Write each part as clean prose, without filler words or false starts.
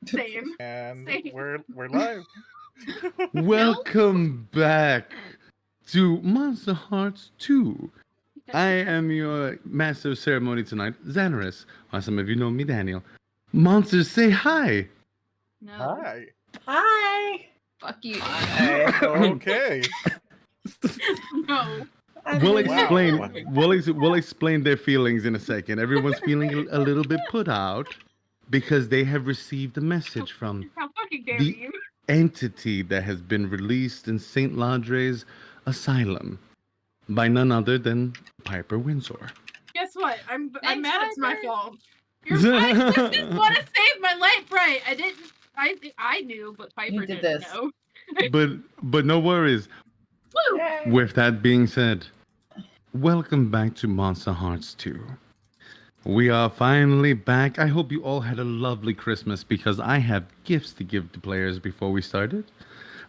Same. And Same. we're live. Welcome back to Monsterhearts 2. I am your master of ceremony tonight, Xanaris. Or some of you know me, Daniel. Monsters, say hi. No. Hi. Hi. Fuck you. Hi. Okay. No. We'll Wow. explain. We'll explain their feelings in a second. Everyone's feeling a little bit put out because they have received a message from How fucking dare the you? entity that has been released in Saint Ladre's asylum by none other than Piper Windsor. Guess what? I'm Thanks, mad it's my Piper. fault. I just want to save my light bright. I didn't. I knew, but Piper You did didn't this. know. but no worries. Woo! Yay. With that being said, welcome back to Monsterhearts 2. We are finally back. I hope you all had a lovely Christmas because I have gifts to give to players before we started.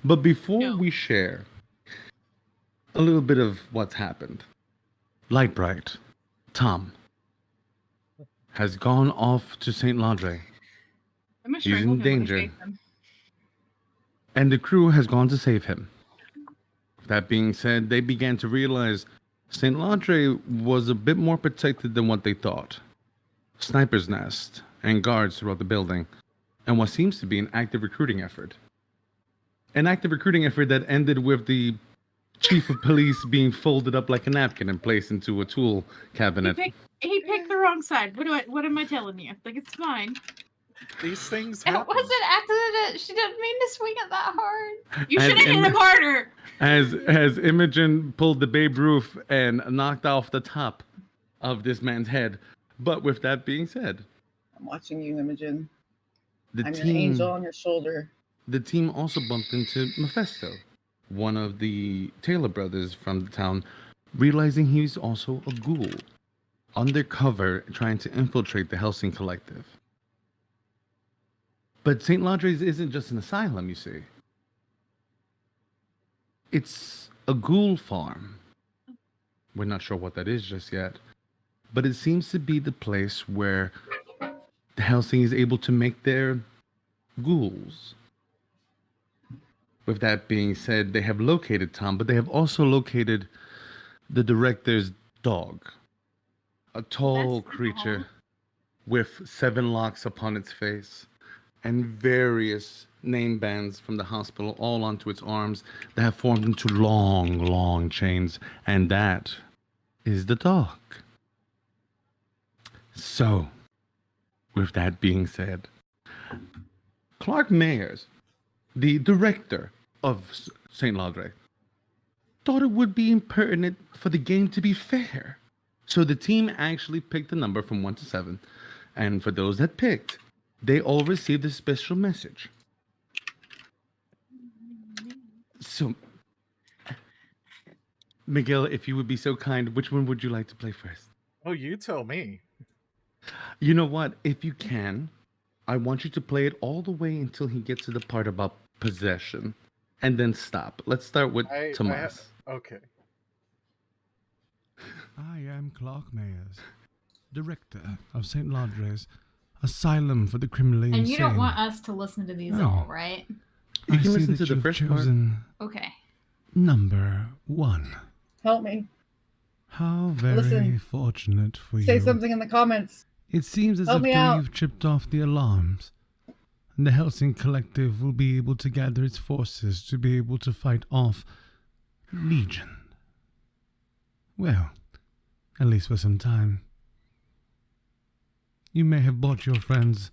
But before No. we share a little bit of what's happened, Lightbright, Tom, has gone off to St. Ladre, I'm a He's in strangle him when I danger. save him. and the crew has gone to save him. That being said, they began to realize St. Ladre was a bit more protected than what they thought. Sniper's nest and guards throughout the building, and what seems to be an active recruiting effort. An active recruiting effort that ended with the chief of police being folded up like a napkin and placed into a tool cabinet. He picked the wrong side. What am I telling you? Like, it's fine. These things It happen. was an accident. She didn't mean to swing it that hard. You As should have hit him harder. As Imogen pulled the Babe Ruth and knocked off the top of this man's head. But with that being said, I'm watching you, Imogen. the I'm an team angel on your shoulder. the team also bumped into Mephisto, one of the Taylor brothers from the town, realizing he's also a ghoul, undercover trying to infiltrate the Helsing Collective. But St. Ladre's isn't just an asylum, you see. It's a ghoul farm. We're not sure what that is just yet, but it seems to be the place where the Helsing is able to make their ghouls. With that being said, they have located Tom, but they have also located the director's dog. A tall That's creature dog. with 7 locks upon its face and various name bands from the hospital all onto its arms that have formed into long, long chains. And that is the dog. So, with that being said, Clark Mayers, the director of St. Ladre, thought it would be impertinent for the game to be fair. So the team actually picked a number from 1 to 7. And for those that picked, they all received a special message. So, Miguel, if you would be so kind, which one would you like to play first? Oh, you tell me. You know what? If you can, I want you to play it all the way until he gets to the part about possession. And then stop. Let's start with Tomas. Okay. I am Clark Mayers, director of St. Ladre's Asylum for the Criminally And Insane. you don't want us to listen to these No. all, right? You I can see listen that to the you've first part. chosen Okay. number 1. Help me. How very Listen. fortunate for you. Say something in the comments. It seems as Help if me out. you've chipped off the alarms, and the Helsing Collective will be able to gather its forces to be able to fight off Legion. Well, at least for some time. You may have bought your friends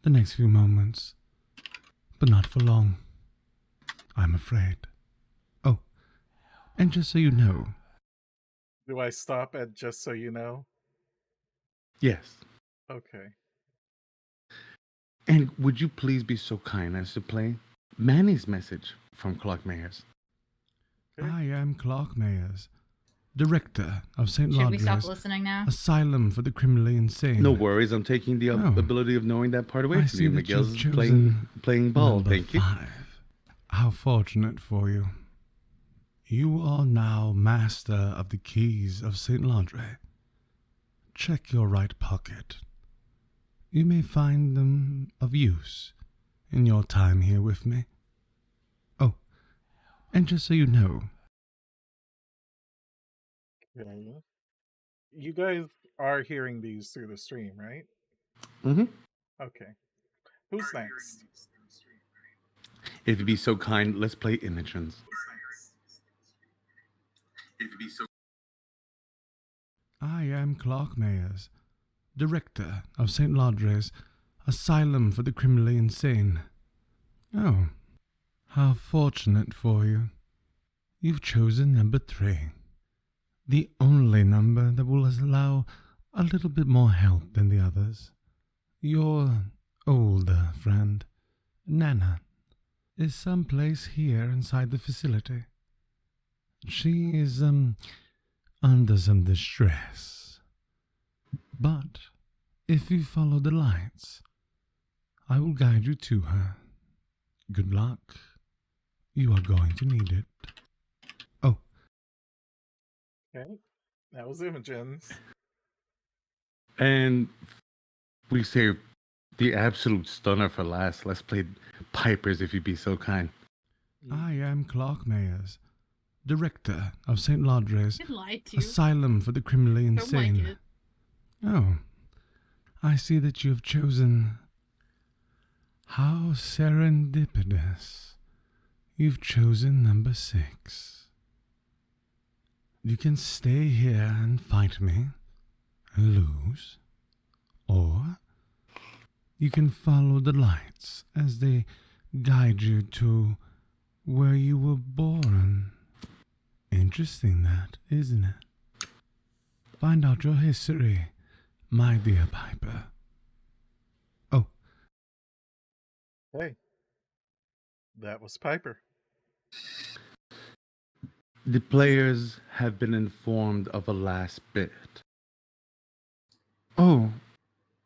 the next few moments, but not for long, I'm afraid. Oh, and just so you know, Do I stop at just so you know? Yes. Okay. And would you please be so kind as to play Manny's message from Clark Mayers? I am Clark Mayers, director of St. Should we stop Ladre's listening now? Asylum for the Criminally Insane. No worries, I'm taking the Oh. ability of knowing that part away I from see you. that Miguel's you've playing ball, Number thank you. 5. How fortunate for you. You are now master of the keys of St. Ladre. Check your right pocket. You may find them of use in your time here with me. Oh, and just so you know, Okay. You guys are hearing these through the stream, right? Mm-hmm. Okay. Who's next? If you'd be so kind, let's play Imogens. I am Clark Mayers, Director of St. Laudre's Asylum for the Criminally Insane. Oh, how fortunate for you. You've chosen number 3. The only number that will allow a little bit more help than the others. Your older friend, Nana, is someplace here inside the facility. She is, under some distress. But if you follow the lights, I will guide you to her. Good luck. You are going to need it. Oh, Okay. That was Imogen's. And we saved the absolute stunner for last. Let's play Pipers, if you'd be so kind. I am Clark Mayers, Director of St. Laudre's I lied to you. Asylum for the Criminally Don't like Insane. it. Oh, I see that you have chosen. How serendipitous. You've chosen number 6. You can stay here and fight me and lose, or you can follow the lights as they guide you to where you were born. Interesting that, isn't it? Find out your history, my dear Piper. Oh, Hey. That was Piper. The players have been informed of a last bit. Oh,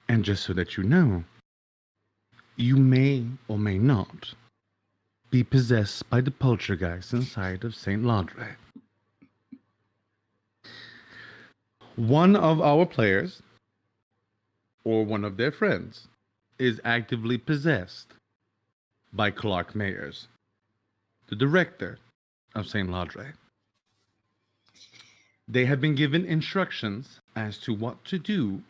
and just so that you know, you may or may not be possessed by the poltergeist inside of St. Laudre. One of our players, or one of their friends, is actively possessed by Clark Mayers, the director of St. Laudre. They have been given instructions as to what to do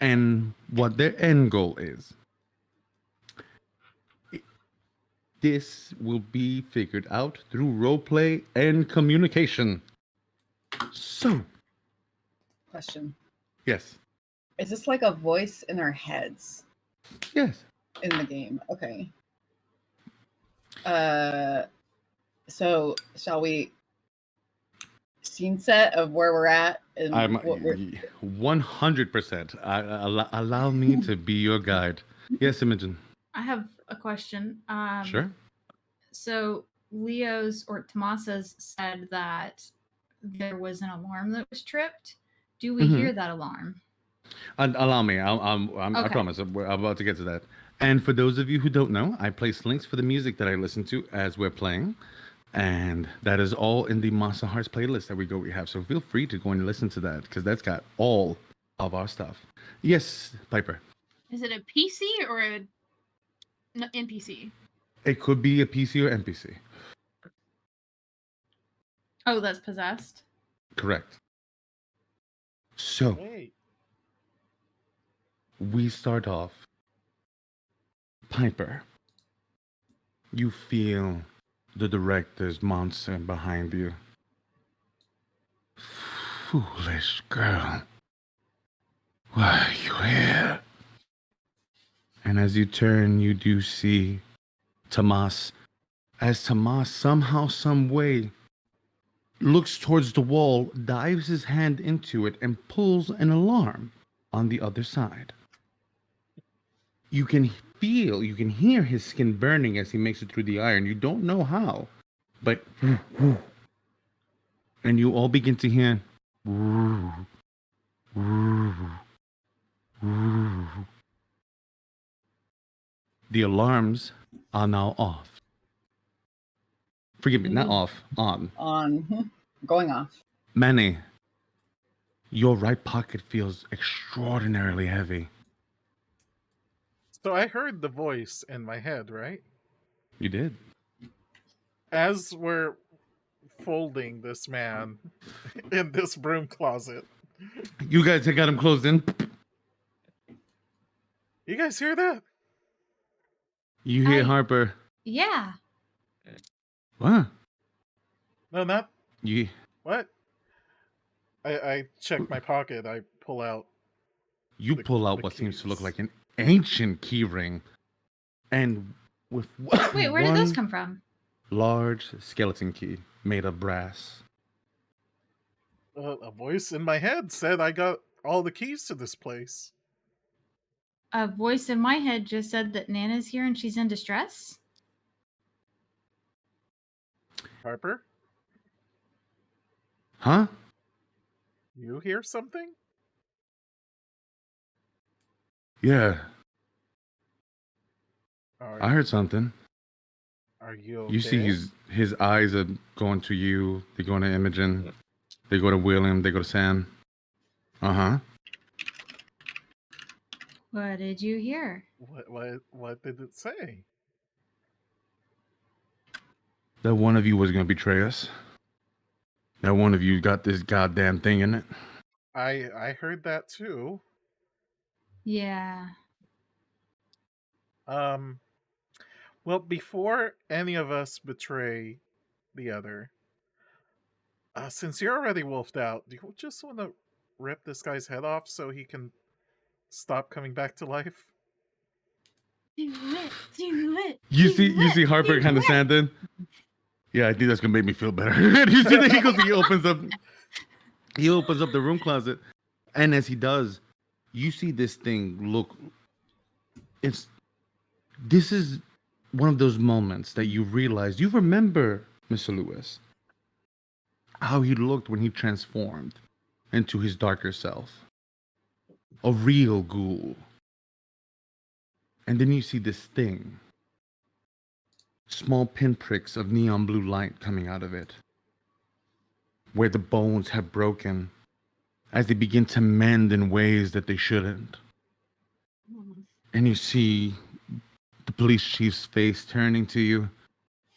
and what their end goal is. This will be figured out through roleplay and communication. So, Question. yes, Is this like a voice in our heads yes. in the game? Okay. So shall we scene set of where we're at and I'm what we're 100%. Allow me to be your guide. Yes, Imogen. I have a question. Sure. So Leo's or Tomasa's said that there was an alarm that was tripped. Do we Mhm. hear that alarm? Allow me. I Okay. promise. I'm about to get to that. And for those of you who don't know, I place links for the music that I listen to as we're playing. And that is all in the Monsterhearts playlist that we have. So feel free to go and listen to that because that's got all of our stuff. Yes, Piper. Is it a PC or a NPC? It could be a PC or NPC. Oh, that's possessed. Correct. So Hey. we start off. Piper, you feel the director's monster behind you. Foolish girl. Why are you here? And as you turn, you do see Tomas. As Tomas somehow, some way, looks towards the wall, dives his hand into it, and pulls an alarm on the other side. You can feel, you can hear his skin burning as he makes it through the iron. You don't know how, but and you all begin to hear the alarms are now off. Forgive me, not off, on. going off? Manny, Your right pocket feels extraordinarily heavy. So I heard the voice in my head, right? You did. As we're folding this man in this broom closet. You guys have got him closed in. You guys hear that? You hear I- Harper. Yeah. What? No, not You what? I check my pocket. I pull out. you The- pull out the what seems to look keys. like an ancient key ring, and with Wait, where did those one come from? large skeleton key made of brass. A voice in my head said I got all the keys to this place. A voice in my head just said that Nana's here and she's in distress. Harper, Huh? you hear something? Yeah, Are, I heard something. are you okay? You see his eyes are going to you. They go to Imogen. They go to William. They go to Sam. Uh-huh. What did you hear? What did it say? That one of you was gonna betray us. That one of you got this goddamn thing in it. I heard that too. Yeah. Well, before any of us betray the other, since you're already wolfed out, do you just want to rip this guy's head off so he can stop coming back to life? Do it. Do it. You see Harper kind of standing. Yeah, I think that's gonna make me feel better. You see that he opens up the room closet, and as he does, you see this thing look. This is one of those moments that you realize you remember Mr. Lewis, how he looked when he transformed into his darker self, a real ghoul. And then you see this thing, small pinpricks of neon blue light coming out of it, where the bones have broken as they begin to mend in ways that they shouldn't. And you see the police chief's face turning to you.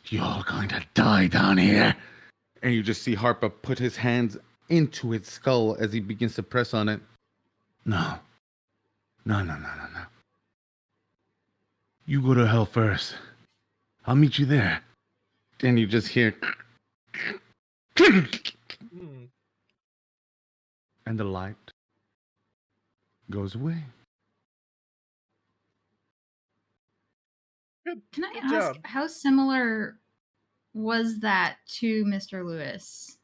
You're going to die down here. And you just see Harper put his hands into its skull as he begins to press on it. No. No. You go to hell first. I'll meet you there. And you just hear. Hmm. And the light goes away. Good. Can I Good ask, job. how similar was that to Mr. Lewis?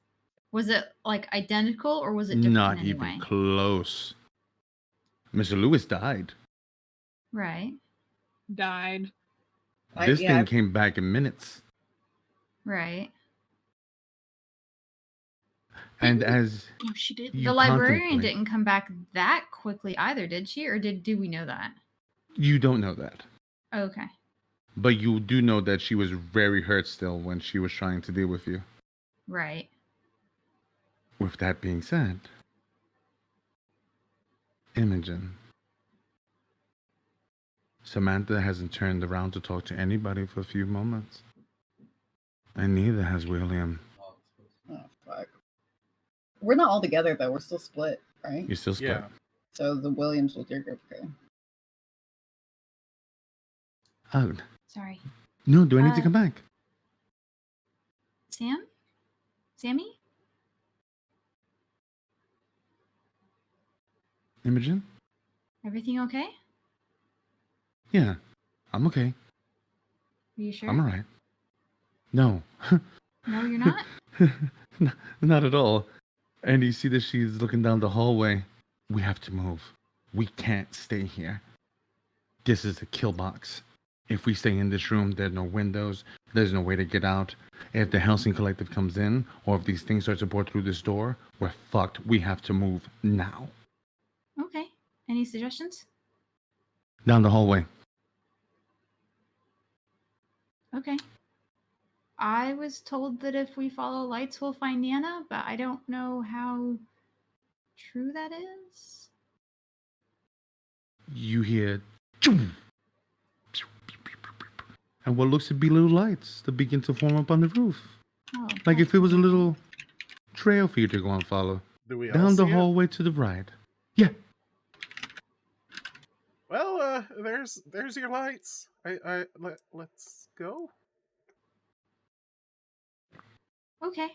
Was it like identical or was it different Not in any even way? close. Mr. Lewis died. Right. Died. This Yeah, thing came back in minutes. Right. And as Oh, she did. you The librarian contemplate- didn't come back that quickly either, did she? Or do we know that? You don't know that. Okay. But you do know that she was very hurt still when she was trying to deal with you. Right. With that being said, Imogen, Samantha hasn't turned around to talk to anybody for a few moments. And neither has William. oh fuck. We're not all together though. We're still split, right? You're still split. Yeah. So the Williams with your group. Okay. Oh, Sorry. no, do I need to Uh, come back? Sam? Sammy? Imogen? Everything okay? Yeah, I'm okay. Are you sure? I'm all right. No, No, you're not? not at all. And you see that she's looking down the hallway. We have to move. We can't stay here. This is a kill box. If we stay in this room, there are no windows. There's no way to get out. If the Helsing Collective comes in, or if these things start to pour through this door, we're fucked. We have to move now. Okay. Any suggestions? Down the hallway. Okay. I was told that if we follow lights, we'll find Nana, but I don't know how true that is? You hear, "Choom!" and what looks to be little lights that begin to form up on the roof, Oh, like if it was a fascinating. little trail for you to go and follow Do we all down the see it? hallway to the right. Yeah, Well, there's your lights. Let's go. Okay.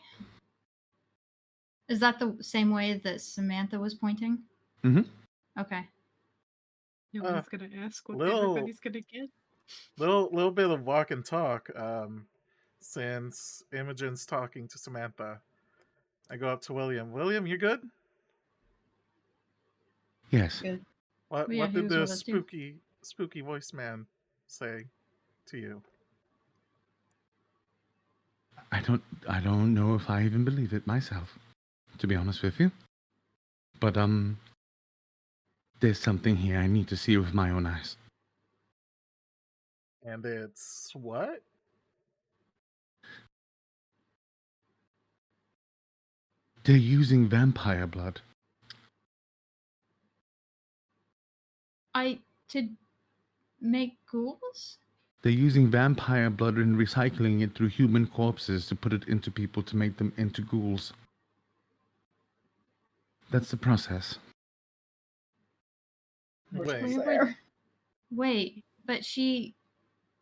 Is that the same way that Samantha was pointing? Mhm. Okay. Nobody's gonna ask what little- everybody's gonna get. Little bit of walk and talk. Since Imogen's talking to Samantha, I go up to William. William, you good? yes. Good. What Yeah, what he did was the with us too. spooky voice man say to you? I don't know if I even believe it myself, to be honest with you. But there's something here I need to see with my own eyes. And it's what? They're using vampire blood. To make ghouls? They're using vampire blood and recycling it through human corpses to put it into people to make them into ghouls. That's the process. Wait. Wait, but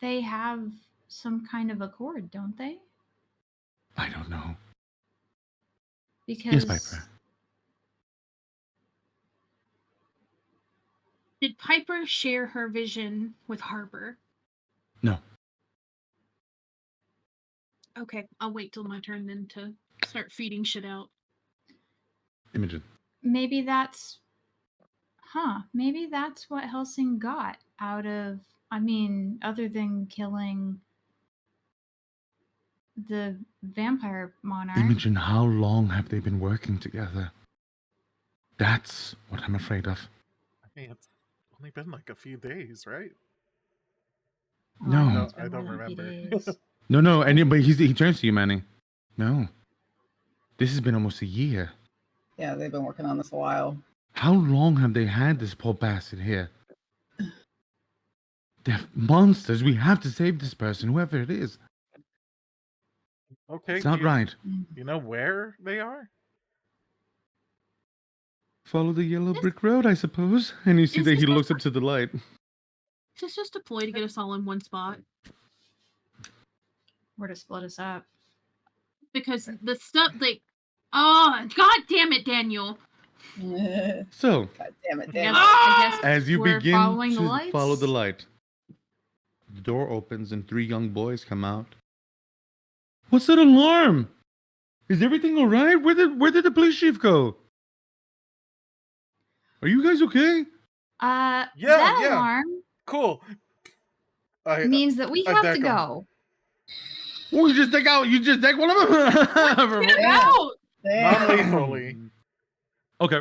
they have some kind of accord, don't they? I don't know. Because Yes, Piper. Did Piper share her vision with Harper? No. Okay, I'll wait till my turn then to start feeding shit out. Imogen. maybe that's what Helsing got out of, other than killing the vampire monarch. Imogen, how long have they been working together? That's what I'm afraid of. I mean, it's only been like a few days, right? No. think it's been I more don't than a few remember. days. No, anybody he turns to you, Manny. No. This has been almost a year. Yeah, they've been working on this a while. How long have they had this poor bastard here? They're monsters. We have to save this person, whoever it is. Okay. It's not right. You know where they are? Follow the yellow brick road, I suppose. And you see Is that he this looks up to the light. It's just a ploy to get us all in one spot. Or to split us up. Because the stuff, oh, god damn it, Daniel. So, God damn it, Yeah. damn it. I guess as you we're begin following to the lights. follow the light, the door opens and 3 young boys come out. What's that alarm? Is everything all right? Where did the police chief go? Are you guys okay? That yeah. alarm Cool. means that we I have deck to 'em. go. Oh, you just deck one of them. Get Yeah. out! Damn. Non-lethally. Okay.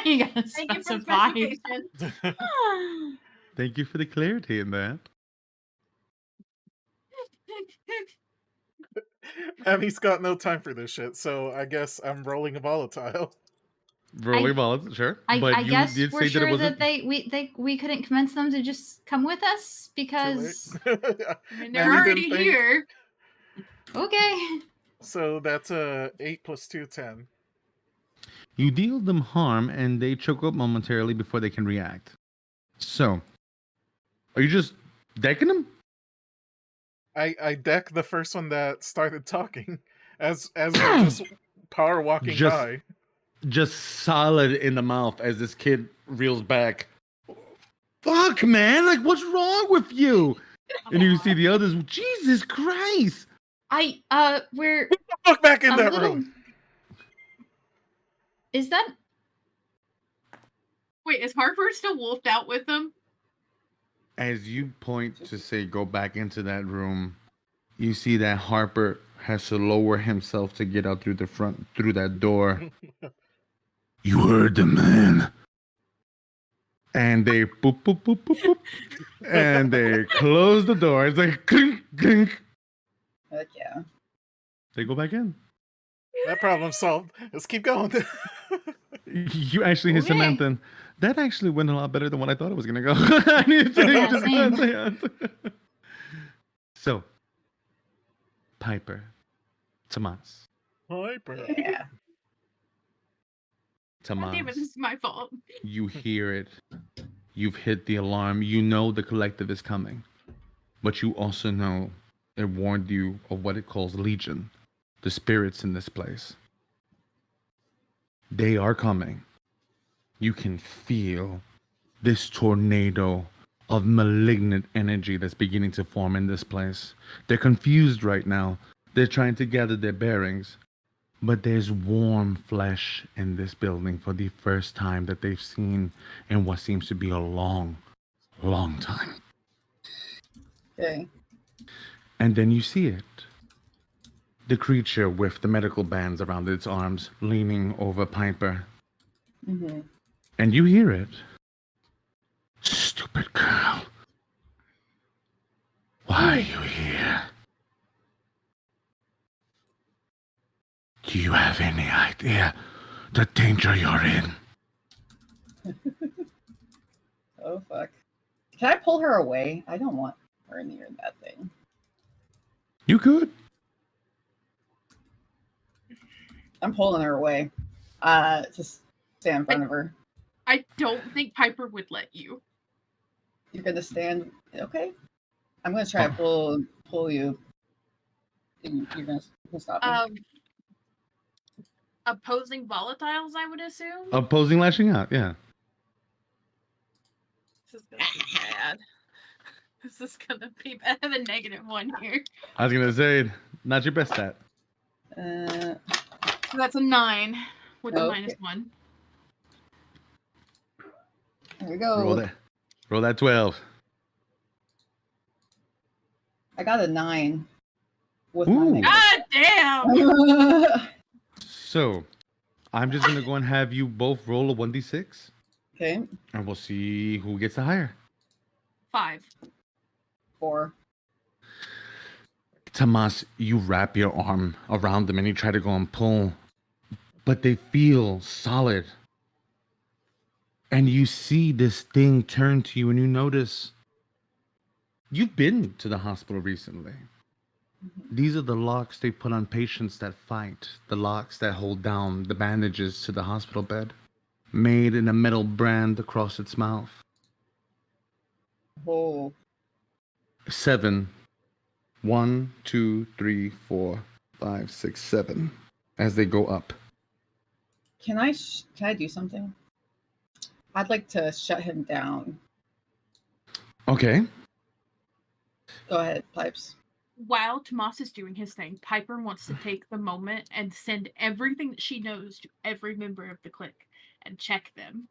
You gotta Thank you for specify. specification. Thank you for the clarity in that. And he's got no time for this shit, so I guess I'm rolling a volatile. Rolling balls, sure. I But you guess did we're say sure that it wasn't. that we couldn't convince them to just come with us Too because late. I mean, they're Manny already didn't think. here. okay. So that's 8 plus 2, 10. You deal them harm and they choke up momentarily before they can react. So, are you just decking them? I deck the first one that started talking as they're just power walking Just- by. Just solid in the mouth as this kid reels back. Fuck, man! Like, what's wrong with you? And you see the others. Jesus Christ! We're Look back in a that little. room. Is that Wait, is Harper still wolfed out with them? As you point to say go back into that room, you see that Harper has to lower himself to get out through that door. You heard the man. And they boop boop boop boop boop. And they close the door. It's like clink clink. Heck yeah. They go back in. That problem solved. Let's keep going. You actually hear Okay. Samantha. That actually went a lot better than what I thought it was gonna go. I need to Yeah, just same. say it. So, Piper, Tomas, Piper. Yeah. God damn it, Tomas, this is my fault. you hear it. You've hit the alarm. You know the collective is coming, but you also know it warned you of what it calls Legion, the spirits in this place. They are coming. You can feel this tornado of malignant energy that's beginning to form in this place. They're confused right now. They're trying to gather their bearings. But there's warm flesh in this building for the first time that they've seen in what seems to be a long, long time. Okay. And then you see it. The creature with the medical bands around its arms leaning over Piper. Mm-hmm. And you hear it. Stupid girl. Why are you here? Do you have any idea the danger you're in? Oh fuck. Can I pull her away? I don't want her near that thing. You could. I'm pulling her away. Just stand in front of her. I don't think Piper would let you. You're gonna stand. Okay. I'm gonna try to pull you. You're gonna stop me. Opposing volatiles, I would assume. Opposing lashing out, yeah. This is gonna be bad. This is gonna be bad. I have a -1 here. I was gonna say, not your best stat. Uh, So that's a 9 with the Okay. -1. Here we go. Roll that 12. I got a 9. With Ooh. my God damn! negative. So, I'm just gonna go and have you both roll a 1d6, Okay. and we'll see who gets the higher. 5. 4. Tomas, you wrap your arm around them and you try to go and pull, but they feel solid. And you see this thing turn to you, and you notice you've been to the hospital recently. These are the locks they put on patients that fight, the locks that hold down the bandages to the hospital bed, made in a metal brand across its mouth. Oh. 7. 1, 2, 3, 4, 5, 6, 7. As they go up. Can I do something? I'd like to shut him down. Okay. Go ahead, Pipes. While Tomas is doing his thing, Piper wants to take the moment and send everything that she knows to every member of the clique and check them.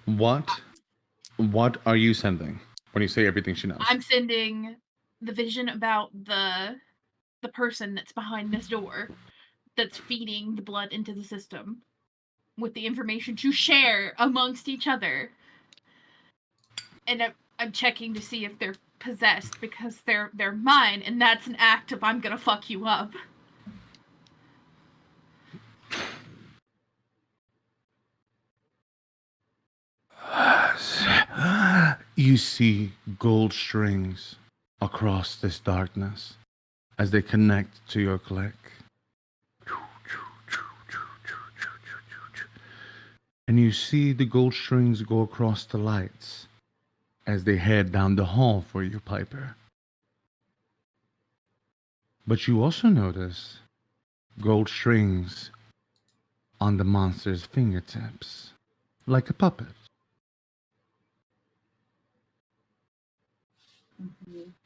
What are you sending when you say everything she knows? I'm sending the vision about the person that's behind this door that's feeding the blood into the system with the information to share amongst each other. And I'm checking to see if they're possessed because they're mine, and that's an act of I'm gonna fuck you up. You see gold strings across this darkness as they connect to your click. And you see the gold strings go across the lights as they head down the hall for you, Piper. But you also notice gold strings on the monster's fingertips, like a puppet.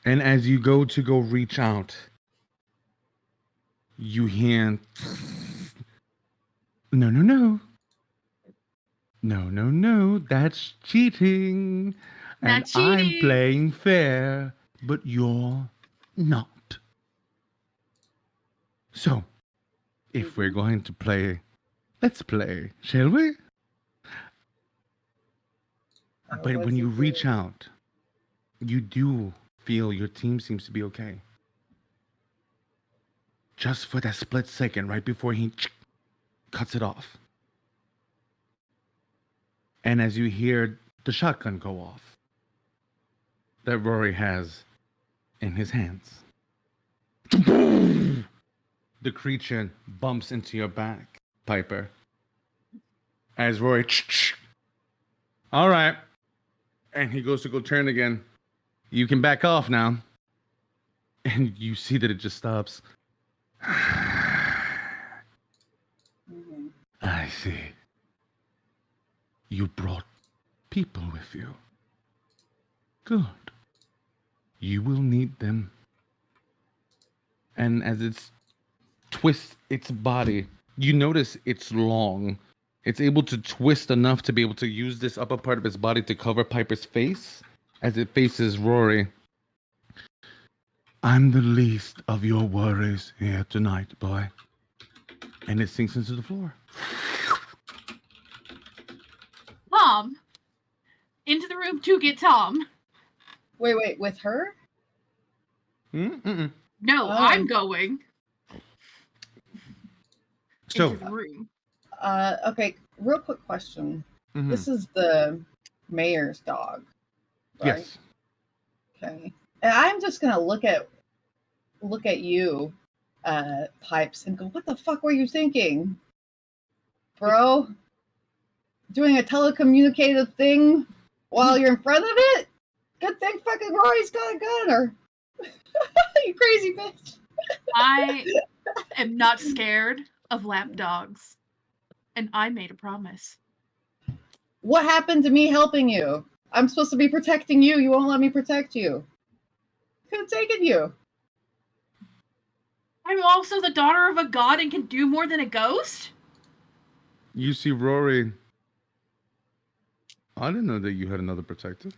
And as you go to reach out, you hear, no, no, no. No, no, no, that's cheating. Not And I'm cheating. playing fair, but you're not. So, if we're going to play, let's play, shall we? But when you reach out, you do feel your team seems to be okay. Just for that split second right before he cuts it off. And as you hear the shotgun go off that Rory has in his hands, the creature bumps into your back, Piper. As Rory, all right. And he goes to go turn again. You can back off now. And you see that it just stops. Mhm. I see. You brought people with you. Good. You will need them. And as it twists its body, you notice it's long. It's able to twist enough to be able to use this upper part of its body to cover Piper's face as it faces Rory. I'm the least of your worries here tonight, boy. And it sinks into the floor. Tom, into the room to get Tom. Wait, with her? Mm-mm. No, Oh. I'm going So, into the room. Okay, real quick question. mhm. This is the mayor's dog, right? Yes. Okay. And I'm just gonna look at you, Pipes, and go, what the fuck were you thinking? Bro? Doing a telecommunicative thing while you're in front of it? Good thing fucking Rory's got a gun, or you crazy bitch. I am not scared of lap dogs, and I made a promise. What happened to me helping you? I'm supposed to be protecting you. You won't let me protect you. Could have taken you. I'm also the daughter of a god and can do more than a ghost? You see Rory. I didn't know that you had another protector.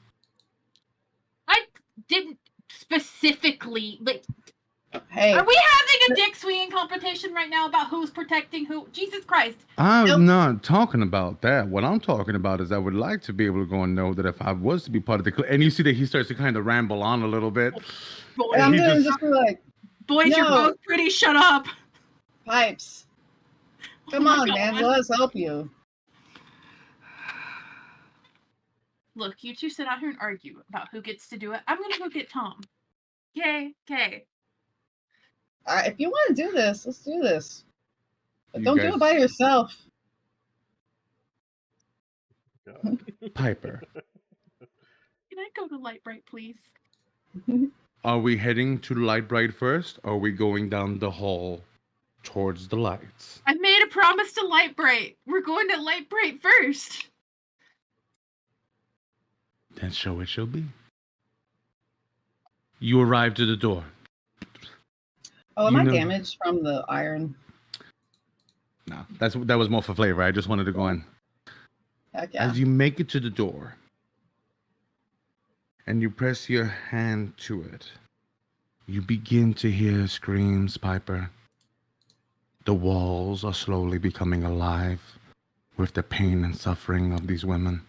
I didn't specifically, like, Hey, are we having a dick swinging competition right now about who's protecting who? Jesus Christ. I'm Nope. not talking about that. What I'm talking about is I would like to be able to go and know that if I was to be part of the and you see that he starts to kind of ramble on a little bit. Boys, and I'm he gonna just- just be like, boys you're No. both pretty, shut up. Pipes, come Oh my on, man, God. let us help you. Look, you two sit out here and argue about who gets to do it. I'm gonna go get Tom. Okay. If you want to do this, let's do this. But You don't do guys- it by yourself. God. Piper, Can I go to Lightbright, please? are we heading to Lightbright first, or are we going down the hall towards the lights? I made a promise to Lightbright. We're going to Lightbright first. Then so it shall be. You arrive to the door. Oh, am You I know- damaged from the iron? No, that was more for flavor. I just wanted to go in. Heck yeah. As you make it to the door and you press your hand to it, you begin to hear screams, Piper. The walls are slowly becoming alive with the pain and suffering of these women.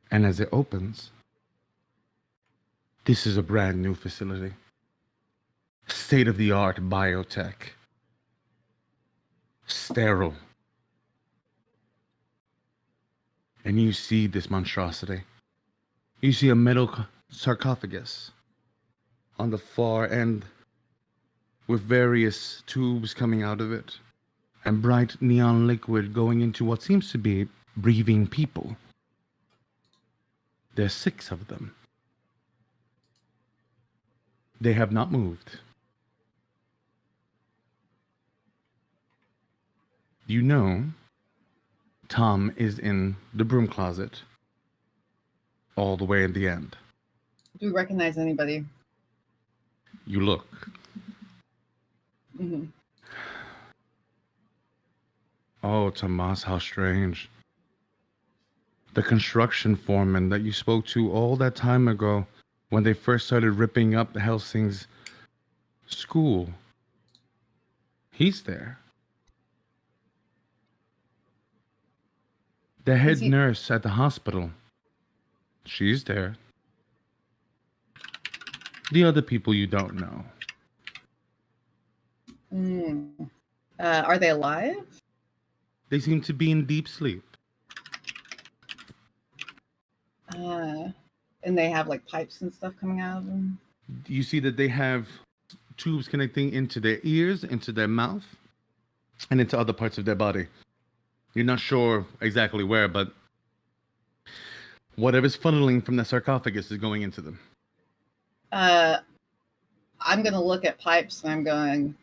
And as it opens, this is a brand new facility. State-of-the-art biotech. Sterile. And you see this monstrosity. You see a metal sarcophagus on the far end with various tubes coming out of it and bright neon liquid going into what seems to be breathing people. There's 6 of them. They have not moved. You know, Tom is in the broom closet all the way at the end. Do you recognize anybody? You look. Hmm. Oh, Tomas, how strange. The construction foreman that you spoke to all that time ago when they first started ripping up Helsing's school. He's there. The head he- nurse at the hospital. She's there. The other people you don't know. Mm. Are they alive? They seem to be in deep sleep. And they have like pipes and stuff coming out of them. You see that they have tubes connecting into their ears, into their mouth, and into other parts of their body. You're not sure exactly where, but whatever's funneling from the sarcophagus is going into them. I'm gonna look at pipes and I'm going,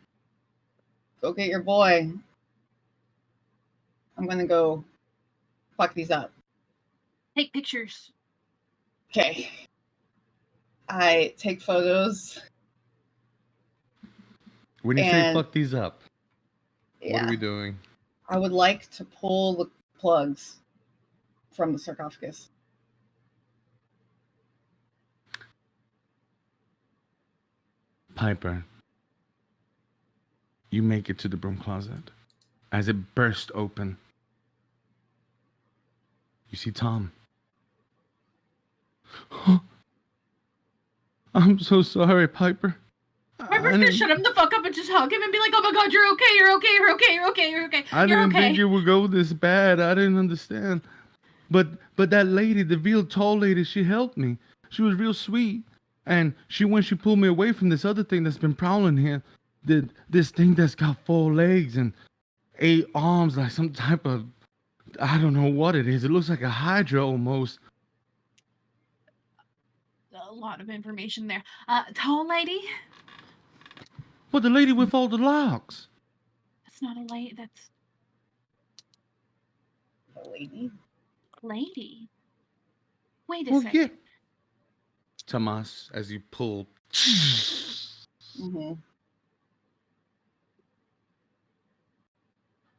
go get your boy. I'm gonna go fuck these up. Take pictures. Okay. I take photos. When you say And- fuck these up, what Yeah. are we doing? I would like to pull the plugs from the sarcophagus. Piper, you make it to the broom closet. As it bursts open, you see Tom. I'm so sorry, Piper. Piper's gonna shut him the fuck up and just hug him and be like, "Oh my god, you're okay, you're okay, you're okay, you're okay, you're okay, I you're didn't okay." think it would go this bad. I didn't understand. But that lady, the real tall lady, she helped me. She was real sweet. And when she pulled me away from this other thing that's been prowling here, this thing that's got 4 legs and 8 arms, like some type of, I don't know what it is. It looks like a hydra almost. A lot of information there. Tall lady? But the lady with all the locks. That's not a lady. That's The lady. lady. Wait a Well, second. yeah. Tomas, as you pull, Mm-hmm.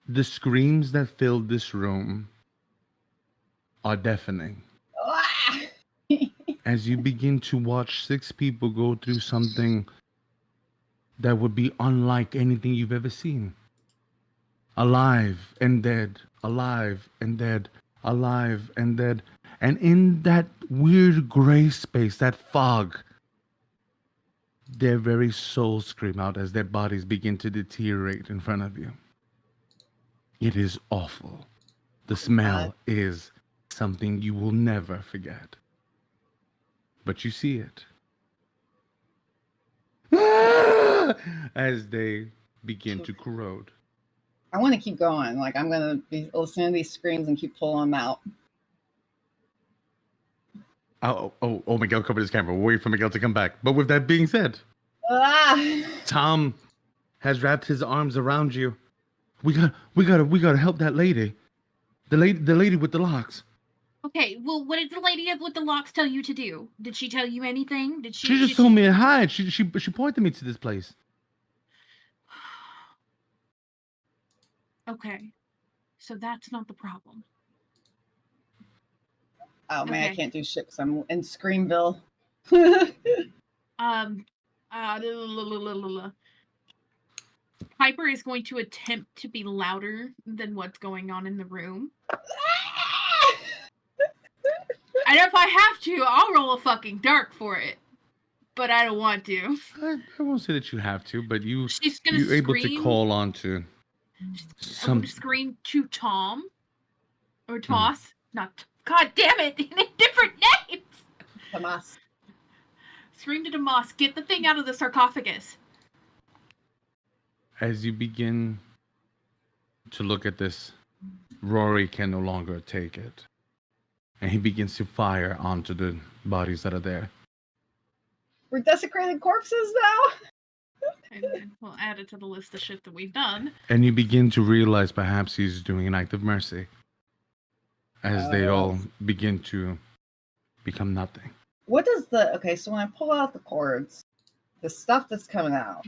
the screams that filled this room are deafening. Ah! As you begin to watch 6 people go through something that would be unlike anything you've ever seen. Alive and dead, alive and dead, alive and dead. And in that weird gray space, that fog, their very souls scream out as their bodies begin to deteriorate in front of you. It is awful. The smell is something you will never forget. But you see it. As they begin to corrode. I want to keep going. Like, I'm gonna be listening to these screams and keep pulling them out. Oh, Miguel covered his camera. We'll wait for Miguel to come back. But with that being said, Ah! Tom has wrapped his arms around you. We gotta help that lady. The lady with the locks. Okay, well, what did the lady with the locks tell you to do? Did she tell you anything? Did She just told me to hide. She pointed me to this place. Okay, so that's not the problem. Oh man, I Okay. can't do shit because I'm in Screamville. Piper is going to attempt to be louder than what's going on in the room. And if I have to, I'll roll a fucking dark for it. But I don't want to. I won't say that you have to, but She's gonna you're able to scream. call on to I'm some. gonna scream to Tom. Or Tomas. Not. God damn it! Different names! Tomas. Scream to Tomas. Get the thing out of the sarcophagus. As you begin to look at this, Rory can no longer take it. And he begins to fire onto the bodies that are there. We're desecrating corpses now? And then we'll add it to the list of shit that we've done. And you begin to realize perhaps he's doing an act of mercy. As they all begin to become nothing. What does okay, so when I pull out the cords, the stuff that's coming out,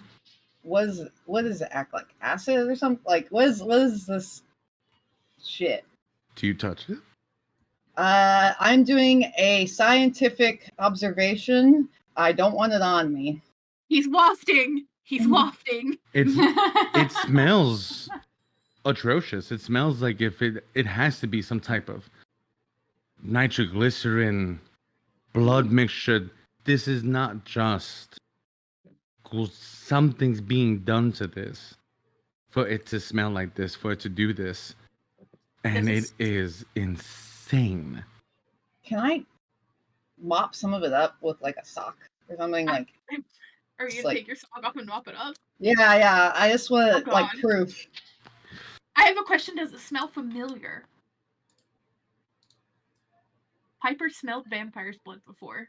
what does it act like? Acid or something? Like, what is this shit? Do you touch it? I'm doing a scientific observation. I don't want it on me. He's wafting. He's wafting. It smells atrocious. It smells like if it has to be some type of nitroglycerin blood mixture. This is not just cool. Something's being done to this. for it to smell like this, for it to do this. And This it is insane. Can I mop some of it up with like a sock or something? Like, Are you It's gonna like- take your sock off and mop it up? yeah. I just want Oh, like God. proof. I have a question. Does it smell familiar? Piper smelled vampire's blood before.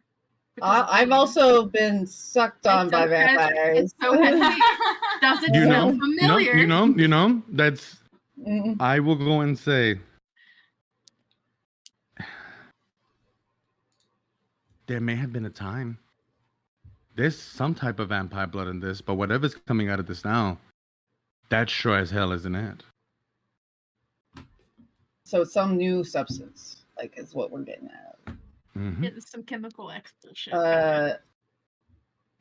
which is I've good. also been sucked on It's by so has- vampires. It's so heavy. Does it You smell know, familiar? you know, that's, Mm, I will go and say, there may have been a time. There's some type of vampire blood in this, but whatever's coming out of this now, that's sure as hell, isn't it? so some new substance, like, is what we're getting at. Mhm. It's some chemical expulsion.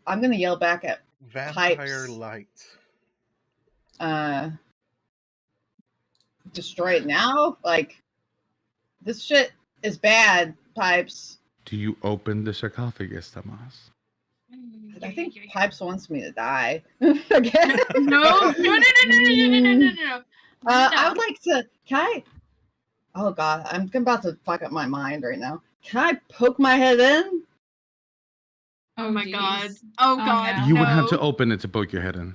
I'm gonna yell back at Vampire Pipes. light. Destroy it now. Like, this shit is bad, Pipes. Do you open the sarcophagus, Tomas? I think Pipes wants me to die. Again. No. I would like to. Can I? Oh God, I'm about to fuck up my mind right now. Can I poke my head in? Oh my geez. god. Oh god. no. You would have to no. open it to poke your head in.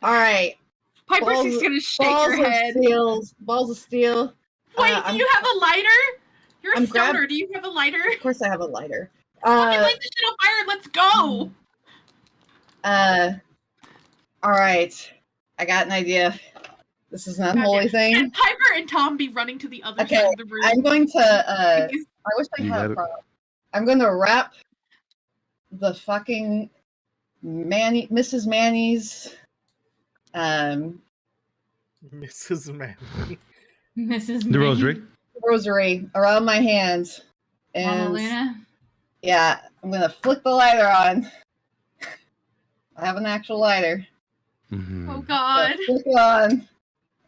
All right. Piper's just gonna shake her head. Balls of steel. Wait, do you have a lighter? You're a I'm stoner. Do you have a lighter? Of course, I have a lighter. Fucking light the shit on fire and let's go. All right. I got an idea. This is an unholy thing. And Piper and Tom be running to the other Okay, side of the room. I'm going to. Please. I wish I You had got a it. prop. I'm going to wrap the fucking Mrs. Manny's Mrs. Manny. Mrs. The rosary. rosary around my hands. Mama And Luna. yeah, I'm going to flick the lighter on. I have an actual lighter. Mhm. Oh god. Flick it on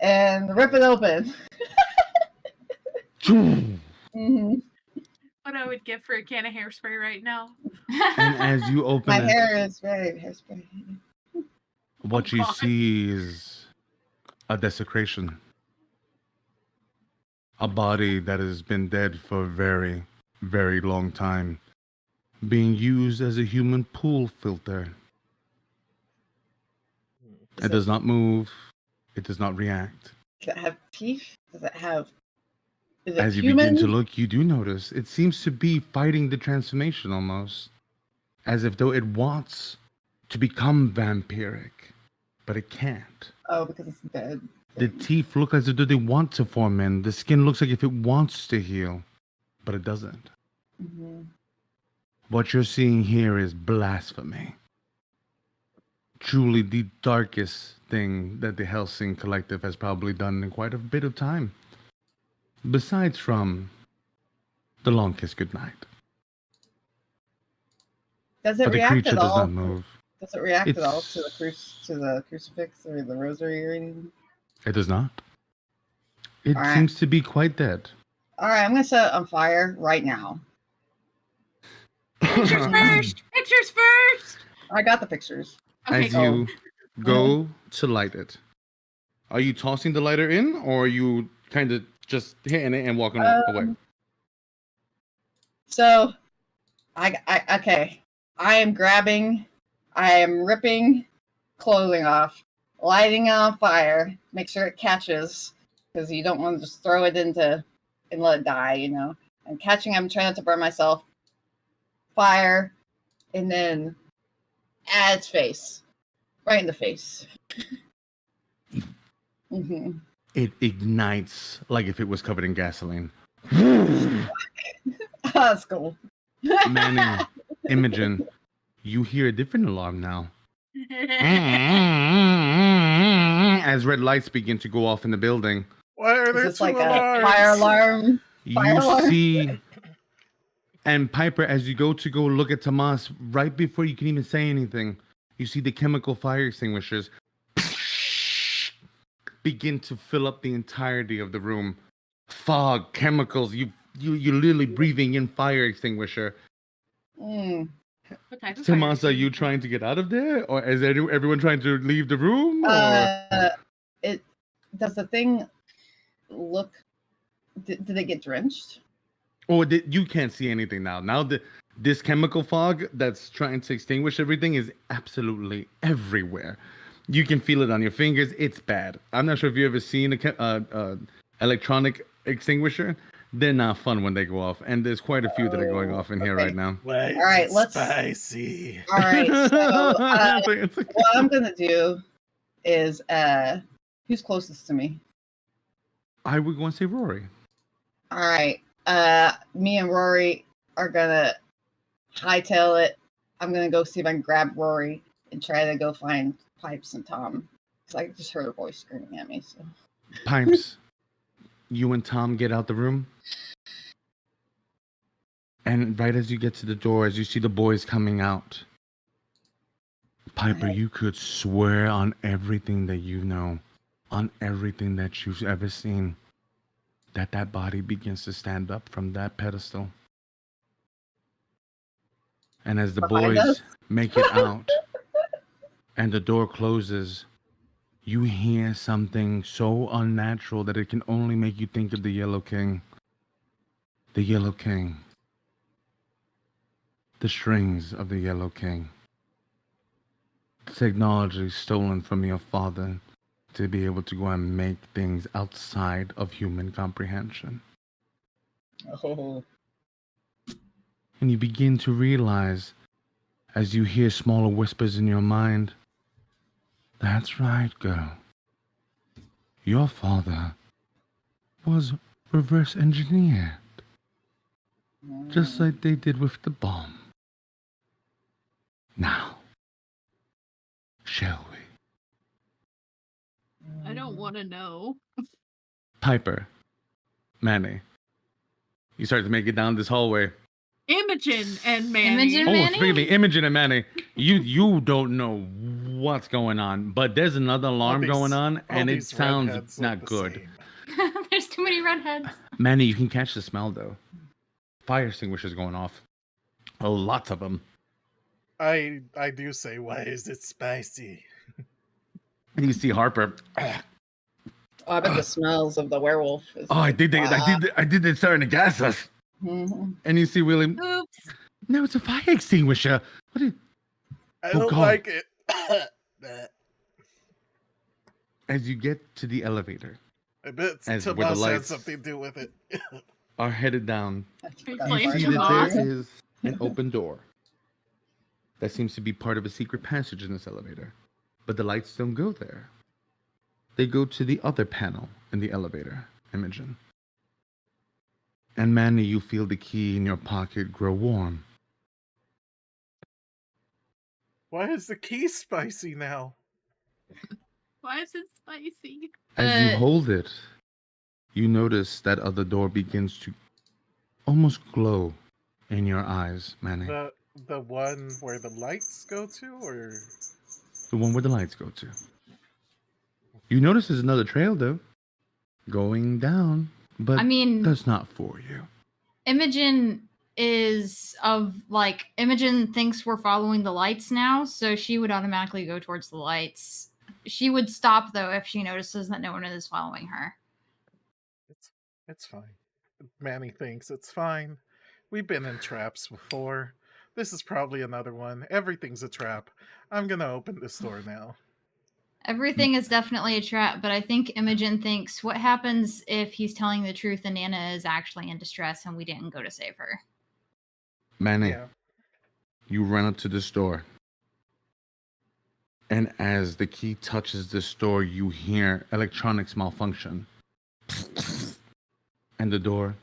and rip it open. hmm What I would give for a can of hairspray right now. And as you open My it, hair is very hairspray. what Oh, you God. see is a desecration. A body that has been dead for a very, very long time, being used as a human pool filter. It does not move. It does not react. Does it have teeth? Does it have? Is it As you human? begin to look, you do notice it seems to be fighting the transformation almost, as if though it wants to become vampiric, but it can't. Oh, because it's dead. The teeth look as if though they want to form in. The skin looks like if it wants to heal, but it doesn't. hmm What you're seeing here is blasphemy. Truly the darkest thing that the Helsing Collective has probably done in quite a bit of time. Besides from the long kiss goodnight. Does it But the react creature at does all? not move. Does it react at all It's- to the crucifix or the rosary or anything? It does not. It Alright. seems to be quite dead. All right, I'm gonna set it on fire right now. Pictures first. Pictures first. I got the pictures. Okay, As go. you go to light it, are you tossing the lighter in, or are you kind of just hitting it and walking away? So, okay. I am ripping clothing off, lighting it on fire, make sure it catches, because you don't want to just throw it into and let it die, you know. And catching, I'm trying not to burn myself. Fire, and then at its face, right in the face. hmm It ignites like if it was covered in gasoline. That's cool. Manny, Imogen, you hear a different alarm now. As red lights begin to go off in the building, Why are Is there this two like alarms? a fire alarm? Fire you alarm. see, and Piper, as you go to go look at Tomas, right before you can even say anything, you see the chemical fire extinguishers begin to fill up the entirety of the room. Fog, chemicals, you're literally breathing in fire extinguisher. Mm. What type of fire Tomas, are you extinguisher? trying to get out of there, or is everyone trying to leave the room? Or It does the thing look? Did they get drenched? you can't see anything now. Now this chemical fog that's trying to extinguish everything is absolutely everywhere. You can feel it on your fingers. It's bad. I'm not sure if you ever seen a electronic extinguisher. They're not fun when they go off, and there's quite a few that are going off in here Okay. right now. Why All right, is it let's- spicy? All right. So It's okay. what I'm gonna do is who's closest to me? I would go and say Rory. All right. Me and Rory are gonna hightail it. I'm gonna go see if I can grab Rory and try to go find Pipes and Tom. Because I just heard a voice screaming at me. So Pipes, you and Tom get out the room. And right as you get to the door, as you see the boys coming out, Piper, you could swear on everything that you know, on everything that you've ever seen, that body begins to stand up from that pedestal. And as the Behind boys us? make it out and the door closes, you hear something so unnatural that it can only make you think of the Yellow King. The Yellow King. The strings of the Yellow King. Technology stolen from your father to be able to go and make things outside of human comprehension. oh, And you begin to realize, as you hear smaller whispers in your mind, that's right, girl. Your father was reverse engineered, just like they did with the bomb. Now, shall we? I don't want to know. Piper, Manny, you start to make it down this hallway. Imogen and Manny. Imogen? Oh, Manny? speaking of Imogen and Manny, you don't know what's going on, but there's another alarm going on, and it sounds not good. There's too many redheads. Manny, you can catch the smell though. Fire extinguishers going off. Oh, lots of them. I do say, why is it spicy? And you see Harper. Oh, I bet the smells of the werewolf. Is Oh, I did it starting to gas us. Mhm. And you see William. Oops. No, it's a fire extinguisher. What is... I Oh, don't God. like it. As you get to the elevator, I bet As where the Tomas had lights- something to do with it. are headed down. I You forgot You Blame part see about that Tomas. there is an open door. That seems to be part of a secret passage in this elevator. But the lights don't go there. They go to the other panel in the elevator, Imogen. And Manny, you feel the key in your pocket grow warm. Why is the key spicy now? Why is it spicy? As you hold it, you notice that other door begins to almost glow in your eyes, Manny. The one where the lights go to, or The one where the lights go to. You notice there's another trail, though, going down, but I mean, that's not for you. Imogen Imogen thinks we're following the lights now, so she would automatically go towards the lights. She would stop though if she notices that no one is following her. it's fine. Manny thinks it's fine. We've been in traps before. This is probably another one. Everything's a trap. I'm gonna open this door now. Everything is definitely a trap, but I think Imogen thinks, what happens if he's telling the truth and Nana is actually in distress and we didn't go to save her? Manny, Yeah. you run up to this door. And as the key touches this door, you hear electronics malfunction. And the door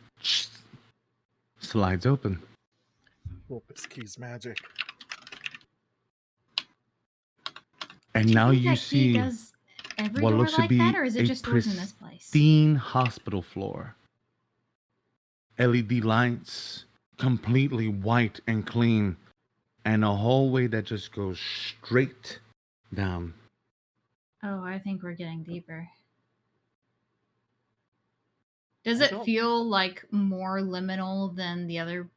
slides open. Hope this key's magic. And Do now think you that key see does every what door looks to like be that, or is it a just doors in this place? pristine hospital floor. LED lights, completely white and clean, and a hallway that just goes straight down. Oh, I think we're getting deeper. Does I it don't- feel like more liminal than the other?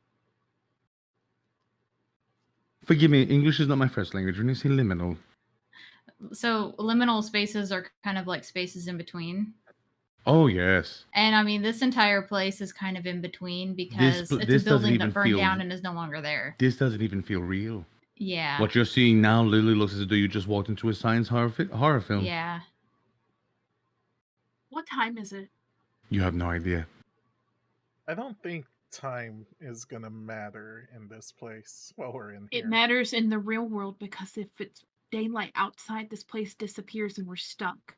Forgive me, English is not my first language. When you say liminal, So liminal spaces are kind of like spaces in between. oh yes, And I mean, this entire place is kind of in between because it's a this doesn't building even that burned feel down and is no longer there. this doesn't even feel real. Yeah. What you're seeing now literally looks as though you just walked into a science horror film. Yeah. What time is it? You have no idea. I don't think time is gonna matter in this place while we're in here. It matters in the real world because if it's daylight outside, this place disappears and we're stuck.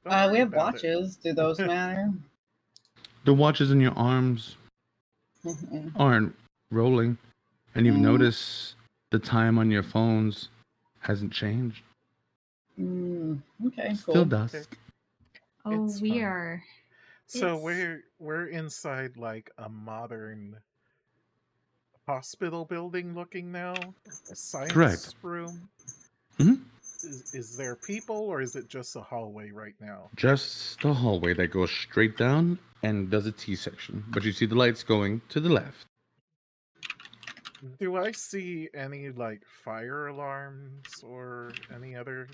Don't worry We have about it. watches. Do those matter? The watches in your arms aren't rolling, and you've noticed the time on your phones hasn't changed. Okay, Still cool. dusk. Oh, It's we fine. are. So It's- we're inside like a modern hospital building looking now. A science Correct. room. Mhm. Is there people or is it just a hallway right now? Just the hallway that goes straight down and does a T section, but you see the lights going to the left. Do I see any like fire alarms or any other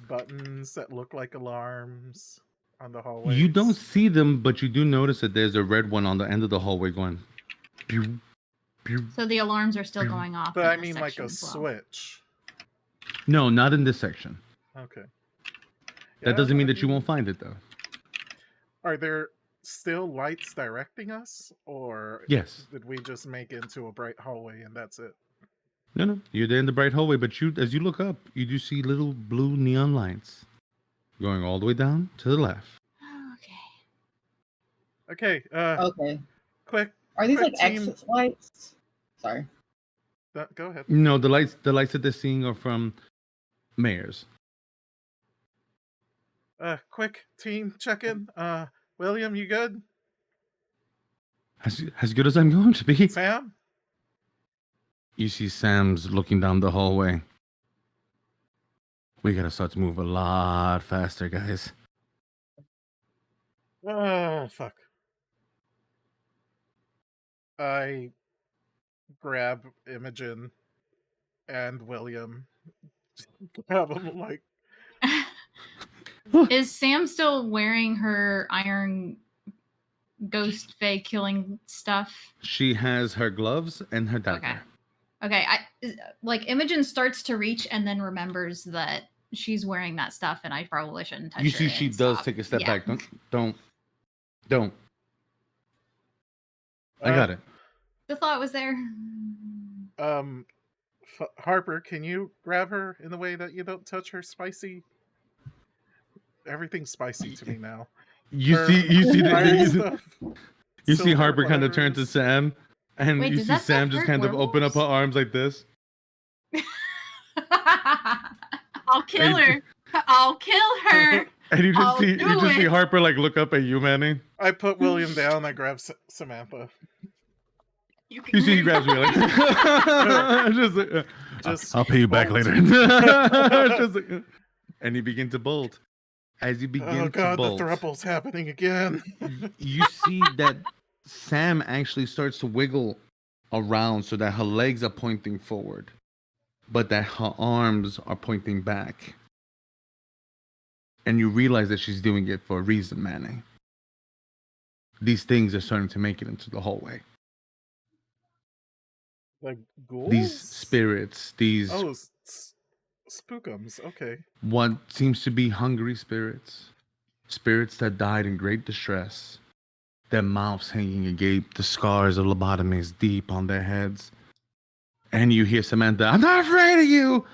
buttons that look like alarms on the hallways? You don't see them, but you do notice that there's a red one on the end of the hallway going. Pew, pew. So the alarms are still going off. But in I this mean like section a as well. switch. No, not in this section. Okay. That doesn't mean I that you won't find it though. Are there still lights directing us, or Yes. did we just make into a bright hallway and that's it? No. You're there in the bright hallway, but as you look up, you do see little blue neon lights going all the way down to the left. Okay. Okay. Okay. Quick. Are these quick like team- exit lights? Sorry. Go ahead. No, the lights that they're seeing are from Mayor's. Quick team check in. William, you good? As good as I'm going to be. Sam? You see Sam's looking down the hallway. We gotta start to move a lot faster, guys. Oh, fuck. I grab Imogen and William. Grab them like, Is Sam still wearing her iron ghost fae killing stuff? She has her gloves and her dagger. Okay. Like Imogen starts to reach and then remembers that she's wearing that stuff, and I probably shouldn't touch her. You see, she and does stop. take a step Yeah. back. Don't. I got it. The thought was there. Harper, can you grab her in the way that you don't touch her spicy? Everything's spicy to me now. You Her see iron stuff, you see silver, Harper kind of whatever turn it to is. Sam, and Wait, you does see that Sam stuff just hurt kind of open up her werewolves? arms like this. I'll kill her. I'll kill her. And you just I'll see do it. Harper like look up at you, Manny. I put William down. I grab Samantha. You can You see he grabs me like just like, Just I'll pay you back bolt. later. Just like, and you begin to bolt. As you begin Oh to god, the bolt, thruple's happening again. you see that Sam actually starts to wiggle around so that her legs are pointing forward, but that her arms are pointing back. And you realize that she's doing it for a reason, Manny. These things are starting to make it into the hallway. Like ghouls? These spirits, these Oh, spookums. Okay. what seems to be hungry spirits, spirits that died in great distress, their mouths hanging agape, the scars of lobotomies deep on their heads. And you hear Samantha, I'm not afraid of you!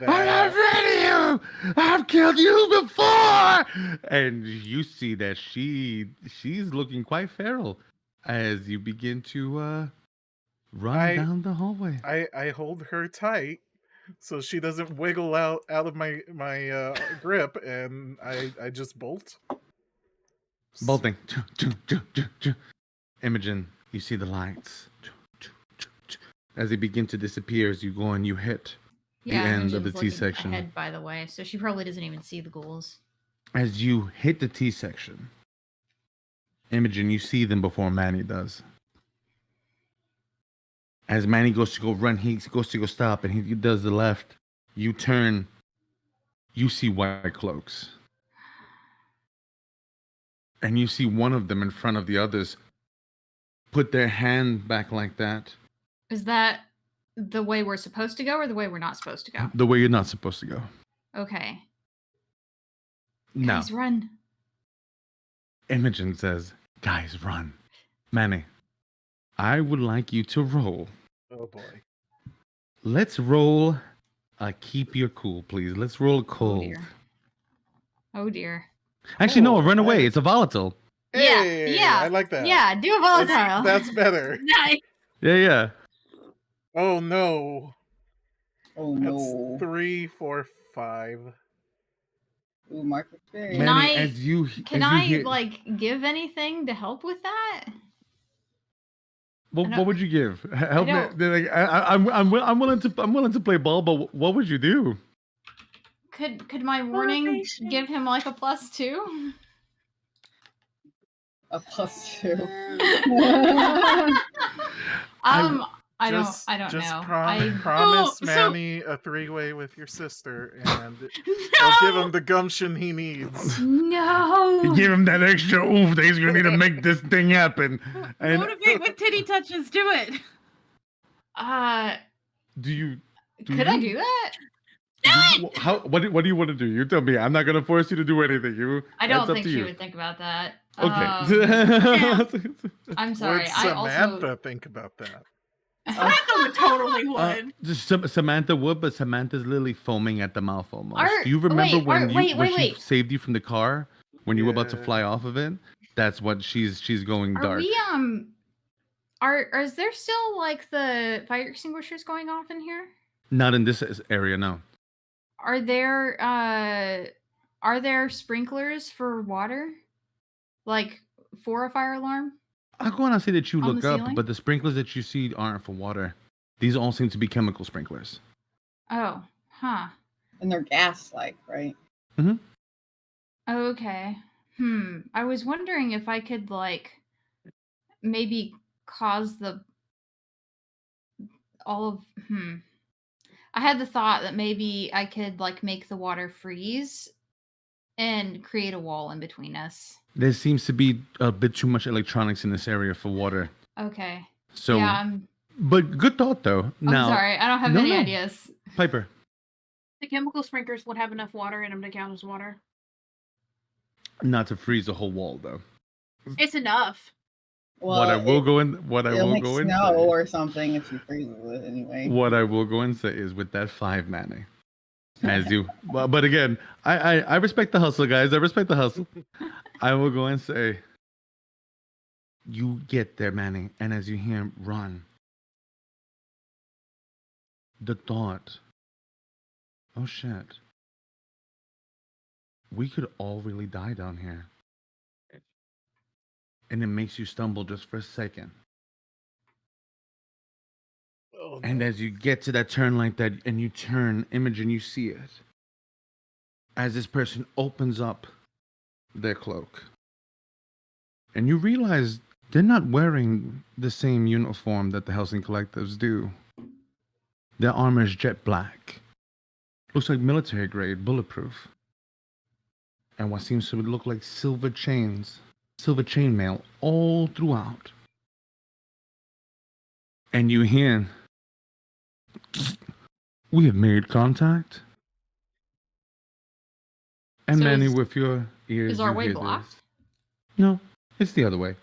I'm not afraid of you! I've killed you before! And you see that she's looking quite feral as you begin to run down the hallway. I hold her tight so she doesn't wiggle out of my grip, and I just bolt. Bolting. Imogen, you see the lights. As they begin to disappear as you go and you hit the end of the Imogen's looking T-section. ahead, by the way, so she probably doesn't even see the ghouls. As you hit the T-section, Imogen, you see them before Manny does. As Manny goes to go run, he goes to go stop, and he does the left. You turn. You see white cloaks. And you see one of them in front of the others put their hand back like that. Is that the way we're supposed to go or the way we're not supposed to go? The way you're not supposed to go. Okay. Now, Guys, run. Imogen says, guys, run. Manny, I would like you to roll. Oh boy. Let's roll a keep your cool, please. Let's roll a cold. Oh dear. Oh dear. Actually, no, Oh, run away. hey. It's a volatile. Hey, yeah. I like that. Yeah, do a volatile. That's better. Nice. Yeah. Oh no. Oh That's no. 3, 4, 5. Ooh, mark experience. Can Manny, I- as you Can as you I hear, like give anything to help with that? what would you give? Help me. don't- Like, I'm willing to play ball, but what would you do? Could my warning Motivation. give him like a +2? A +2. I Just don't just know. promise Oh, so- Manny a 3-way with your sister, and No! I'll give him the gumption he needs. No! Give him that extra oof that he's gonna need to make this thing happen. And Motivate with titty touches. Do it. do you? Could I do that? How? What do you want to do? You tell me. I'm not gonna force you to do anything. I that's don't up think to she you. would think about that. Okay. I'm sorry. Would I Samantha also think about that? Samantha totally would. Samantha would, but Samantha's literally foaming at the mouth almost. Are- Do you remember wait, when are- you wait, when wait, she wait. saved you from the car when you were about to Yeah. fly off of it? That's what she's going are dark. we is there still like the fire extinguishers going off in here? Not in this area, no. Are there sprinklers for water? Like for a fire alarm? I'm going to say that you On look the up, ceiling? but the sprinklers that you see aren't for water. These all seem to be chemical sprinklers. Oh, huh. And they're gas-like, right? Okay. I was wondering if I could like maybe cause I had the thought that maybe I could like make the water freeze and create a wall in between us. There seems to be a bit too much electronics in this area for water. Okay. So, yeah, but good thought though. I'm Now, sorry. I don't have No, any no. ideas. Piper, The chemical sprinklers would have enough water in them to count as water. not to freeze the whole wall though. It's enough. Well, what I will go in it'll make and snow say, or something if she freezes it anyway. what I will go and say is with that 5 Manny, as you, but again, I respect the hustle, guys. I respect the hustle. I will go and say, you get there, Manny, and as you hear him run, the thought, oh shit, we could all really die down here. And it makes you stumble just for a second. Oh, And no. as you get to that turn like that, and you turn, Imogen, you see it. As this person opens up their cloak. And you realize they're not wearing the same uniform that the Helsing Collectives do. Their armor is jet black. Looks like military grade, bulletproof. And what seems to look like silver chains, silver chainmail all throughout. And you hear, we have made contact. And So Manny, is- with your ears, is our you way hear blocked? this. No, it's the other way.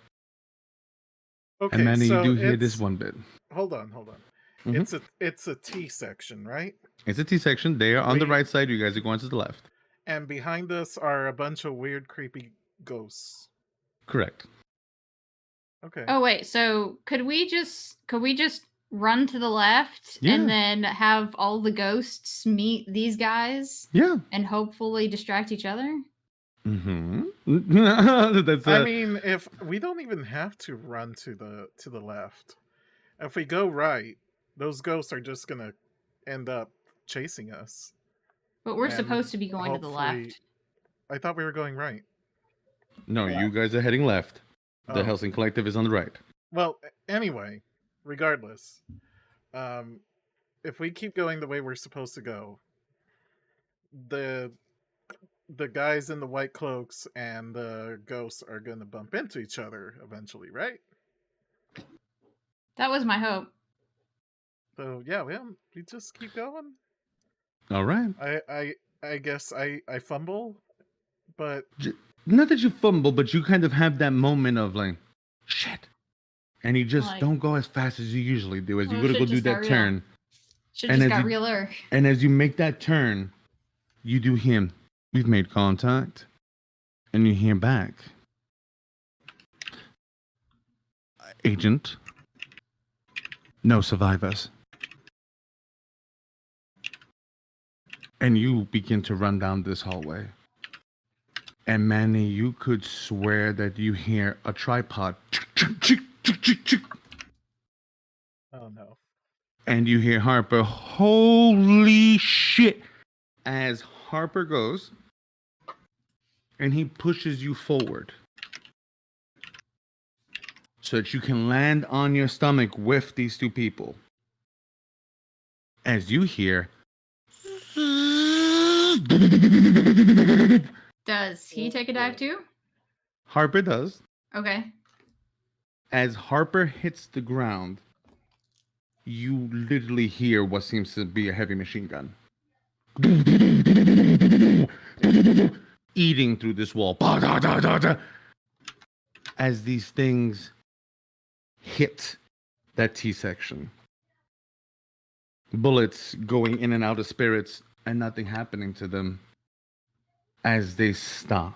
Okay, And Manny, so you do hear this it's- one bit. Hold on. Mhm. It's a T section, right? It's a T section. They are on the We- right side. You guys are going to the left. And behind us are a bunch of weird, creepy ghosts. Correct. Okay. Oh wait, so could we just run to the left Yeah. and then have all the ghosts meet these guys Yeah. and hopefully distract each other? Mm-hmm. That's I mean, if we don't even have to run to the left. If we go right, those ghosts are just gonna end up chasing us. But we're And supposed to be going to the hopefully- left. I thought we were going right. no, you guys are heading left. The Oh. Helsing Collective is on the right. Well, anyway, regardless, if we keep going the way we're supposed to go, the guys in the white cloaks and the ghosts are going to bump into each other eventually, right? That was my hope. So yeah, we just keep going. All right. I guess I fumble, but Not that you fumble, but you kind of have that moment of like, shit. And you just Like, don't go as fast as you usually do as you oh, go to shit go do just got that real. turn. Should And just as got you- realer. And as you make that turn, you do hear, we've made contact. And you hear back, Agent, no survivors. And you begin to run down this hallway. And Manny, you could swear that you hear a tripod. oh no. And you hear Harper, holy shit. As Harper goes, and he pushes you forward so that you can land on your stomach with these two people. As you hear, Does he take a dive too? Harper does. Okay. As Harper hits the ground, you literally hear what seems to be a heavy machine gun eating through this wall. As these things hit that T section. Bullets going in and out of spirits and nothing happening to them. As they stop,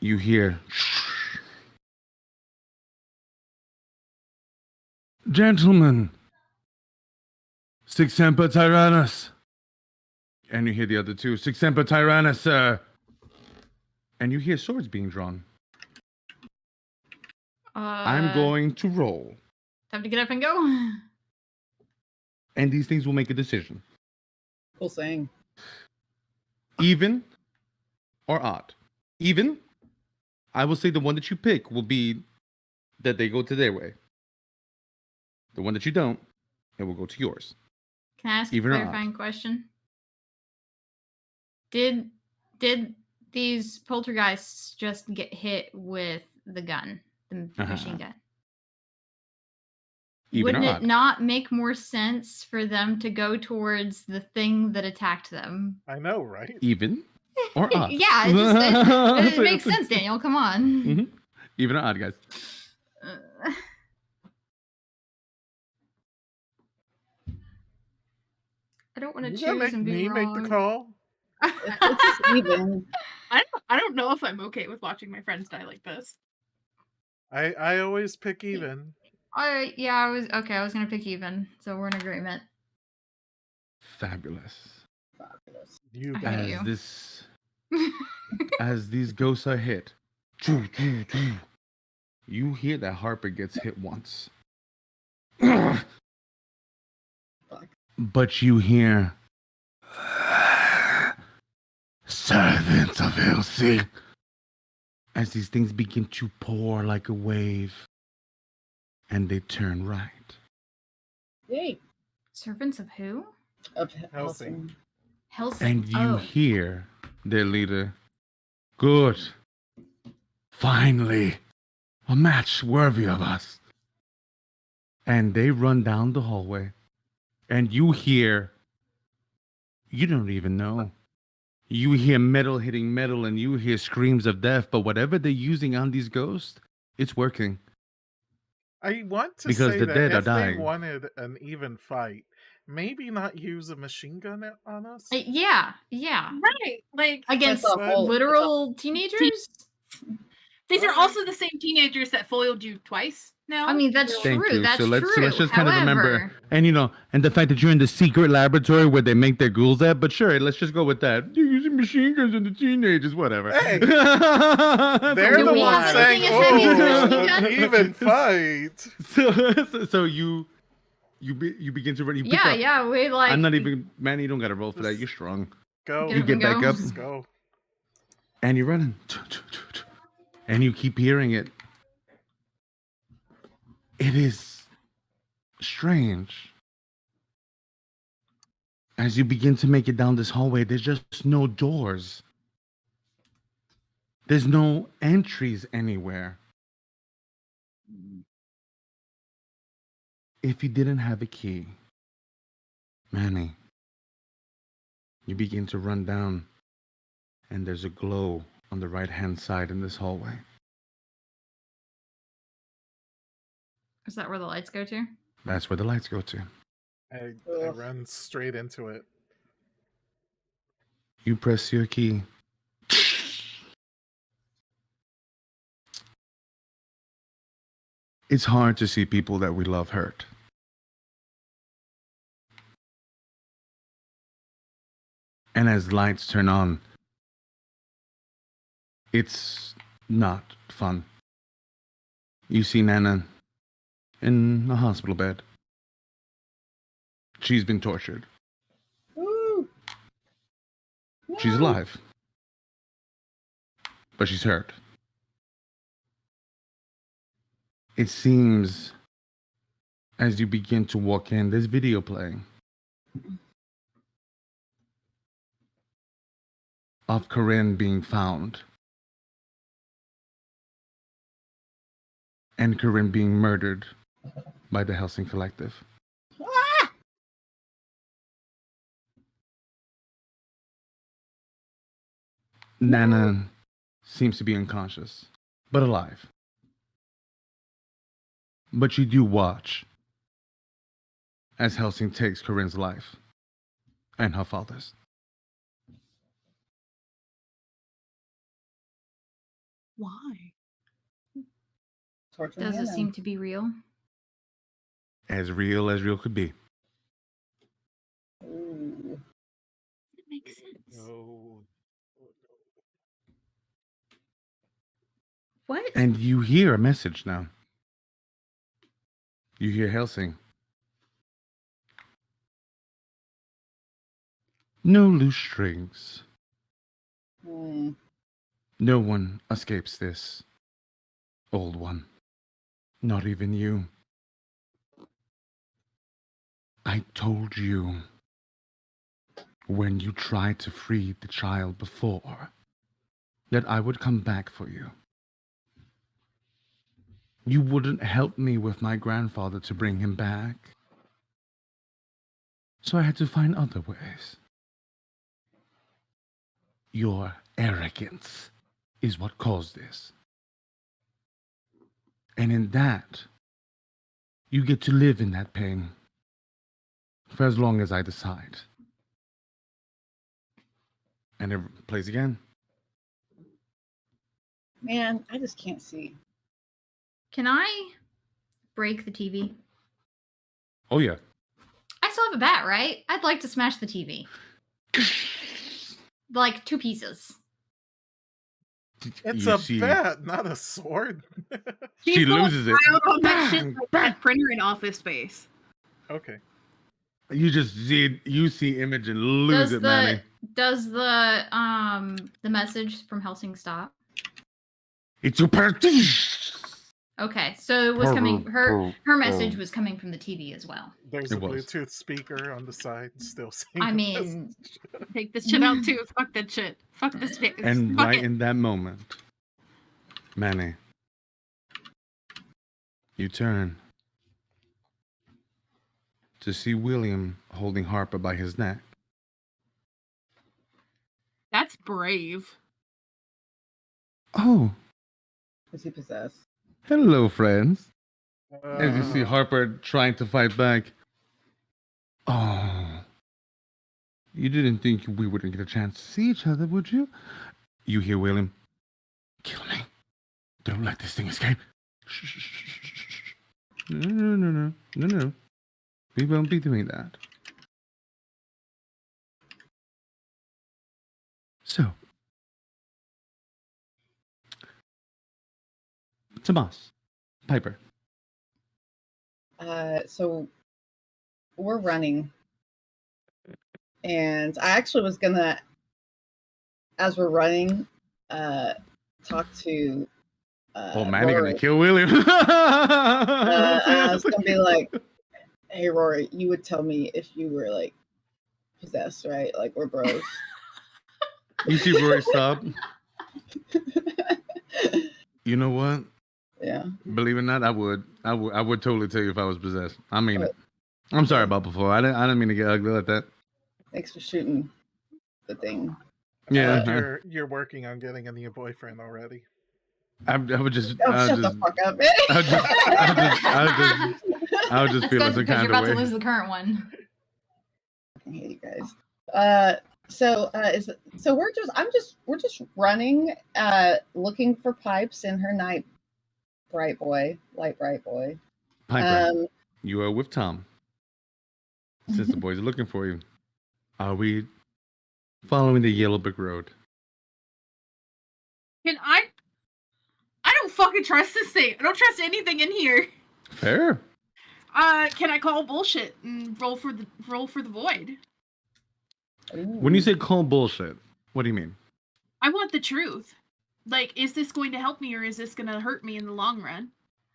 you hear, Gentlemen, Sic Semper Tyrannus. and you hear the other two, Sic Semper Tyrannus, sir. And you hear swords being drawn. I'm going to roll. Time to get up and go. And these things will make a decision. Cool saying. Even or odd. Even, I will say the one that you pick will be that they go to their way. The one that you don't, it will go to yours. Can I ask Even a or odd. clarifying question? Did these poltergeists just get hit with the gun, the machine gun? Even Wouldn't or it odd. not make more sense for them to go towards the thing that attacked them? I know, right? Even or odd. Yeah, it makes sense, Daniel. Come on. Mhm. Even or odd, guys. I don't want to You gonna choose make and be me wrong. make the call? It's even. I don't know if I'm okay with watching my friends die like this. I always pick even. I was gonna pick even, so we're in agreement. Fabulous. You I got hate As you. this, as these ghosts are hit, you hear that Harper gets hit once. But you hear, servants of Elsie, as these things begin to pour like a wave, and they turn right. Yay. Servants of who? Of Helsing. Helsing. And you Oh. hear their leader, good. Finally, a match worthy of us. And they run down the hallway, and you hear, you don't even know. You hear metal hitting metal, and you hear screams of death, but whatever they're using on these ghosts, it's working. I want to Because say the that dead are if they dying. wanted an even fight, maybe not use a machine gun on us. Yeah. Right. Like Against That's a whole- literal teenagers? these are also the same teenagers that foiled you twice now. I mean, that's Thank true. you. That's so let's true. just kind of remember, However, and and the fact that you're in the secret laboratory where they make their ghouls at. But sure, let's just go with that. They're using machine guns on the teenagers, whatever. Hey, So they're Do the we ones have saying, anything as heavy as a machine "Oh, gun?" an even fight." so you begin to run. You pick up. yeah, we like. I'm not even, man. You don't got to roll for that. Just- You're strong. Go. Get You up get and back go. up, Let's go. and you're running, and you keep hearing it. It is strange. As you begin to make it down this hallway, there's just no doors. There's no entries anywhere. If you didn't have a key, Manny, you begin to run down, and there's a glow on the right-hand side in this hallway. Is that where the lights go to? That's where the lights go to. I Ugh. run straight into it. You press your key. It's hard to see people that we love hurt. And as lights turn on, it's not fun. You see Nana in a hospital bed. She's been tortured. Woo. She's No. alive. But she's hurt. It seems as you begin to walk in, there's video playing of Corinne being found and Corinne being murdered by the Helsing Collective. Ah! Nana seems to be unconscious, but alive. But you do watch as Helsing takes Corinne's life and her father's. Why? Torture Does it Nana. seem to be real? As real could be. Ooh. It makes sense. No. What? And you hear a message now. You hear Helsing. No loose strings. Hmm. No one escapes this, old one. Not even you. I told you when you tried to free the child before that I would come back for you. You wouldn't help me with my grandfather to bring him back. So I had to find other ways. Your arrogance is what caused this. And in that, you get to live in that pain for as long as I decide. And it plays again. Man, I just can't see. Can I break the TV? Oh, yeah. I still have a bat, right? I'd like to smash the TV. Like 2 pieces. It's You a see- bat, not a sword. She She's going loses it. wild on that shit Bang, like bang. that printer in Office Space. Okay. You just see Imogen lose it, Manny. Does the message from Helsing stop? It's your party. Okay, so it was coming. Her message was coming from the TV as well. There's It a was. Bluetooth speaker on the side still saying I the mean, Take this shit out too. Fuck that shit. Fuck this shit. And Fuck right it. in that moment, Manny, you turn to see William holding Harper by his neck. That's brave. Oh, Is he possessed? hello, friends. message. As you see Harper trying to fight back. Oh, you didn't think we wouldn't get a chance to see each other, would you? You hear William, kill me. Don't let this thing escape. Shh, shh, shh, shh, shh, shh. No. We won't be doing that. So, Tomas, Piper. So we're running, and I actually was gonna, as we're running, talk to. Oh, man, you're Rory. gonna kill William. I was gonna be like, Hey, Rory, you would tell me if you were like possessed, right? Like we're bros. You see Rory stop. You know what? Yeah. Believe it or not, I would totally tell you if I was possessed. I mean it. But- I'm sorry about before. I didn't mean to get ugly like that. Thanks for shooting the thing. Yeah, Glad you're working on getting a new boyfriend already. I would just. Oh, I shut would the just. fuck up, man. I would just That's feel good some because kind you're of about to way. lose the current one. I hate you guys. So we're just running, looking for Pipes in her light bright boy. Piper, you are with Tom. Since the boys are looking for you, are we following the yellow brick road? Can I don't fucking trust this thing. I don't trust anything in here. Fair. Can I call bullshit and roll for the void? When you say call bullshit, what do you mean? I want the truth. Like, is this going to help me or is this going to hurt me in the long run?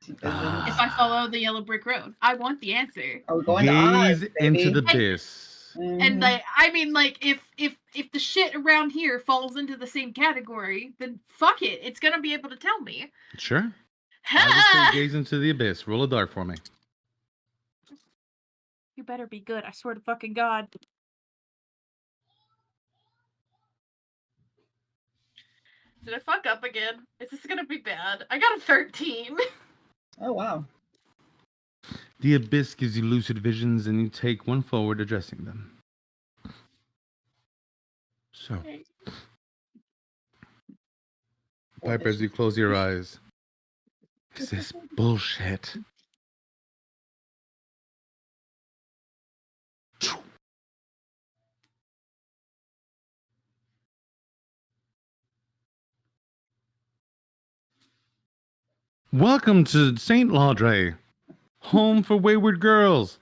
If I follow the yellow brick road, I want the answer. Are we going Gaze to Oz, into the baby? abyss. And like, I mean, like, if the shit around here falls into the same category, then fuck it, it's gonna be able to tell me. Sure. I would say gaze into the abyss. Roll a dart for me. You better be good. I swear to fucking God. Did I fuck up again? Is this gonna be bad? I got a 13. Oh wow. The abyss gives you lucid visions, and you take one forward, addressing them. So, Piper, as you close your eyes, is this bullshit? Welcome to St. Laudre, home for wayward girls.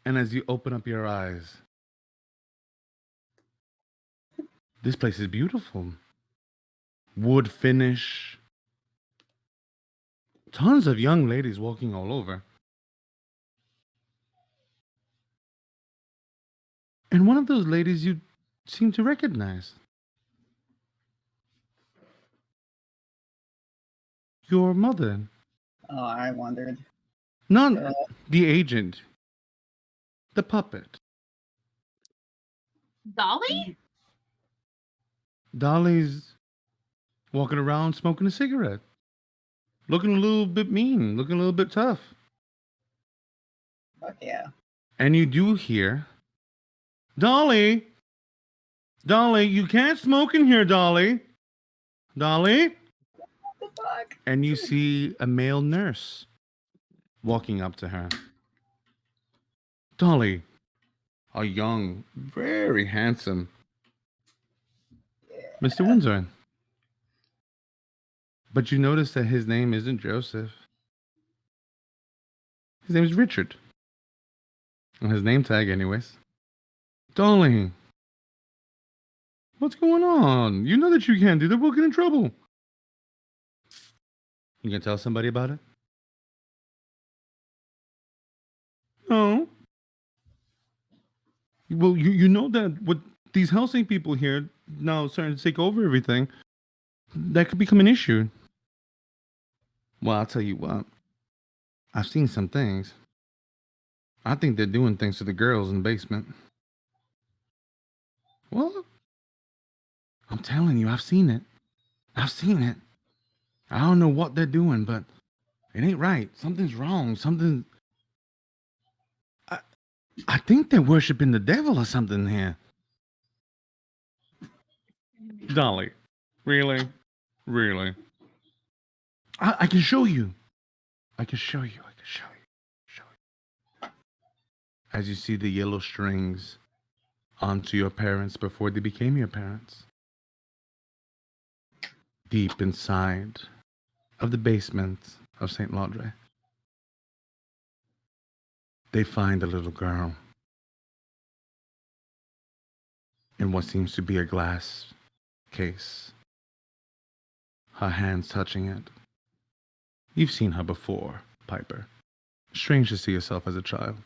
And as you open up your eyes, this place is beautiful. Wood finish. Tons of young ladies walking all over. And one of those ladies you seem to recognize. Your mother. Oh, I wondered. Not the agent. The puppet. Dolly? Dolly's walking around smoking a cigarette. Looking a little bit mean. Looking a little bit tough. Fuck yeah. And you do hear, Dolly! Dolly, you can't smoke in here, Dolly! Dolly? What the fuck? And you see a male nurse walking up to her. Dolly, a young, very handsome Mr. Windsor. But you notice that his name isn't Joseph. His name is Richard. On his name tag, anyways. Dolly, what's going on? You know that you can't do that. We'll get in trouble. You gonna tell somebody about it? No. Well, you know that with these Helsing people here now starting to take over everything, that could become an issue. Well, I'll tell you what. I've seen some things. I think they're doing things to the girls in the basement. What? I'm telling you, I've seen it. I've seen it. I don't know what they're doing, but it ain't right. Something's wrong. I think they're worshiping the devil or something here. Dolly, really? Really? I can show you. I can show you. Show you. As you see the yellow strings onto your parents before they became your parents. Deep inside of the basement of St. Laudre, they find a little girl in what seems to be a glass case. Her hands touching it. You've seen her before, Piper. Strange to see yourself as a child.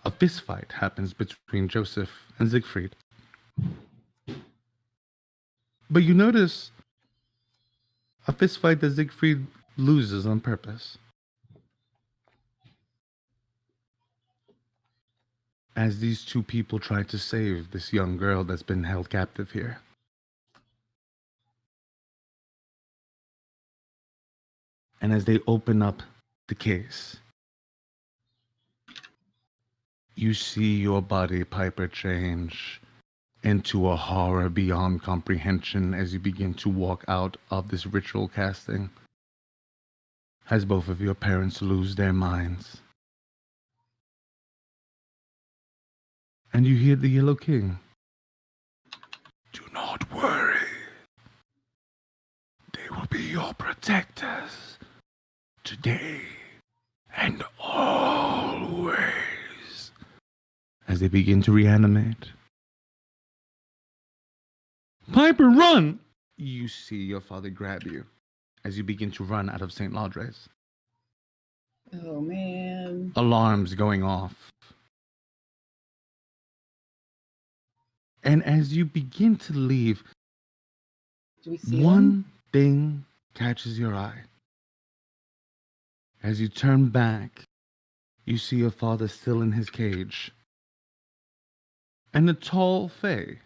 a fist fight happens between Joseph and Siegfried. But you notice a fist fight that Siegfried loses on purpose. As these two people try to save this young girl that's been held captive here. And as they open up the case, you see your body, Piper, change into a horror beyond comprehension as you begin to walk out of this ritual casting. As both of your parents lose their minds. And you hear the Yellow King. Do not worry. They will be your protectors. Today and always. As they begin to reanimate. Piper, run! You see your father grab you as you begin to run out of St. Laudres. Oh, man. Alarms going off. And as you begin to leave, Do we see one thing catches your eye. As you turn back, you see your father still in his cage. And a tall fae.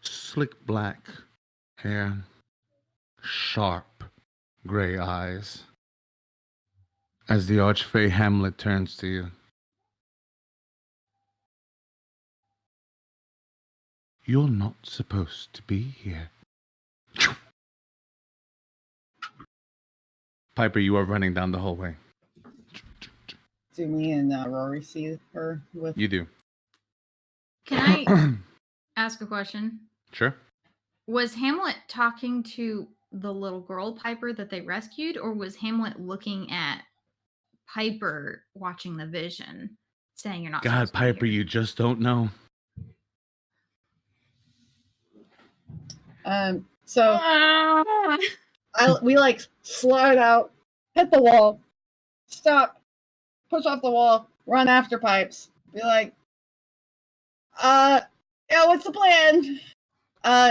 Slick black hair. Sharp gray eyes. As the Archfey Hamlet turns to you. You're not supposed to be here. Piper, you are running down the hallway. Do me and Rory see her with? You do. Can I ask a question? Sure. Was Hamlet talking to the little girl Piper that they rescued, or was Hamlet looking at Piper watching the vision, saying you're not God, supposed to be Piper, here? you just don't know. So we like slide out, hit the wall, stop, push off the wall, run after Pipes. Be like, yeah, what's the plan?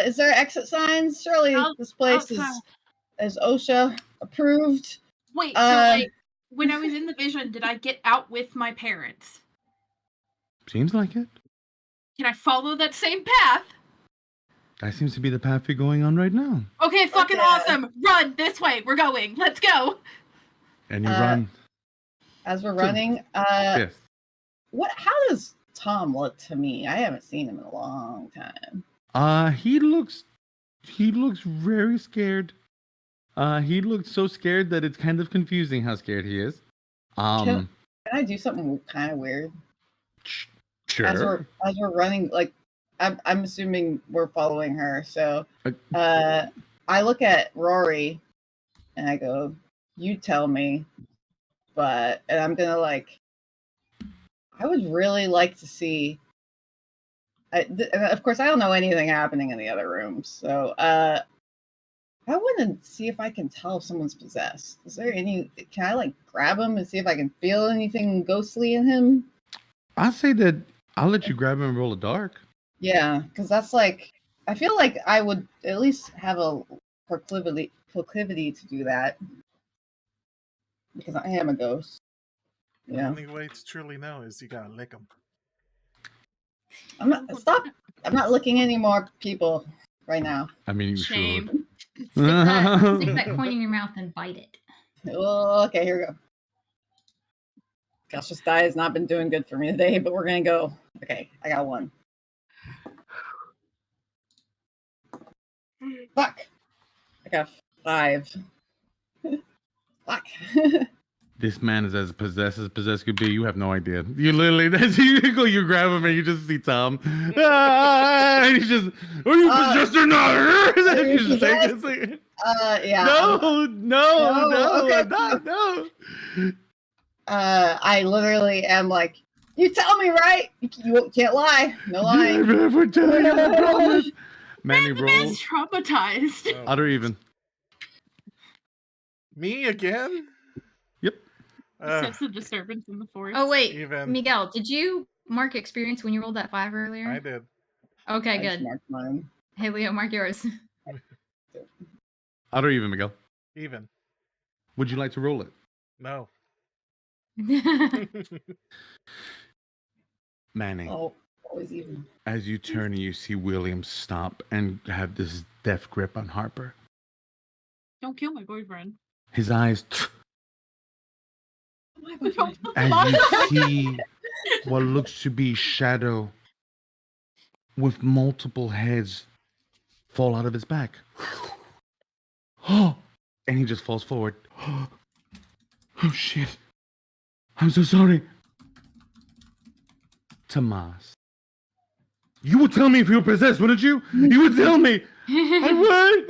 Is there exit signs? Surely this place is OSHA approved. Wait, so like when I was in the vision, did I get out with my parents? Seems like it. Can I follow that same path? That seems to be the path you're going on right now. Okay, fucking awesome. Run this way. We're going. Let's go. And you run. As we're running, Yes. how does Tom look to me? I haven't seen him in a long time. He looks very scared. He looks so scared that it's kind of confusing how scared he is. Can I do something kind of weird? Sure. As we're running, like I'm assuming we're following her. So I look at Rory and I go, "You tell me," and I'm gonna like. I would really like to see. Of course, I don't know anything happening in the other rooms, so I want to see if I can tell if someone's possessed. Is there any? Can I like grab him and see if I can feel anything ghostly in him? I'll say that I'll let you grab him and roll a dark. Yeah, because that's like I feel like I would at least have a proclivity to do that because I am a ghost. The only way to truly know is you gotta lick them. I'm not looking any more people right now. I mean, you Shame. should. Stick that coin in your mouth and bite it. Oh, okay, here we go. Cautious die has not been doing good for me today, but we're gonna go. Okay, I got one. Fuck. I got 5. Fuck. This man is as possessed could be. You have no idea. You literally, you grab him and you just see Tom. And he's just, are you possessed or not? You just take this thing. Yeah. No, okay. I'm not, no. I literally am like, you tell me, right? You can't lie. No lying. Never tell you, I promise. Manny, The roll. man's traumatized. Oh, Odd or even. me again? Yep. Sense the disturbance in the force. Oh wait, Even. Miguel, did you mark experience when you rolled that 5 earlier? I did. Okay, I just good. marked mine. Hey Leo, mark yours. Odd or even, Miguel? Even. Would you like to roll it? No. Manny, Oh, always even. as you turn and you see William stop and have this death grip on Harper, Don't kill my boyfriend. his eyes, Why would you- as you see what looks to be shadow with multiple heads fall out of his back. Oh, and he just falls forward. Oh shit. I'm so sorry. Tomas. You would tell me if you were possessed, wouldn't you? You would tell me. I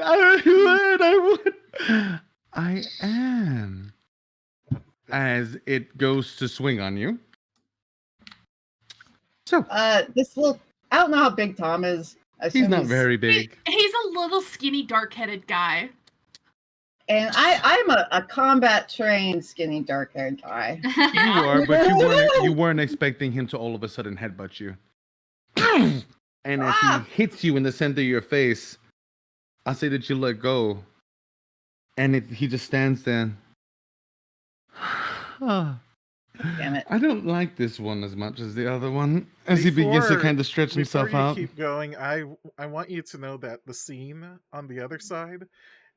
would. I am. As it goes to swing on you. So, This little. I don't know how big Tom is. I he's assume not very big. He's a little skinny, dark-headed guy. And I'm a combat trained, skinny, dark haired guy. You are, but you weren't expecting him to all of a sudden headbutt you. And as he hits you in the center of your face, I say that you let go. And he just stands there. Damn it. I don't like this one as much as the other one. As he begins to kind of stretch himself Before you out. keep going, I want you to know that the scene on the other side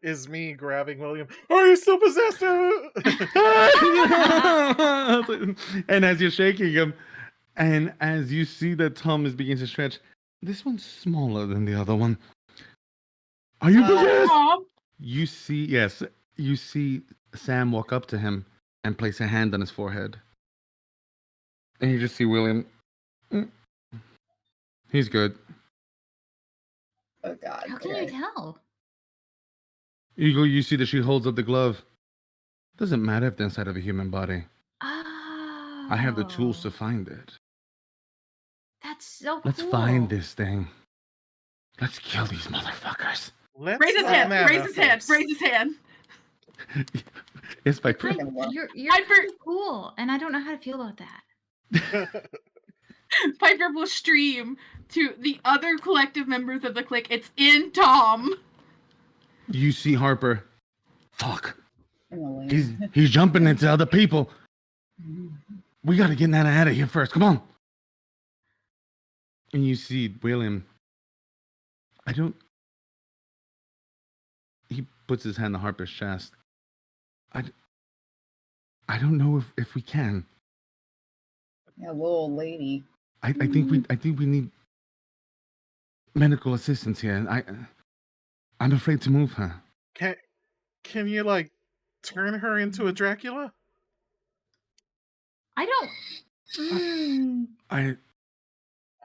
is me grabbing William. Are you still possessed? And as you're shaking him, and as you see that Tom is beginning to stretch, this one's smaller than the other one. Are you possessed? Mom, You see Sam walk up to him and place a hand on his forehead. And you just see William. He's good. Oh, God. How can Okay. you tell? You see that she holds up the glove. Doesn't matter if they're inside of a human body. Oh. I have the tools to find it. That's so Let's cool. find this thing. Let's kill these motherfuckers. Let's raise his let hand. Nana Raise his hand. first. Raise his hand. It's my Hi, Freaking well. you're Piper- so cool, and I don't know how to feel about that. Piper will stream to the other collective members of the clique. It's in Tom. You see Harper. Fuck. I'm gonna leave. He's jumping into other people. We gotta get Nana out of here first. Come on. And you see William. He puts his hand on Harper's chest. I don't know if we can. Yeah, little old lady. I think we need medical assistance here. And I'm afraid to move her. Can you like turn her into a Dracula? I don't. I I don't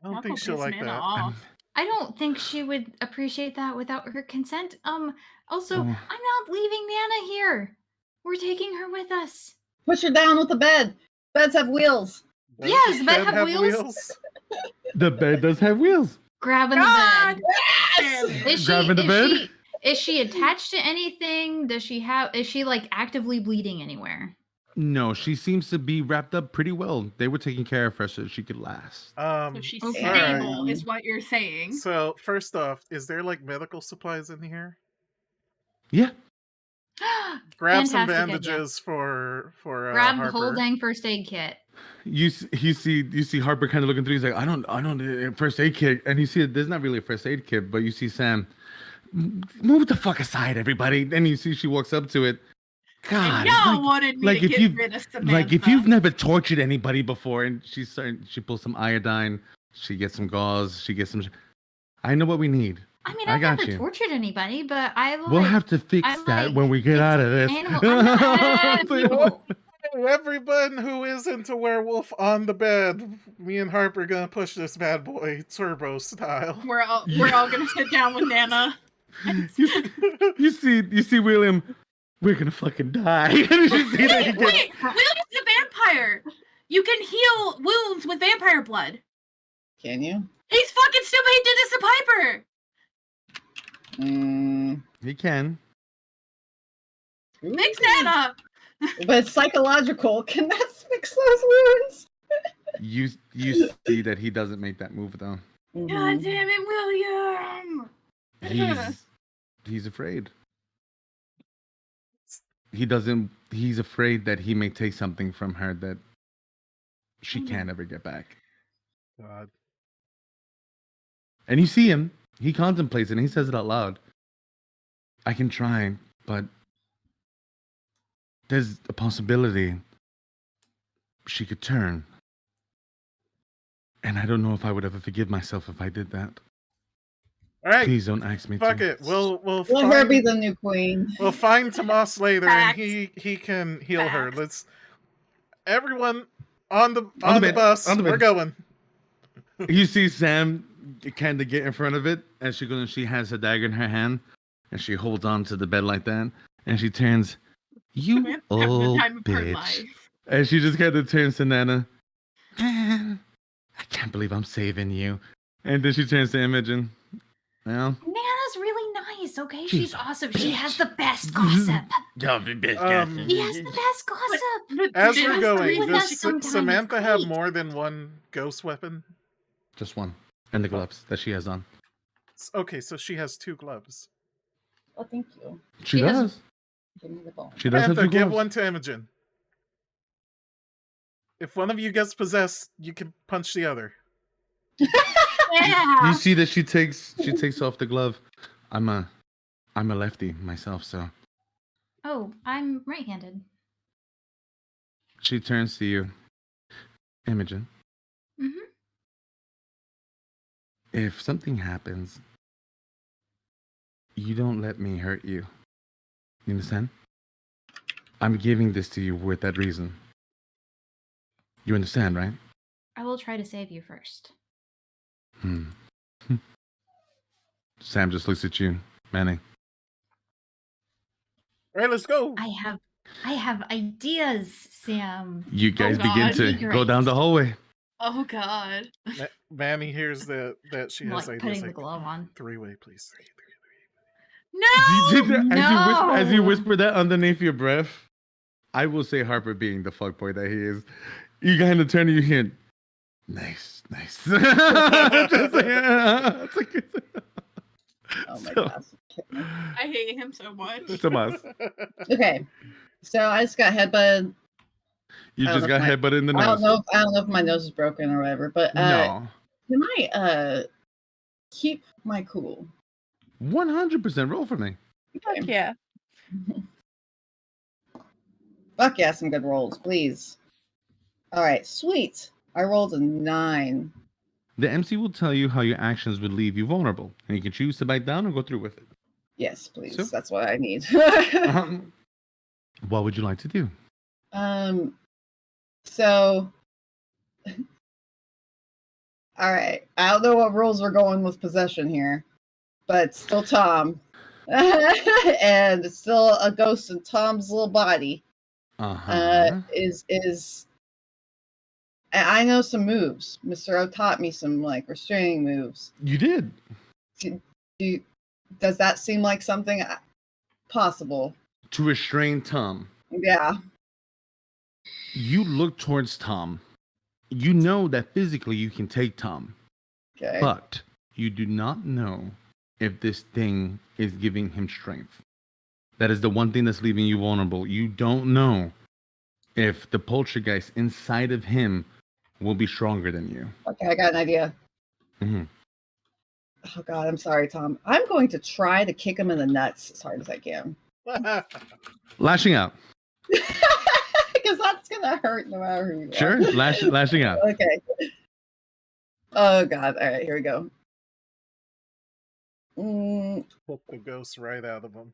That'll think she'll piss like Nana that. off. I don't think she would appreciate that without her consent. Also, Oh. I'm not leaving Nana here. We're taking her with us. Push her down with the bed. Beds have wheels. Does Yes, the bed bed have wheels. The bed does have wheels. Grabbing God! the Damn bed. it. Is she, Grabbing the bed? Is she attached to anything? Is she like actively bleeding anywhere? No, she seems to be wrapped up pretty well. They were taking care of her so she could last. So she's Okay. stable, is what you're saying. So first off, is there like medical supplies in here? Yeah. Grab some Fantastic idea. bandages for Grab the Harper. whole dang first aid kit. You see Harper kind of looking through. He's like, I don't first aid kit. And you see there's not really a first aid kit, but you see Sam, move the fuck aside, everybody. Then you see she walks up to it. God, And y'all wanted me to if get you rid of Samantha. like if you've never tortured anybody before, and she pulls some iodine, she gets some gauze, she gets some. I know what we need. I mean, I I've got never you. tortured anybody, but I like. We'll have to fix I that like when we get out of this. animal- I'm not animal. Everyone who isn't a werewolf on the bed. Me and Harper gonna push this bad boy turbo style. We're all gonna sit down with Nana. you see William. We're gonna fucking die. You see that he Wait, gets- William's a vampire. You can heal wounds with vampire blood. Can you? He's fucking stupid. He did this to Piper. He can. Thanks, Nana. but it's psychological. Can that fix those wounds? You see that he doesn't make that move though. God damn it, William! He's afraid. He doesn't. He's afraid that he may take something from her that she can't ever get back. God. And you see him. He contemplates it and he says it out loud. I can try, but there's a possibility she could turn. And I don't know if I would ever forgive myself if I did that. All right. Please don't ask me Fuck to. it. We'll Let find her be the new queen. We'll find Tomas later, and Facts. he can heal her. Facts. Let's everyone on the bed, bus. on the We're bed. going. You see Sam kind of get in front of it, and she has her dagger in her hand, and she holds on to the bed like that, and she turns, "You Samantha's having the old time of her bitch," life. and she just kind of turns to Nana. Man, I can't believe I'm saving you. And then she turns to Imogen. Well, Nana's really nice, okay? She's She's a awesome. She has bitch. the best gossip. She has the best gossip. But As this we're is going, really does nice. sometimes, Samantha it's have great. more than one ghost weapon? just one, and the gloves that she has on. Okay, so she has 2 gloves. Oh, thank you. She She has- does. Give me the bone. She does have Samantha, 2 give gloves. one to Imogen. If one of you gets possessed, you can punch the other. Yeah. You see that she takes off the glove. I'm a lefty myself, so Oh, I'm right-handed. she turns to you, Imogen. Mm-hmm. If something happens, you don't let me hurt you. You understand? I'm giving this to you with that reason. You understand, right? I will try to save you first. Sam just looks at you, Manny. All right, let's go. I have ideas, Sam. You guys God, begin to be go down great. the hallway. Oh God. Manny hears that she I'm has like ideas putting the like glove on. 3-way, please. No. As you No. whisper that underneath your breath, I will say Harper being the fuckboy that he is. You kind of turn and you hear, nice. Just like, it's like, Oh my So- gosh. I hate him so much. Tomas, Okay. So I just got headbutted. you I don't just know got if my- headbutted in the I nose. don't know if my nose is broken or whatever, but No. can I keep my cool? 100% roll for me. Okay. Yeah. Fuck yeah, some good rolls, please. All right, sweet. I rolled a 9. The MC will tell you how your actions would leave you vulnerable, and you can choose to bite down or go through with it. Yes, please. So- That's what I need. What would you like to do? So all right. I don't know what rules we're going with possession here, but it's still Tom. And it's still a ghost in Tom's little body. Is and I know some moves. Mr. O taught me some like restraining moves. You did. Does that seem like something possible? To restrain Tom. Yeah. You look towards Tom. You know that physically you can take Tom, Okay. but you do not know if this thing is giving him strength. That is the one thing that's leaving you vulnerable. You don't know if the poltergeist inside of him will be stronger than you. Okay, I got an idea. Mhm. Oh God, I'm sorry, Tom. I'm going to try to kick him in the nuts as hard as I can. Lashing out. Because that's gonna hurt no matter who you are. Sure. Lashing out. Okay. Oh God. All right, here we go. Poke the ghost right out of him.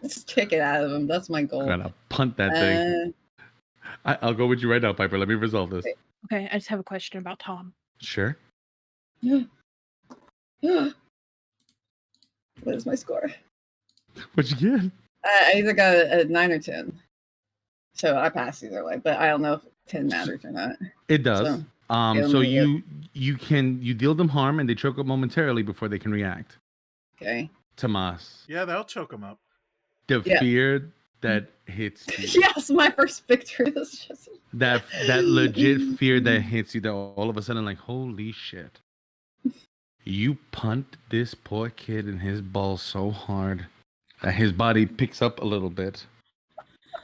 Just kick it out of him. That's my goal. I'm gonna punt that thing. I'll go with you right now, Piper. Let me resolve this. Okay, I just have a question about Tom. Sure. What is my score? What you get? I either got a 9 or 10. So I passed either way, but I don't know if 10 matters or not. It does. So, So yeah, you deal them harm and they choke up momentarily before they can react. Okay. Tomas, Yeah, that'll choke him up. the Yeah. fear that hits you. Yes, my first victory. This just That legit fear that hits you that all of a sudden like, holy shit. You punt this poor kid in his balls so hard that his body picks up a little bit.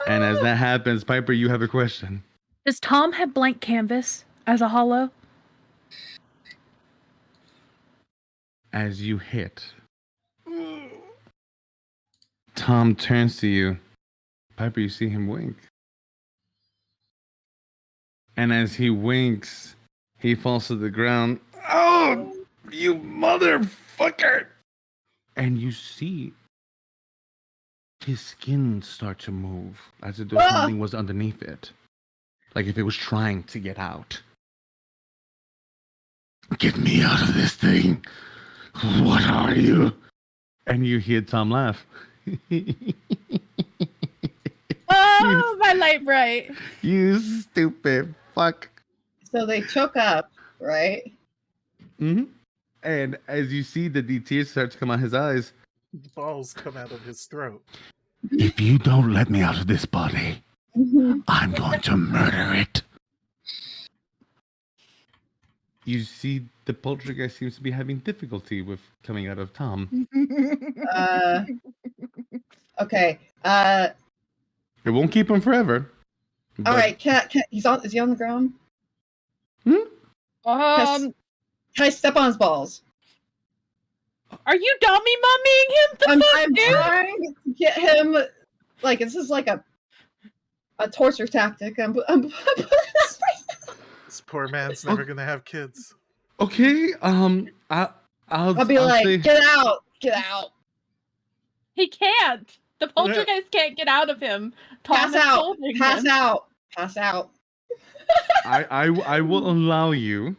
And as that happens, Piper, you have a question. Does Tom have blank canvas as a hollow? As you hit, Tom turns to you. Piper, you see him wink. And as he winks, he falls to the ground. Oh, you motherfucker! And you see his skin start to move as if there something was underneath it. Like if it was trying to get out. Get me out of this thing. What are you? And you hear Tom laugh. Oh, my light bright. You stupid fuck. so they choke up, right? Mm-hmm. And as you see the tears start to come out his eyes, Balls come out of his throat. If you don't let me out of this body, I'm going to murder it. you see the poltergeist seems to be having difficulty with coming out of Tom. Okay. It won't keep him forever. All right. Can he's on? Is he on the ground? Can I step on his balls? Are you dummy mummying him? The fuck, I'm dude? trying to get him. Like this is like a torture tactic. This poor man's never gonna have kids. Okay, I'll be like, say, get out, get out. He can't. The poltergeist can't get out of him. Tom Pass is out, holding pass him. out, pass out. I will allow you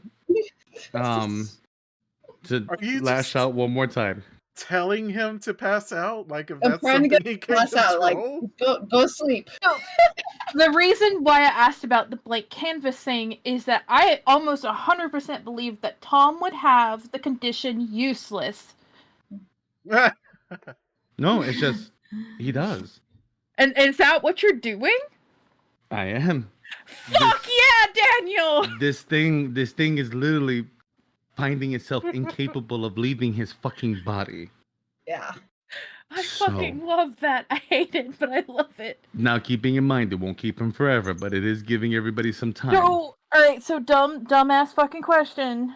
to Are you lash just out one more time. telling him to pass out? Like if I'm that's trying to something get he can pass out. Like control? go sleep. The reason why I asked about the blank canvas thing is that I almost 100% believe that Tom would have the condition useless. No, it's just he does. And is that what you're doing? I am. Fuck yeah, Daniel! This thing is literally finding itself incapable of leaving his fucking body. Yeah. I So- fucking love that. I hate it, but I love it. Now, keeping in mind, it won't keep him forever, but it is giving everybody some time. So, alright, so dumbass fucking question.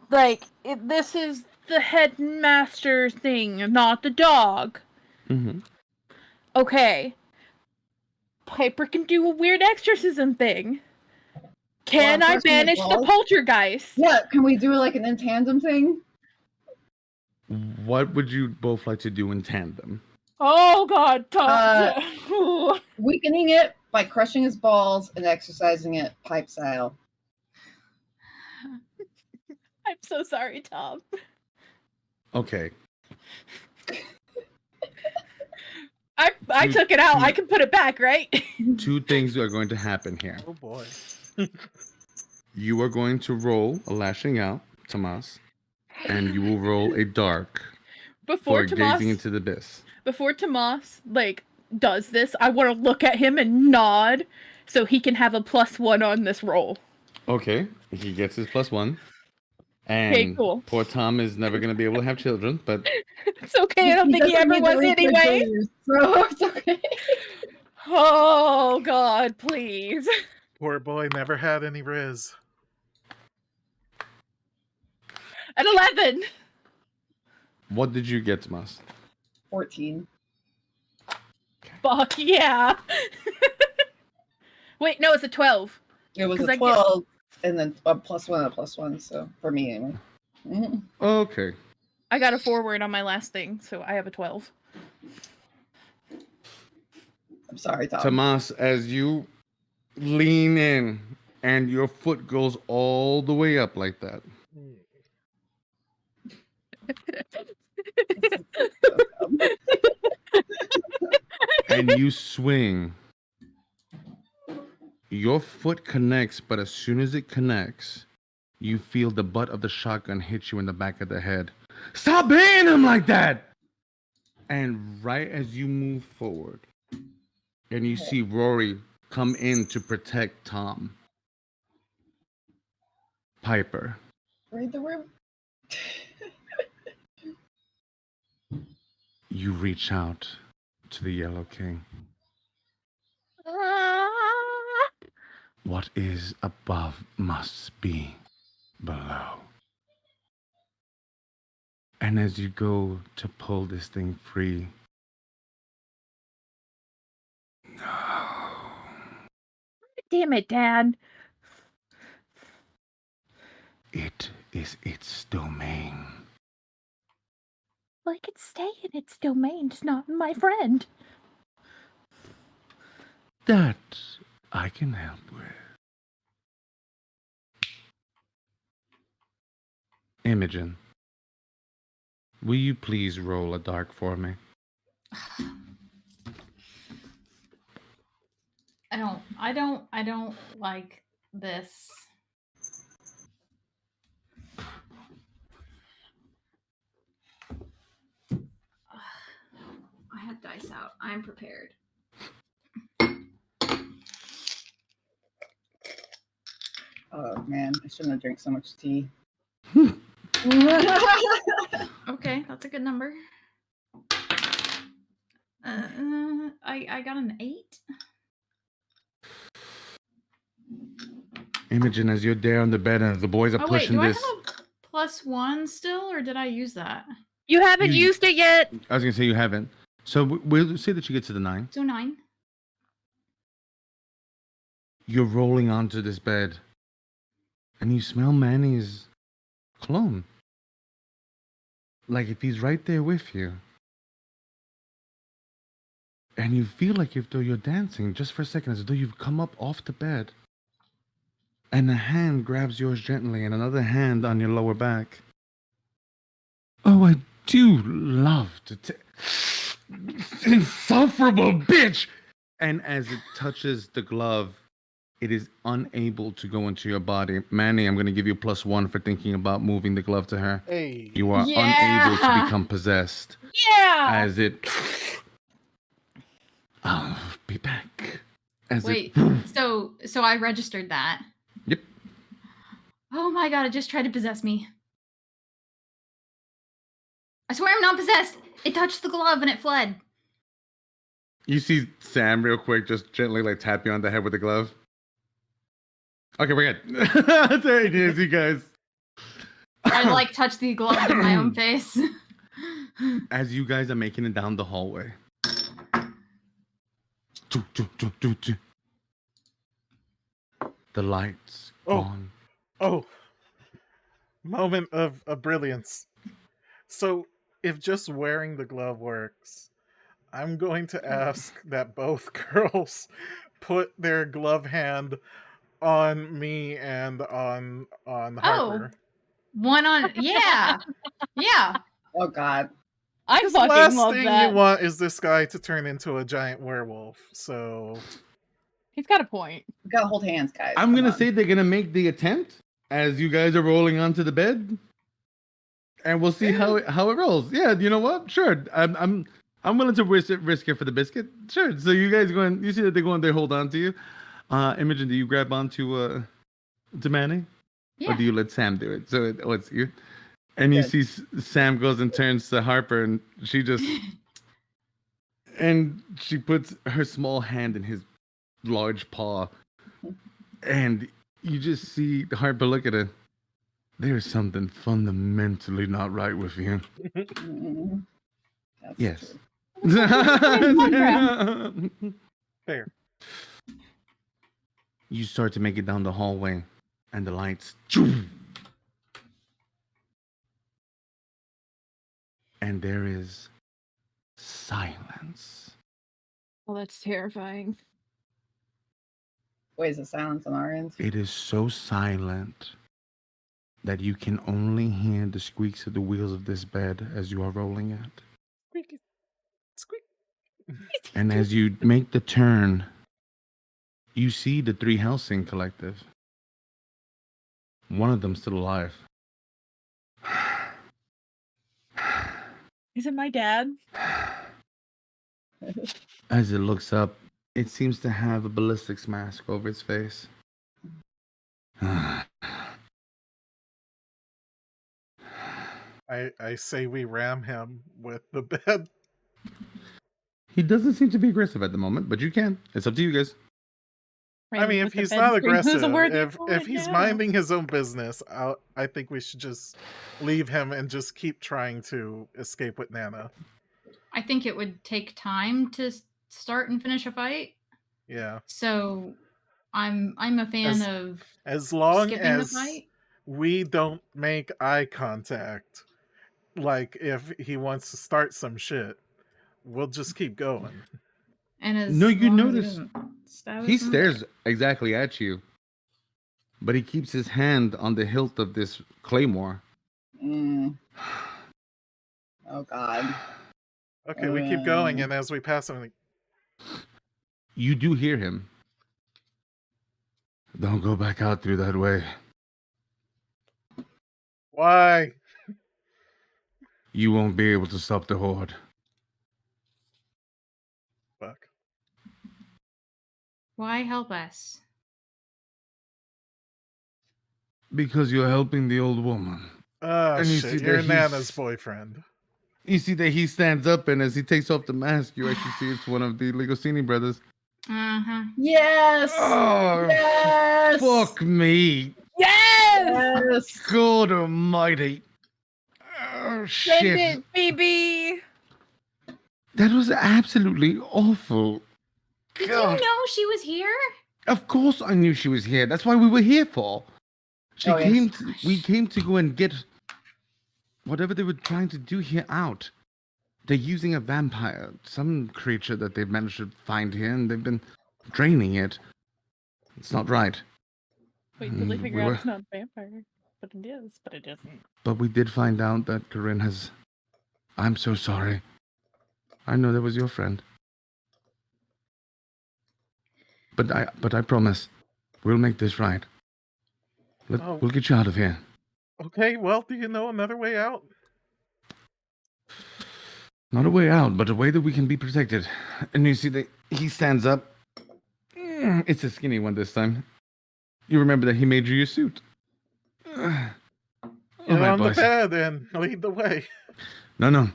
Like, this is the headmaster thing, not the dog. Mm-hmm. Okay. Piper can do a weird exorcism thing. Can I I'm pressing his banish the balls. poltergeist? Yeah. Can we do like an in tandem thing? What would you both like to do in tandem? Oh god, Tom. Weakening it by crushing his balls and exercising it pipe style. I'm so sorry, Tom. Okay. I took it out. I can put it back, right? Two things are going to happen here. Oh boy. You are going to roll a lashing out, Tomas, and you will roll a dark Before for gazing Tomas, into the abyss. before Tomas like does this, I want to look at him and nod so he can have a +1 on this roll. Okay, he gets his +1. And Okay, cool. poor Tom is never going to be able to have children, but It's okay. I don't think he doesn't ever need to was reach the anyway. juniors, so it's okay. Oh god, please. Poor boy never had any riz. At 11. what did you get, Tomas? 14. Fuck yeah. Wait, no, it's a 12. It was 'Cause a I get- 12 and then a +1, so for me anyway. Mhm. Okay. I got a forward on my last thing, so I have a 12. I'm sorry, Tom. Tomas, as you lean in and your foot goes all the way up like that, and you swing, your foot connects, but as soon as it connects, you feel the butt of the shotgun hit you in the back of the head. Stop hitting him like that! And right as you move forward, and you see Rory come in to protect Tom, Piper, Read the room. you reach out to the Yellow King. What is above must be below. And as you go to pull this thing free, no, Damn it, Dad. it is its domain. Well, it could stay in its domain, just not my friend. That I can help with. Imogen, will you please roll a dark for me? I don't like this. I have dice out. I'm prepared. Oh man, I shouldn't have drank so much tea. Okay, that's a good number. I got an 8. Imogen, as you're there on the bed and the boys are Oh wait, pushing do this. I have a +1 still, or did I use that? You haven't You- used it yet. I was gonna say you haven't. So we'll say that you get to the 9. So 9. You're rolling onto this bed, and you smell Manny's cologne. Like if he's right there with you. And you feel like if though you're dancing just for a second, as though you've come up off the bed. And a hand grabs yours gently, and another hand on your lower back. Oh, I do love to insufferable bitch! And as it touches the glove, it is unable to go into your body. Manny, I'm going to give you +1 for thinking about moving the glove to her. Hey. You are Yeah. unable to become possessed. Yeah. As it... I'll be back. As Wait, it... so I registered that. Yep. Oh my god, it just tried to possess me. I swear I'm not possessed. It touched the glove and it fled. You see Sam real quick just gently like tap you on the head with the glove. Okay, we're good. There it is, you guys. I like touch the glove in my own face. As you guys are making it down the hallway. The lights gone. Oh. Moment of brilliance. So, if just wearing the glove works, I'm going to ask that both girls put their glove hand on me and on Harper. One on, yeah. Yeah. Oh god. I Because the fucking last love thing that. you want is this guy to turn into a giant werewolf. So He's got a point. We gotta hold hands, guys. I'm Come gonna on. say they're gonna make the attempt as you guys are rolling onto the bed, and we'll see how it rolls. Yeah, you know what? Sure, I'm willing to risk it for the biscuit. Sure. So you guys going? You see that they're going? They hold on to you. Imogen, do you grab onto to Manny, Yeah. or do you let Sam do it? So it's you. And you Good. see Sam goes and turns to Harper, and she just and she puts her small hand in his large paw, and you just see Harper look at her. There's something fundamentally not right with you. Mhm. That's Yes. true. fair. You start to make it down the hallway, and the lights. And there is silence. Well, that's terrifying. Wait, is it silence on our end? It is so silent that you can only hear the squeaks of the wheels of this bed as you are rolling it. Squeak. Squeak. And as you make the turn, you see the 3 Helsing Collective. One of them still alive. Is it my dad? As it looks up, it seems to have a ballistics mask over its face. I say we ram him with the bed. He doesn't seem to be aggressive at the moment, but you can. It's up to you guys. I mean, if With the he's bed not scream, who's a aggressive, worthy if opponent he's now? minding his own business, I think we should just leave him and just keep trying to escape with Nana. I think it would take time to start and finish a fight. Yeah. So I'm a fan of As long skipping the as fight. we don't make eye contact, like if he wants to start some shit, we'll just keep going. And as No, you long as notice doesn't stab he us in the stares back. exactly at you, but he keeps his hand on the hilt of this claymore. Mm. Oh God. Okay, we keep going, and as we pass him, like, You do hear him. Don't go back out through that way. why? You won't be able to stop the horde. Fuck. Why help us? Because you're helping the old woman. Oh And you see shit, that you're he's- Nana's boyfriend. You see that he stands up, and as he takes off the mask, you actually see it's one of the Ligosini brothers. Uh-huh. Yes. Oh, Yes. fuck me. Yes! Yes. God almighty. Oh, Send shit. it, baby! That was absolutely awful. Did God. you know she was here? Of course I knew she was here. That's why we were here for. She Oh, yes. came to, we came to go and get whatever they were trying to do here out. They're using a vampire, some creature that they've managed to find here, and they've been draining it. It's not right. Wait till they Mm, figure we out were- it's not vampire. But it is, but it isn't. But we did find out that Corinne has... I'm so sorry. I know that was your friend. But I promise, we'll make this right. Oh. We'll get you out of here. Okay, well, do you know another way out? Not a way out, but a way that we can be protected. And you see that he stands up. It's a skinny one this time. You remember that he made you your suit. All Get right, on boys. the bed and lead the way. No.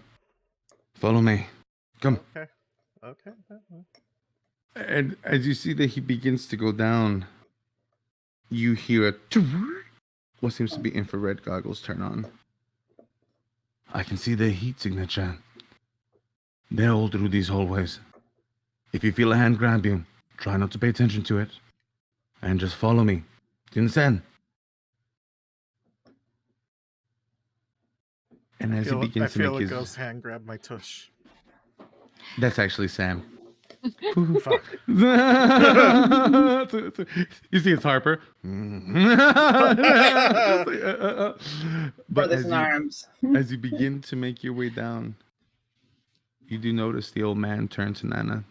Follow me. Come. Okay. And as you see that he begins to go down, you hear what seems to be infrared goggles turn on. I can see the heat signature. They're all through these hallways. If you feel a hand grab you, try not to pay attention to it. And just follow me. Do you understand? And as he I begins to feel make a his... ghost hand grab my tush. That's actually Sam. Fuck. You see it's Harper. But Brothers in arms. as you begin to make your way down, you do notice the old man turn to Nana.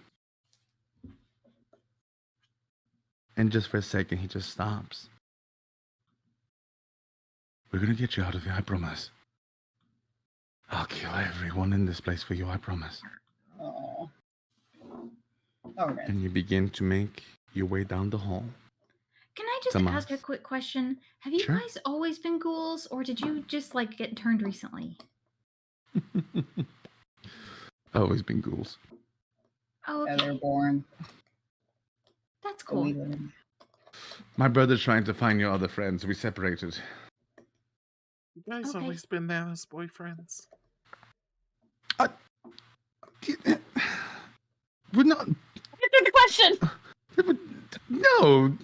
And just for a second, he just stops. We're gonna get you out of here, I promise. I'll kill everyone in this place for you, I promise. Oh. All right. And you begin to make your way down the hall. Can I just Come ask a on. quick question? Have you Sure. guys always been ghouls, or did you just like get turned recently? Always been ghouls. Oh, Yeah, okay. they were born. That's So we cool. learned. My brother's trying to find your other friends. We separated. You guys Okay. always been Nana's boyfriends. We're not. Answer the question! No.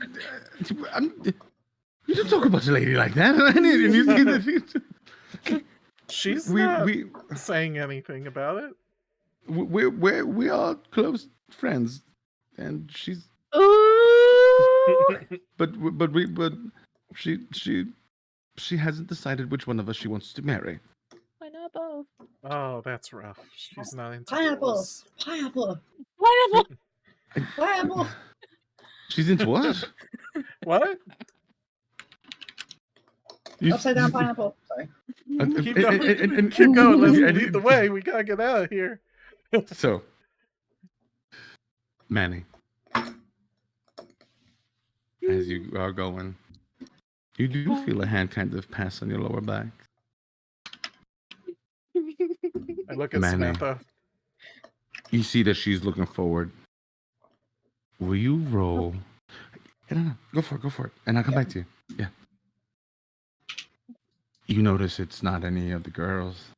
You don't talk about a lady like that. And you see that She's we not we saying anything about it. we are close friends, and she's Ooh! but she hasn't decided which one of us she wants to marry. Why not both? Oh, that's rough. She's not into Pineapples. girls. Pineapple. Pineapple! Pineapple. She's into what? What? Upside down pineapple. Sorry. Keep going. Keep going. Let's lead the way. We gotta get out of here. So, Manny, as you are going, you do feel a hand kind of pass on your lower back. I look at Manny. Samantha. You see that she's looking forward. Will you roll? No, go for it, and I'll come back to you. Yeah. You notice it's not any of the girls.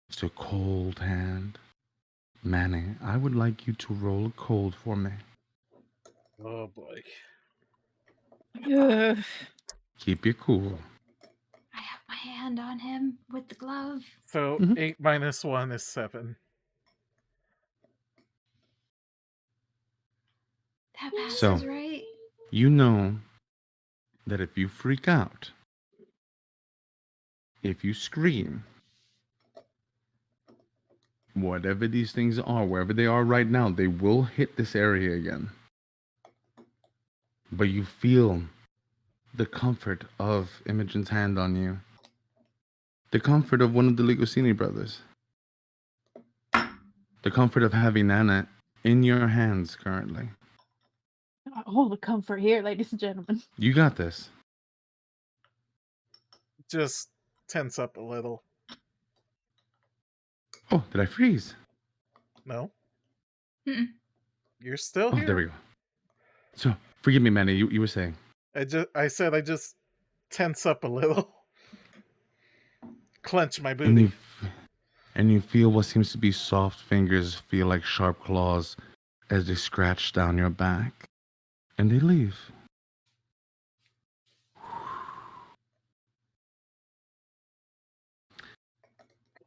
It's a cold hand. Manny, I would like you to roll a cold for me. Oh boy. Ugh. Keep your cool. I have my hand on him with the glove. So Mhm. 8 minus 1 is 7. That passes, So- right? You know that if you freak out, if you scream, whatever these things are, wherever they are right now, they will hit this area again. But you feel the comfort of Imogen's hand on you. The comfort of one of the Ligosini brothers. The comfort of having Nana in your hands currently. All the comfort here, ladies and gentlemen. You got this. Just tense up a little. Oh, did I freeze? No? Mm-mm. You're still Oh, here. there we go. So, forgive me, Manny, you were saying. I said I just tense up a little. Clench my And booty. you feel what seems to be soft fingers feel like sharp claws as they scratch down your back. And they leave.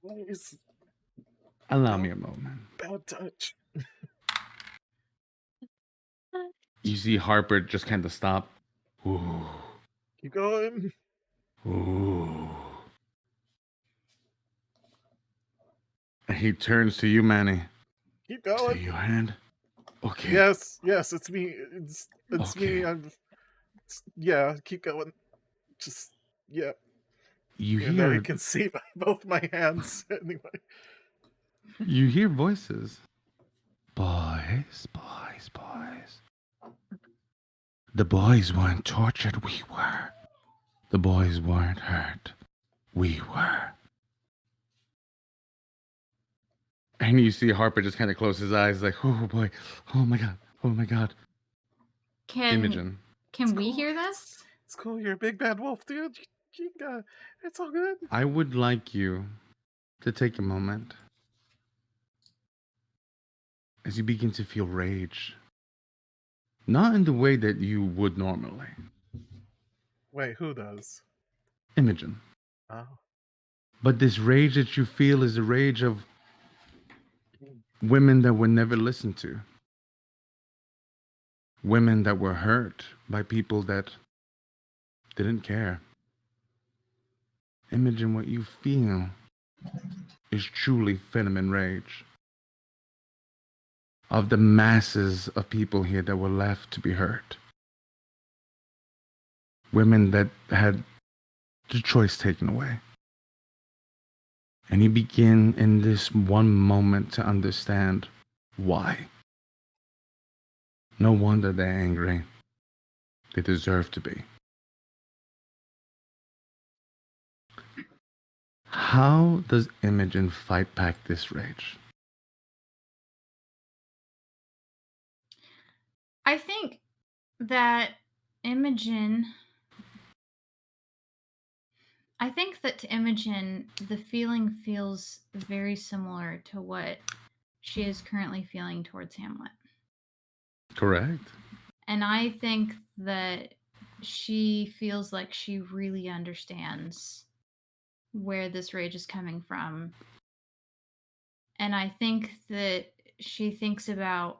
Please, Allow me a moment. bad touch. You see Harper just kind of stop. Ooh. Keep going. Ooh. And he turns to you, Manny. Keep Say going. your hand. Okay. Yes, it's me. It's Okay. me. Yeah, keep going. Just yeah. You And now you hear can see both my hands anyway. you hear voices. Boys. The boys weren't tortured, we were. The boys weren't hurt, we were. And you see Harper just kind of close his eyes, like, oh boy, oh my god. Imogen. Can we hear this? It's cool. You're a big bad wolf, dude. It's all good. I would like you to take a moment as you begin to feel rage. Not in the way that you would normally. Wait, who does? Imogen. Oh. But this rage that you feel is the rage of women that were never listened to. Women that were hurt by people that didn't care. Imogen, what you feel is truly feminine rage. Of the masses of people here that were left to be hurt. Women that had the choice taken away. And you begin in this one moment to understand why. No wonder they're angry. They deserve to be. How does Imogen fight back this rage? I think that Imogen. I think that to Imogen, the feeling feels very similar to what she is currently feeling towards Hamlet. Correct. And I think that she feels like she really understands where this rage is coming from. And I think that she thinks about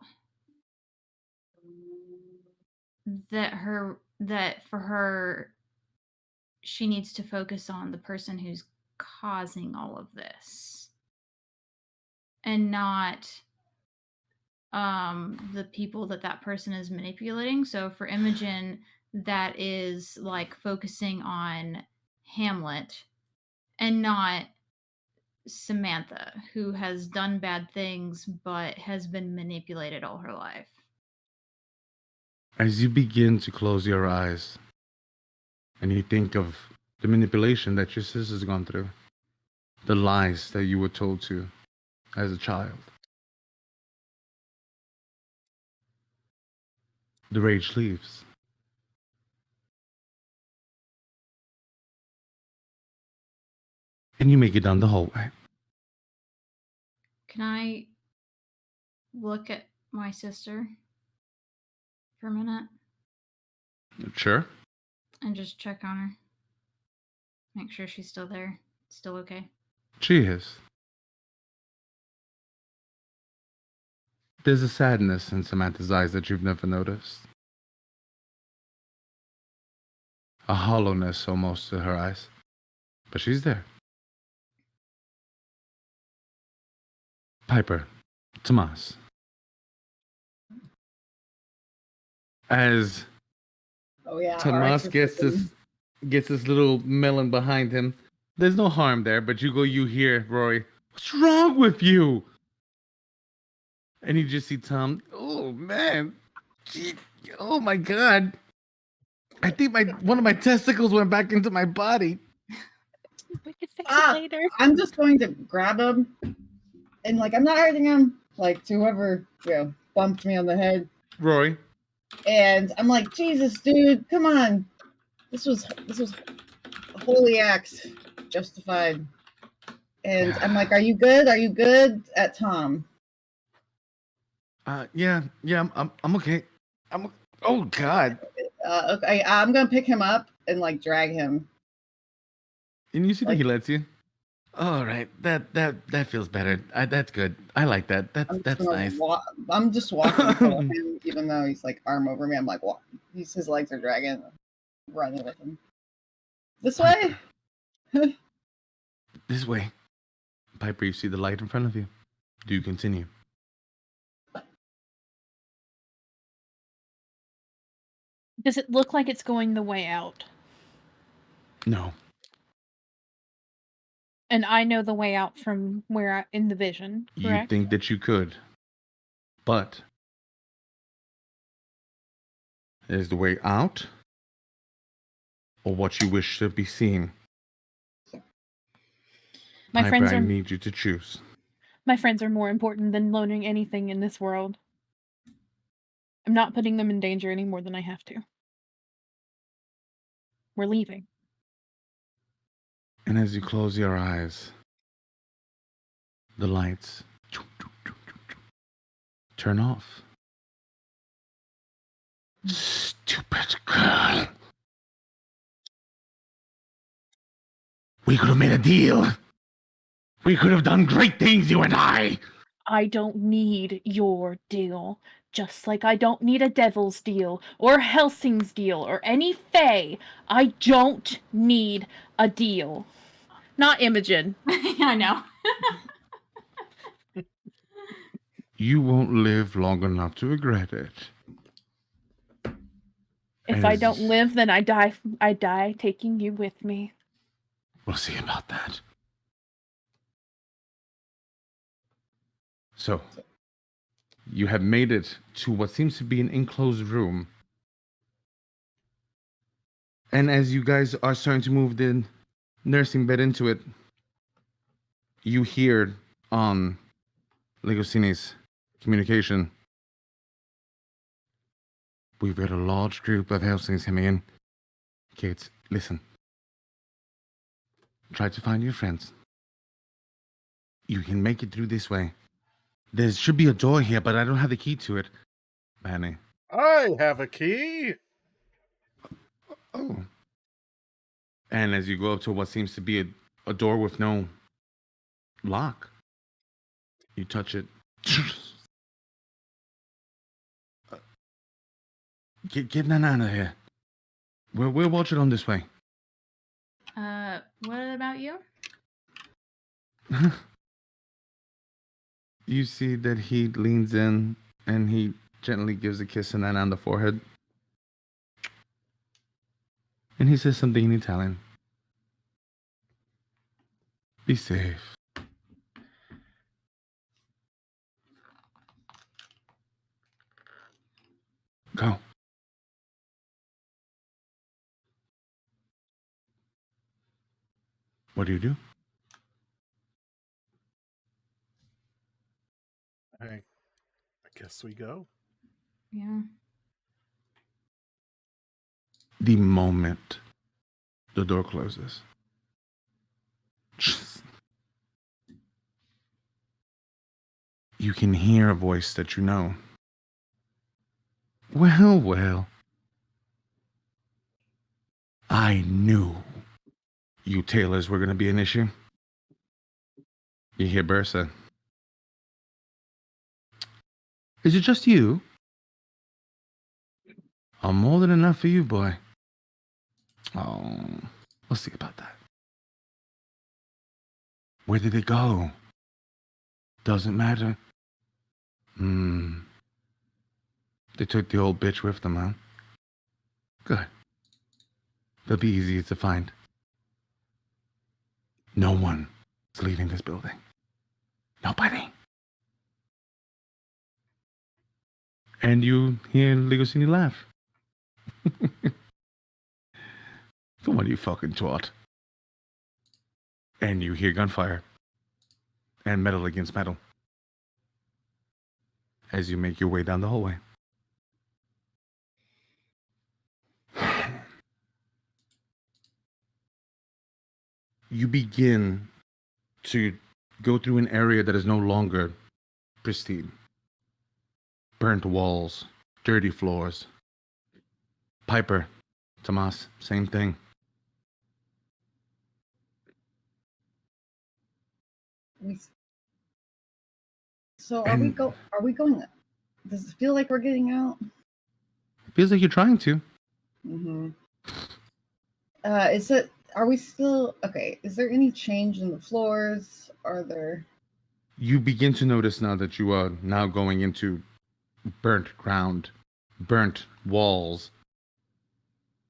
that for her she needs to focus on the person who's causing all of this and not the people that person is manipulating. So for Imogen, that is like focusing on Hamlet and not Samantha, who has done bad things but has been manipulated all her life. As you begin to close your eyes and you think of the manipulation that your sister's gone through, the lies that you were told to as a child, the rage leaves. And you make it down the hallway. Can I look at my sister for a minute Sure. and just check on her? Make sure she's still there. Still okay. She is. There's a sadness in Samantha's eyes that you've never noticed. A hollowness almost to her eyes. But she's there. Piper, Tomas. As Oh yeah. Tomas gets this little melon behind him, there's no harm there, but you hear Rory, what's wrong with you? And you just see Tom, oh man, gee, oh my God. I think one of my testicles went back into my body. We could fix it later. I'm just going to grab him, and like I'm not hurting him. Like to whoever bumped me on the head, Rory. and I'm like, Jesus, dude, come on. This was a holy act, justified. And I'm like, are you good? Are you good? At Tom. Yeah, I'm okay. Oh God. Okay, I'm gonna pick him up and like drag him. And you see that Like- he lets you. All right, that feels better. That's good. I like that. That's nice. I'm just walking for him, even though he's like arm over me. I'm like, what? His legs are dragging, running with him. This way. This way. Piper, you see the light in front of you. Do you continue? Does it look like it's going the way out? No. And I know the way out from where in the vision, correct? You think that you could, but is the way out or what you wish to be seen? My Piper, friends I are need you to choose. my friends are more important than learning anything in this world. I'm not putting them in danger any more than I have to. We're leaving. And as you close your eyes, the lights turn off. Stupid girl. We could have made a deal. We could have done great things, you and I. I don't need your deal. Just like I don't need a devil's deal, or Helsing's deal, or any fae. I don't need a deal. Not Imogen. I know. You won't live long enough to regret it. If I don't live, then I die. I die taking you with me. We'll see about that. So, you have made it to what seems to be an enclosed room. And as you guys are starting to move the nursing bed into it, you hear on Legosini's communication, we've got a large group of Helsings coming in. Kids, listen. Try to find your friends. You can make it through this way. There should be a door here, but I don't have the key to it. Manny. I have a key. Oh. And as you go up to what seems to be a door with no lock, you touch it. Get Nana out of here. We're watching on this way. What about you? You see that he leans in and he gently gives a kiss to Nana on the forehead. And he says something in Italian. Be safe. Go. What do you do? I guess we go. Yeah. The moment the door closes, you can hear a voice that you know. Well, well. I knew you tailors were going to be an issue. You hear Bersa. Is it just you? I'm more than enough for you, boy. Oh, we'll see about that. Where did it go? Doesn't matter. They took the old bitch with them, huh? Good. They'll be easy to find. No one is leaving this building. Nobody. And you hear Ligosini laugh. Come on, you fucking twat. And you hear gunfire. And metal against metal. As you make your way down the hallway. You begin to go through an area that is no longer pristine. Burnt walls, dirty floors. Piper, Tomas, same thing. So are we And- going? Does it feel like we're getting out? Feels like you're trying to. Mm-hmm. Are we still okay? Is there any change in the floors? Are there? You begin to notice now that you are now going into burnt ground, burnt walls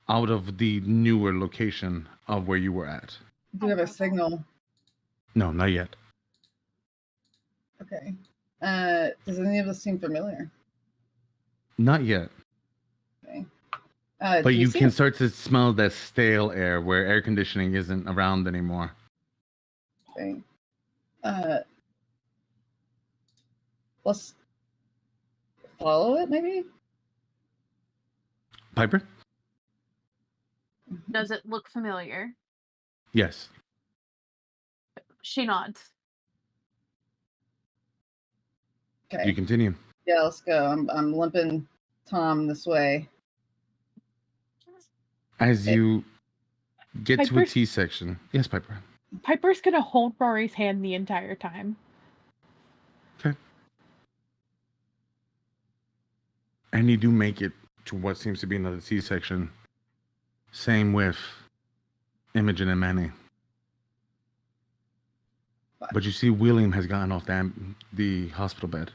out of the newer location of where you were at. Do we have a signal? No, not yet. Okay. Does any of this seem familiar? Not yet. Okay. But do we you see can a- start to smell that stale air where air conditioning isn't around anymore. Okay. Let's follow it, maybe. Piper? Does it look familiar? Yes. She nods. Okay. You continue. Yeah, let's go. I'm limping Tom this way. As you get to a Piper's- T section. Yes, Piper. Piper's gonna hold Rory's hand the entire time. Okay. And you do make it to what seems to be another T section. Same with Imogen and Manny. But you see William has gotten off the hospital bed.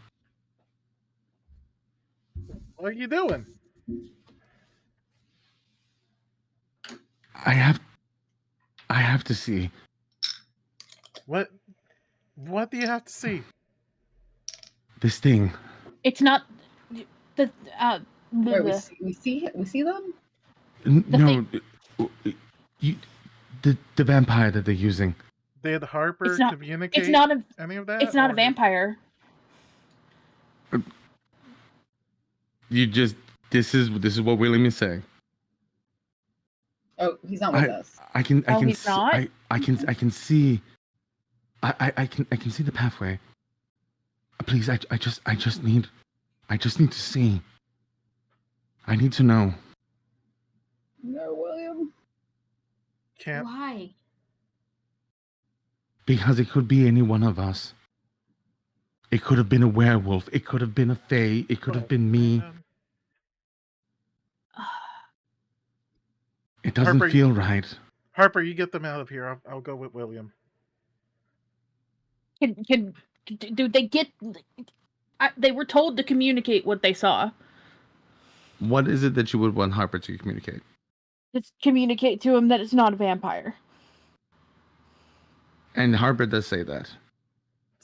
What are you doing? I have to see. What do you have to see? This thing. It's not the Wait, the- we see them? No, you, the vampire that they're using. Did Harper It's not- communicate it's not a any of that? it's not a or- vampire. You just this is what William is saying. Oh, he's not with us. I can he's not? I can see I can see the pathway. Please, I just need to see. I need to know. No, William. Can't. Why? Because it could be any one of us. It could have been a werewolf. It could have been a fae. It could have been me. Man. It doesn't Harper, feel right. Harper, you get them out of here. I'll go with William. Do they get? They were told to communicate what they saw. What is it that you would want Harper to communicate? Just communicate to him that it's not a vampire. And Harper does say that.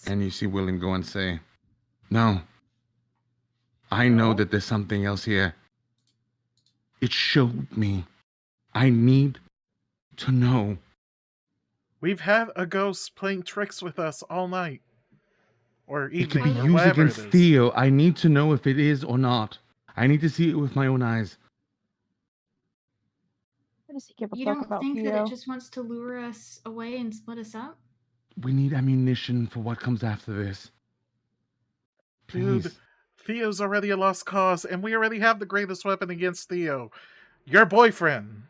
And you see William go and say, "No. I know that there's something else here. It showed me. I need to know. We've had a ghost playing tricks with us all night. Or It could be evening, or used whatever against it is. Theo. I need to know if it is or not. I need to see it with my own eyes. What does he give a You fuck don't about think that Theo? it just wants to lure us away and split us up? We need ammunition for what comes after this. Dude, Please. Theo's already a lost cause, and we already have the greatest weapon against Theo. Your boyfriend.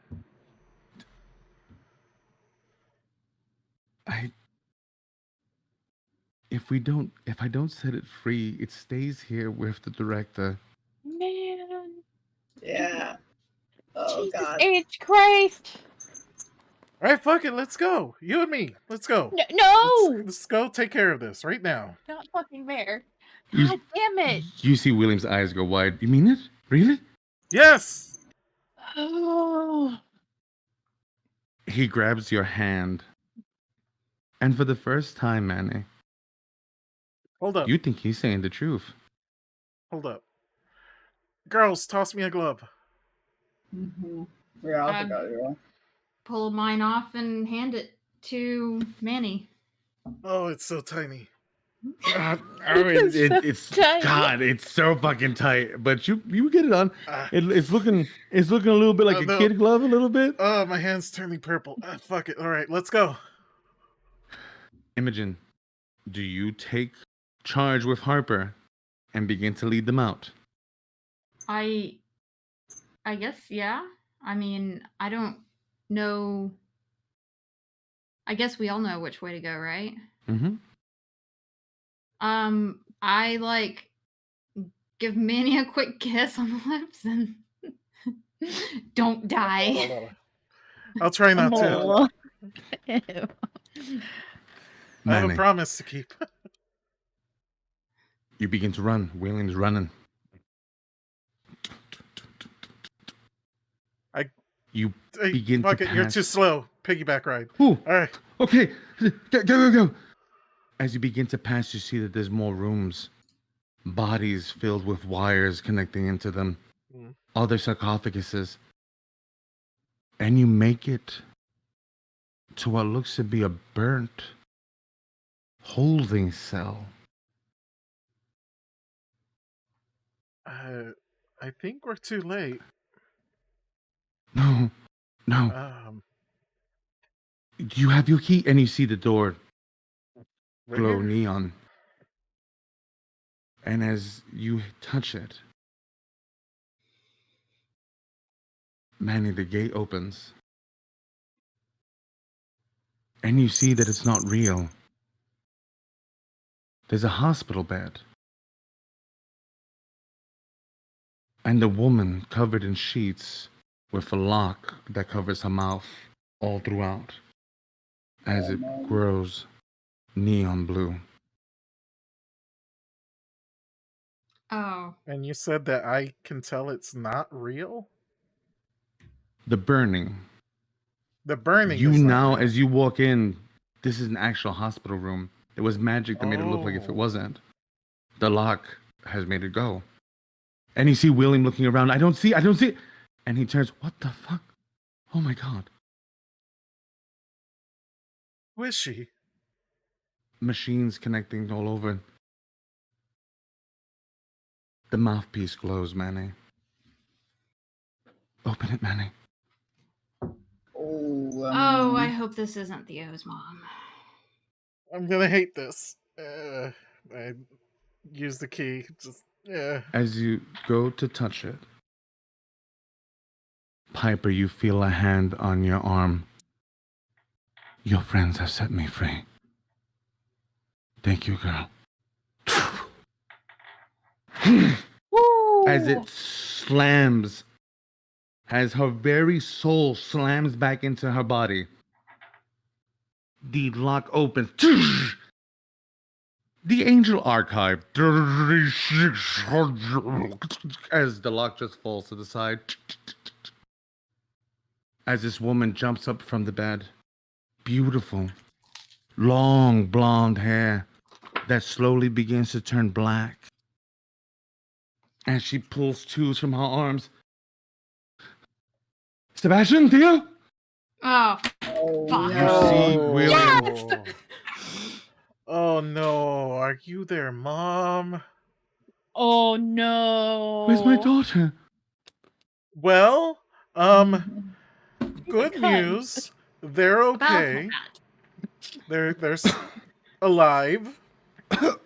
If I don't set it free, it stays here with the director. Man. Yeah. Oh Jesus God. H. Christ. Alright, fuck it, let's go. You and me. Let's go. No! Let's go take care of this right now. Not fucking there. You- God damn it. You see William's eyes go wide. You mean it? Really? Yes! Oh. He grabs your hand. And for the first time, Manny, Hold up. you think he's saying the truth. Hold up. Girls, toss me a glove. Mm-hmm. Yeah, I Um, forgot. Yeah. Pull mine off and hand it to Manny. Oh, it's so tiny. It's Tiny. God, it's so fucking tight. But you get it on. Ah. It's looking a little bit like Oh, a no. kid glove, a little bit. Oh, my hand's turning purple. Fuck it. Alright, let's go. Imogen, do you take charge with Harper and begin to lead them out? I guess, yeah. I mean, I don't know. I guess we all know which way to go, right? Mm-hmm. I like give Manny a quick kiss on the lips and don't die. Hold on. I'll try not to. Mole. Ew. I have a Manny, promise to keep. you begin to run. William's running. You begin Fuck to it, you're pass. too slow. Piggyback ride. Ooh, Alright. okay. Go. As you begin to pass, you see that there's more rooms. Bodies filled with wires connecting into them. Mm. Other sarcophaguses. And you make it to what looks to be a burnt holding cell. I think we're too late. No. You have your key, and you see the door Right glow here? neon. And as you touch it, Manny, the gate opens. And you see that it's not real. There's a hospital bed. And a woman covered in sheets with a lock that covers her mouth all throughout as it grows neon blue. Oh. And you said that I can tell it's not real? The burning. The burning You is not now, real. as you walk in, this is an actual hospital room. It was magic that made it look like if it Oh. wasn't. The lock has made it go. And you see William looking around. I don't see it. And he turns, what the fuck? Oh my God. Who is she? Machines connecting all over. The mouthpiece glows, Manny. Open it, Manny. Oh, I hope this isn't Theo's mom. I'm gonna hate this. I use the key. Just, yeah. As you go to touch it, Piper, you feel a hand on your arm. Your friends have set me free. Thank you, girl. As it slams, as her very soul slams back into her body, the lock opens. The Angel Archive. As the lock just falls to the side. As this woman jumps up from the bed. Beautiful. Long blonde hair that slowly begins to turn black. As she pulls tools from her arms. Sebastian, Theo? Oh, Oh, Fuck. You see No. Willie. Oh no, are you their mom? Oh no. Where's my daughter? Well, good God. news. They're about okay. that. They're alive.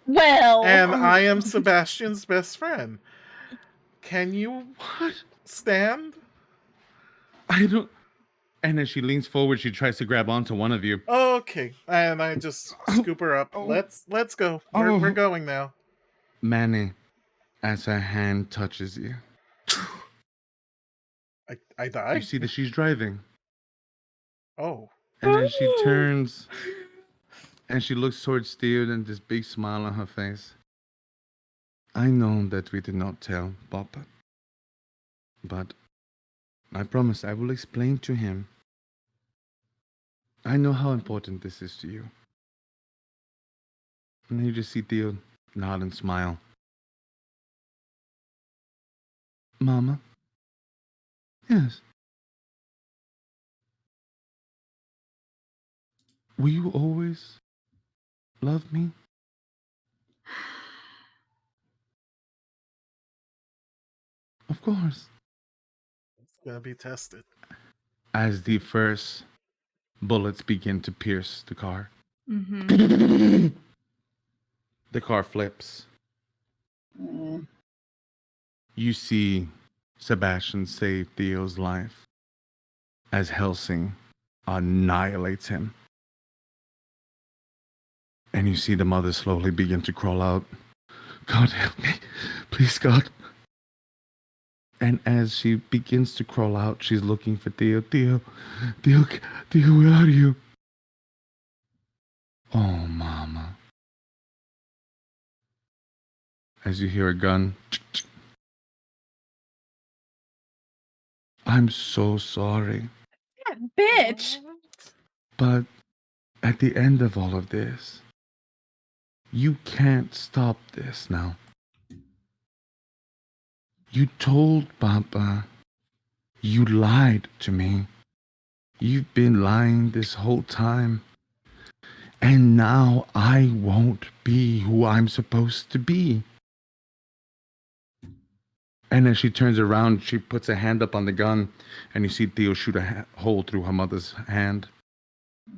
Well, And I am Sebastian's best friend. Can you What? stand? I don't. And as she leans forward, she tries to grab onto one of you. Okay. And I just scoop her up. Oh. Let's go. We're Oh. going now. Manny, as her hand touches you, I die? you see that she's driving. Oh. And as she turns and she looks towards Theo and this big smile on her face. I know that we did not tell Papa, but I promise I will explain to him. I know how important this is to you. And then you just see Theo nod and smile. Mama? Yes. Will you always love me? Of course. It's gonna be tested. As the first bullets begin to pierce the car, Mm-hmm. the car flips. Mm. You see Sebastian save Theo's life as Helsing annihilates him. And you see the mother slowly begin to crawl out. God help me. Please, God. And as she begins to crawl out, she's looking for Theo. Theo, where are you? Oh, Mama. As you hear a gun. I'm so sorry. bitch. But at the end of all of this, you can't stop this now. You told Papa. You lied to me. You've been lying this whole time. And now I won't be who I'm supposed to be. And as she turns around, she puts a hand up on the gun, and you see Theo shoot a hole through her mother's hand.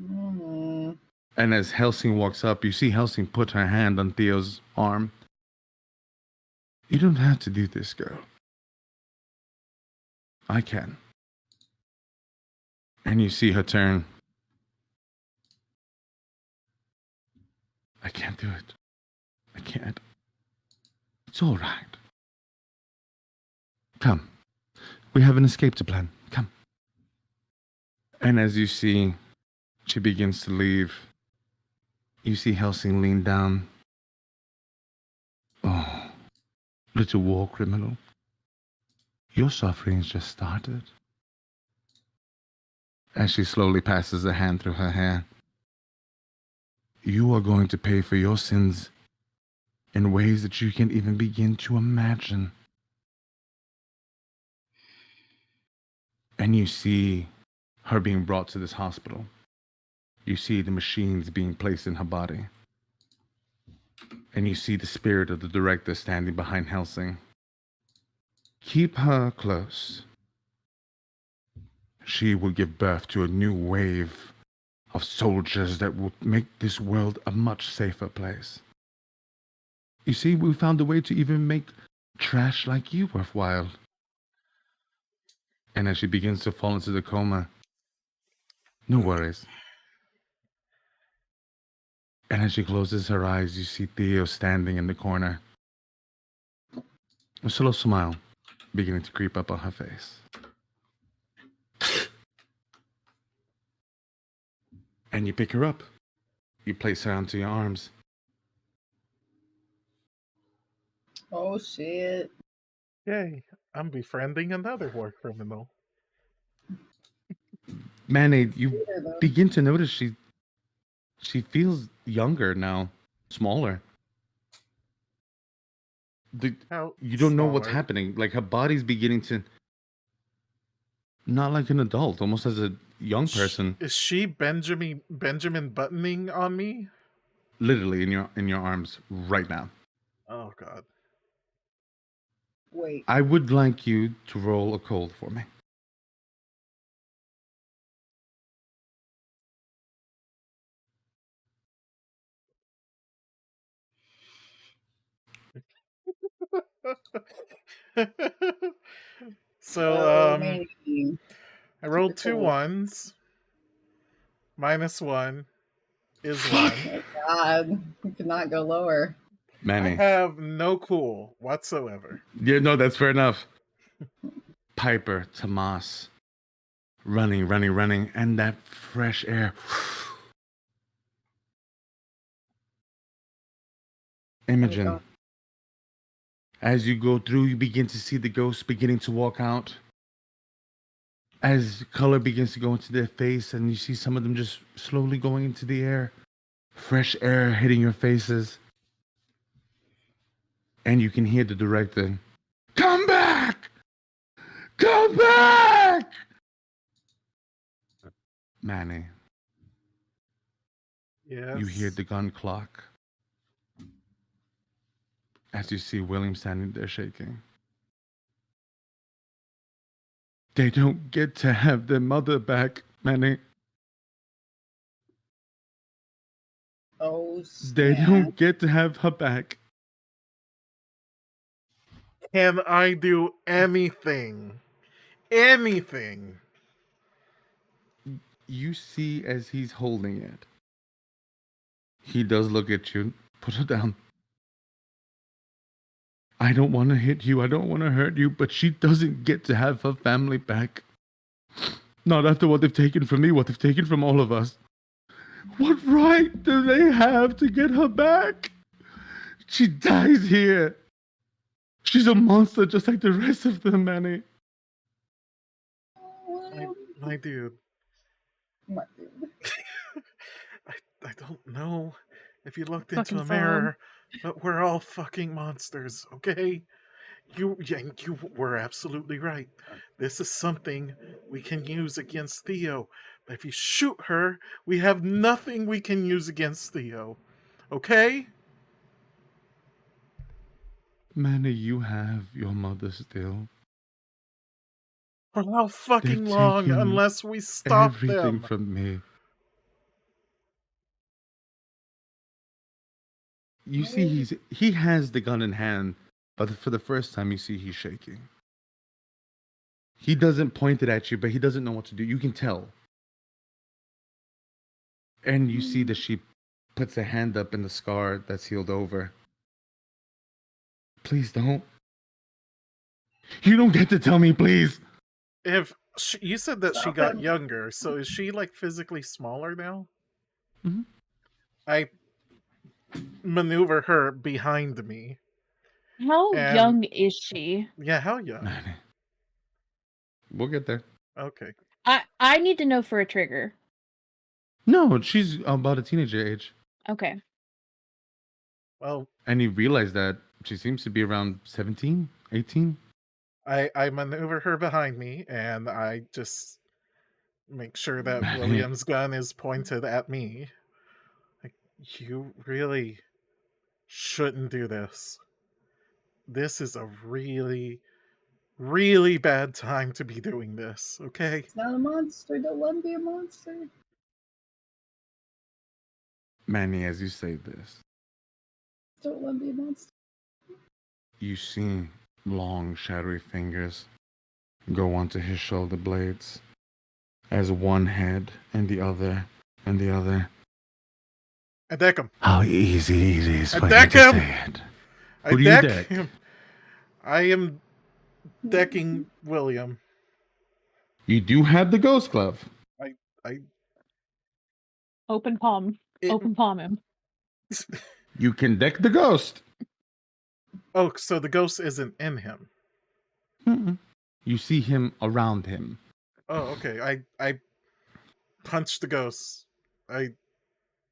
Mm. And as Helsing walks up, you see Helsing put her hand on Theo's arm. You don't have to do this, girl. I can. And you see her turn. I can't do it. I can't. It's all right. Come. We have an escape to plan. Come. And as you see, she begins to leave. You see Helsing lean down. Oh, little war criminal. Your suffering's just started. As she slowly passes a hand through her hair. You are going to pay for your sins in ways that you can't even begin to imagine. And you see her being brought to this hospital. You see the machines being placed in her body. And you see the spirit of the director standing behind Helsing. Keep her close. She will give birth to a new wave of soldiers that will make this world a much safer place. You see, we found a way to even make trash like you worthwhile. And as she begins to fall into the coma, no worries. And as she closes her eyes, you see Theo standing in the corner. A slow smile beginning to creep up on her face. And you pick her up. You place her onto your arms. Oh shit. Yay. I'm befriending another war criminal. Manny, you Here, though. begin to notice she feels younger now, smaller. How You don't know what's smaller? happening. Like her body's beginning to. Not like an adult, almost as a young person, Is she Benjamin buttoning on me? literally in your arms right now. Oh god. Wait. I would like you to roll a cold for me. So Oh, Manny. I rolled Super 2 cool. 1s. -1 is Fuck! 1. Oh, God. We could not go lower. I Manny. have no cool whatsoever. Yeah, no, that's fair enough. Piper, Tomas, running, and that fresh air. Imogen, God. as you go through, you begin to see the ghosts beginning to walk out. As color begins to go into their face, and you see some of them just slowly going into the air. Fresh air hitting your faces. And you can hear the director, "Come back! Come back!" Manny, Yes. you hear the gun clock. As you see William standing there shaking. They don't get to have their mother back, Manny. Oh, They snap. don't get to have her back. Can I do anything? Anything? You see as he's holding it. He does look at you. Put her down. I don't want to hit you. I don't want to hurt you, but she doesn't get to have her family back. Not after what they've taken from me, what they've taken from all of us. What right do they have to get her back? She dies here. She's a monster just like the rest of them, Manny. My dude. My dude. I don't know if you looked Fucking into a phone. mirror, but we're all fucking monsters, okay? You were absolutely right. This is something we can use against Theo. But if you shoot her, we have nothing we can use against Theo. Okay? Manny, you have your mother still. For how fucking They've long taken unless we stop everything them? from me. You see, he has the gun in hand, but for the first time, you see he's shaking. He doesn't point it at you, but he doesn't know what to do. You can tell. And you see that she puts a hand up in the scar that's healed over. Please don't. You don't get to tell me, please. You said that she got younger, so is she like physically smaller now? Mhm. I maneuver her behind me. How And- young is she? Yeah, how young? Manny. We'll get there. Okay. I need to know for a trigger. No, she's about a teenager age. Okay. Well, And you realize that she seems to be around 17, 18. I maneuver her behind me, and I just make sure that Manny. William's gun is pointed at me. Like, you really shouldn't do this. This is a really, really bad time to be doing this, okay? It's not a monster. Don't let him be a monster. Manny, as you say this, Don't let him be a monster. you see long, shadowy fingers go onto his shoulder blades as one head and the other and the other. I deck him. How easy it is I for you deck to him! say it. I Who do you deck deck? him. I am decking William. You do have the ghost glove. I Open palm. it- Open palm him. You can deck the ghost. Oh, so the ghost isn't in him. Mm-mm. You see him around him. Oh, okay. I punch the ghost. I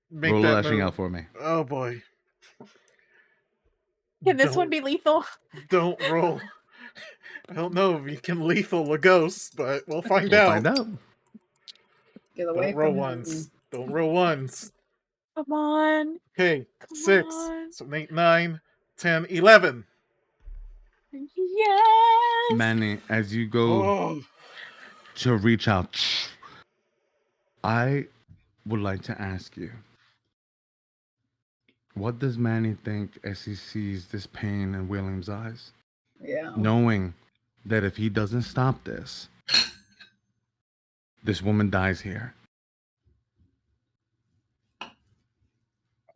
make Roll a that lashing move. out for me. Oh boy. Can this one Don't- be lethal? Don't roll. I don't know if you can lethal a ghost, but we'll find We'll out. find out. Get away Don't roll from ones. him. Don't roll ones. Come on. Okay, Come 6, on. 7, 8, 9, 10, 11. Yes. Manny, as you go Oh, to reach out, I would like to ask you, what does Manny think as he sees this pain in William's eyes? Yeah. Knowing that if he doesn't stop this, this woman dies here.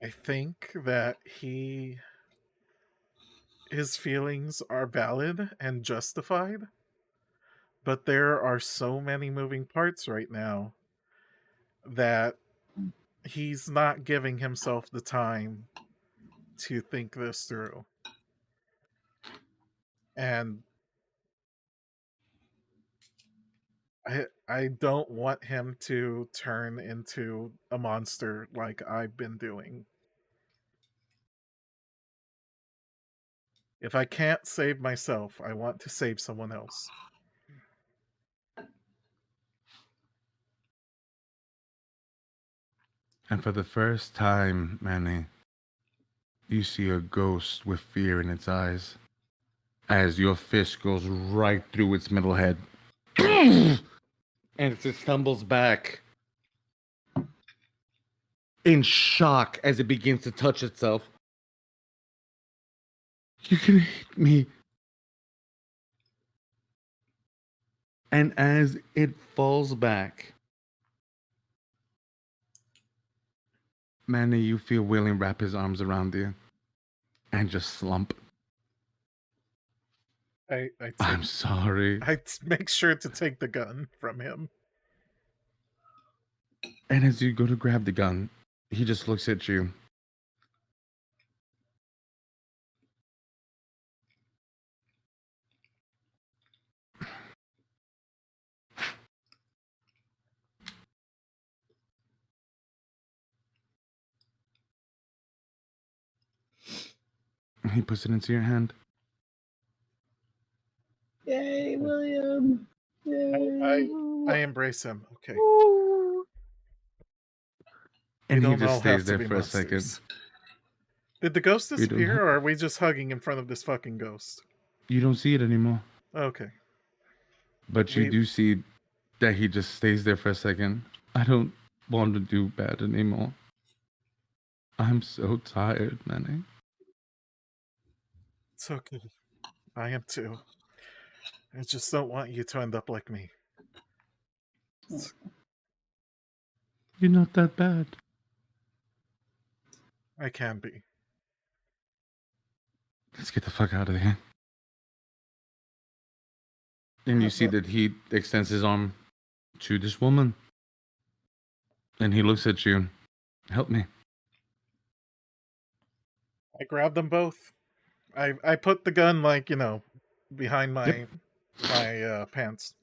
I think that his feelings are valid and justified, but there are so many moving parts right now that he's not giving himself the time to think this through. And I don't want him to turn into a monster like I've been doing. If I can't save myself, I want to save someone else. And for the first time, Manny, you see a ghost with fear in its eyes as your fist goes right through its middle head. And it just stumbles back in shock as it begins to touch itself. You can hit me. And as it falls back, Manny, you feel William wrap his arms around you and just slump. I'm sorry. I make sure to take the gun from him. And as you go to grab the gun, he just looks at you. He puts it into your hand. Yay, William. Yay. I embrace him. Okay. And We he don't all just stays have to there be for a second. monsters. Did the ghost We don't disappear, have- or are we just hugging in front of this fucking ghost? You don't see it anymore. Okay. But you We- do see that he just stays there for a second. I don't want to do bad anymore. I'm so tired, Manny. It's okay. I am too. I just don't want you to end up like me. You're not that bad. I can be. Let's get the fuck out of here. And you see that he extends his arm to this woman. And he looks at you. Help me. I grabbed them both. I put the gun, like, behind my pants.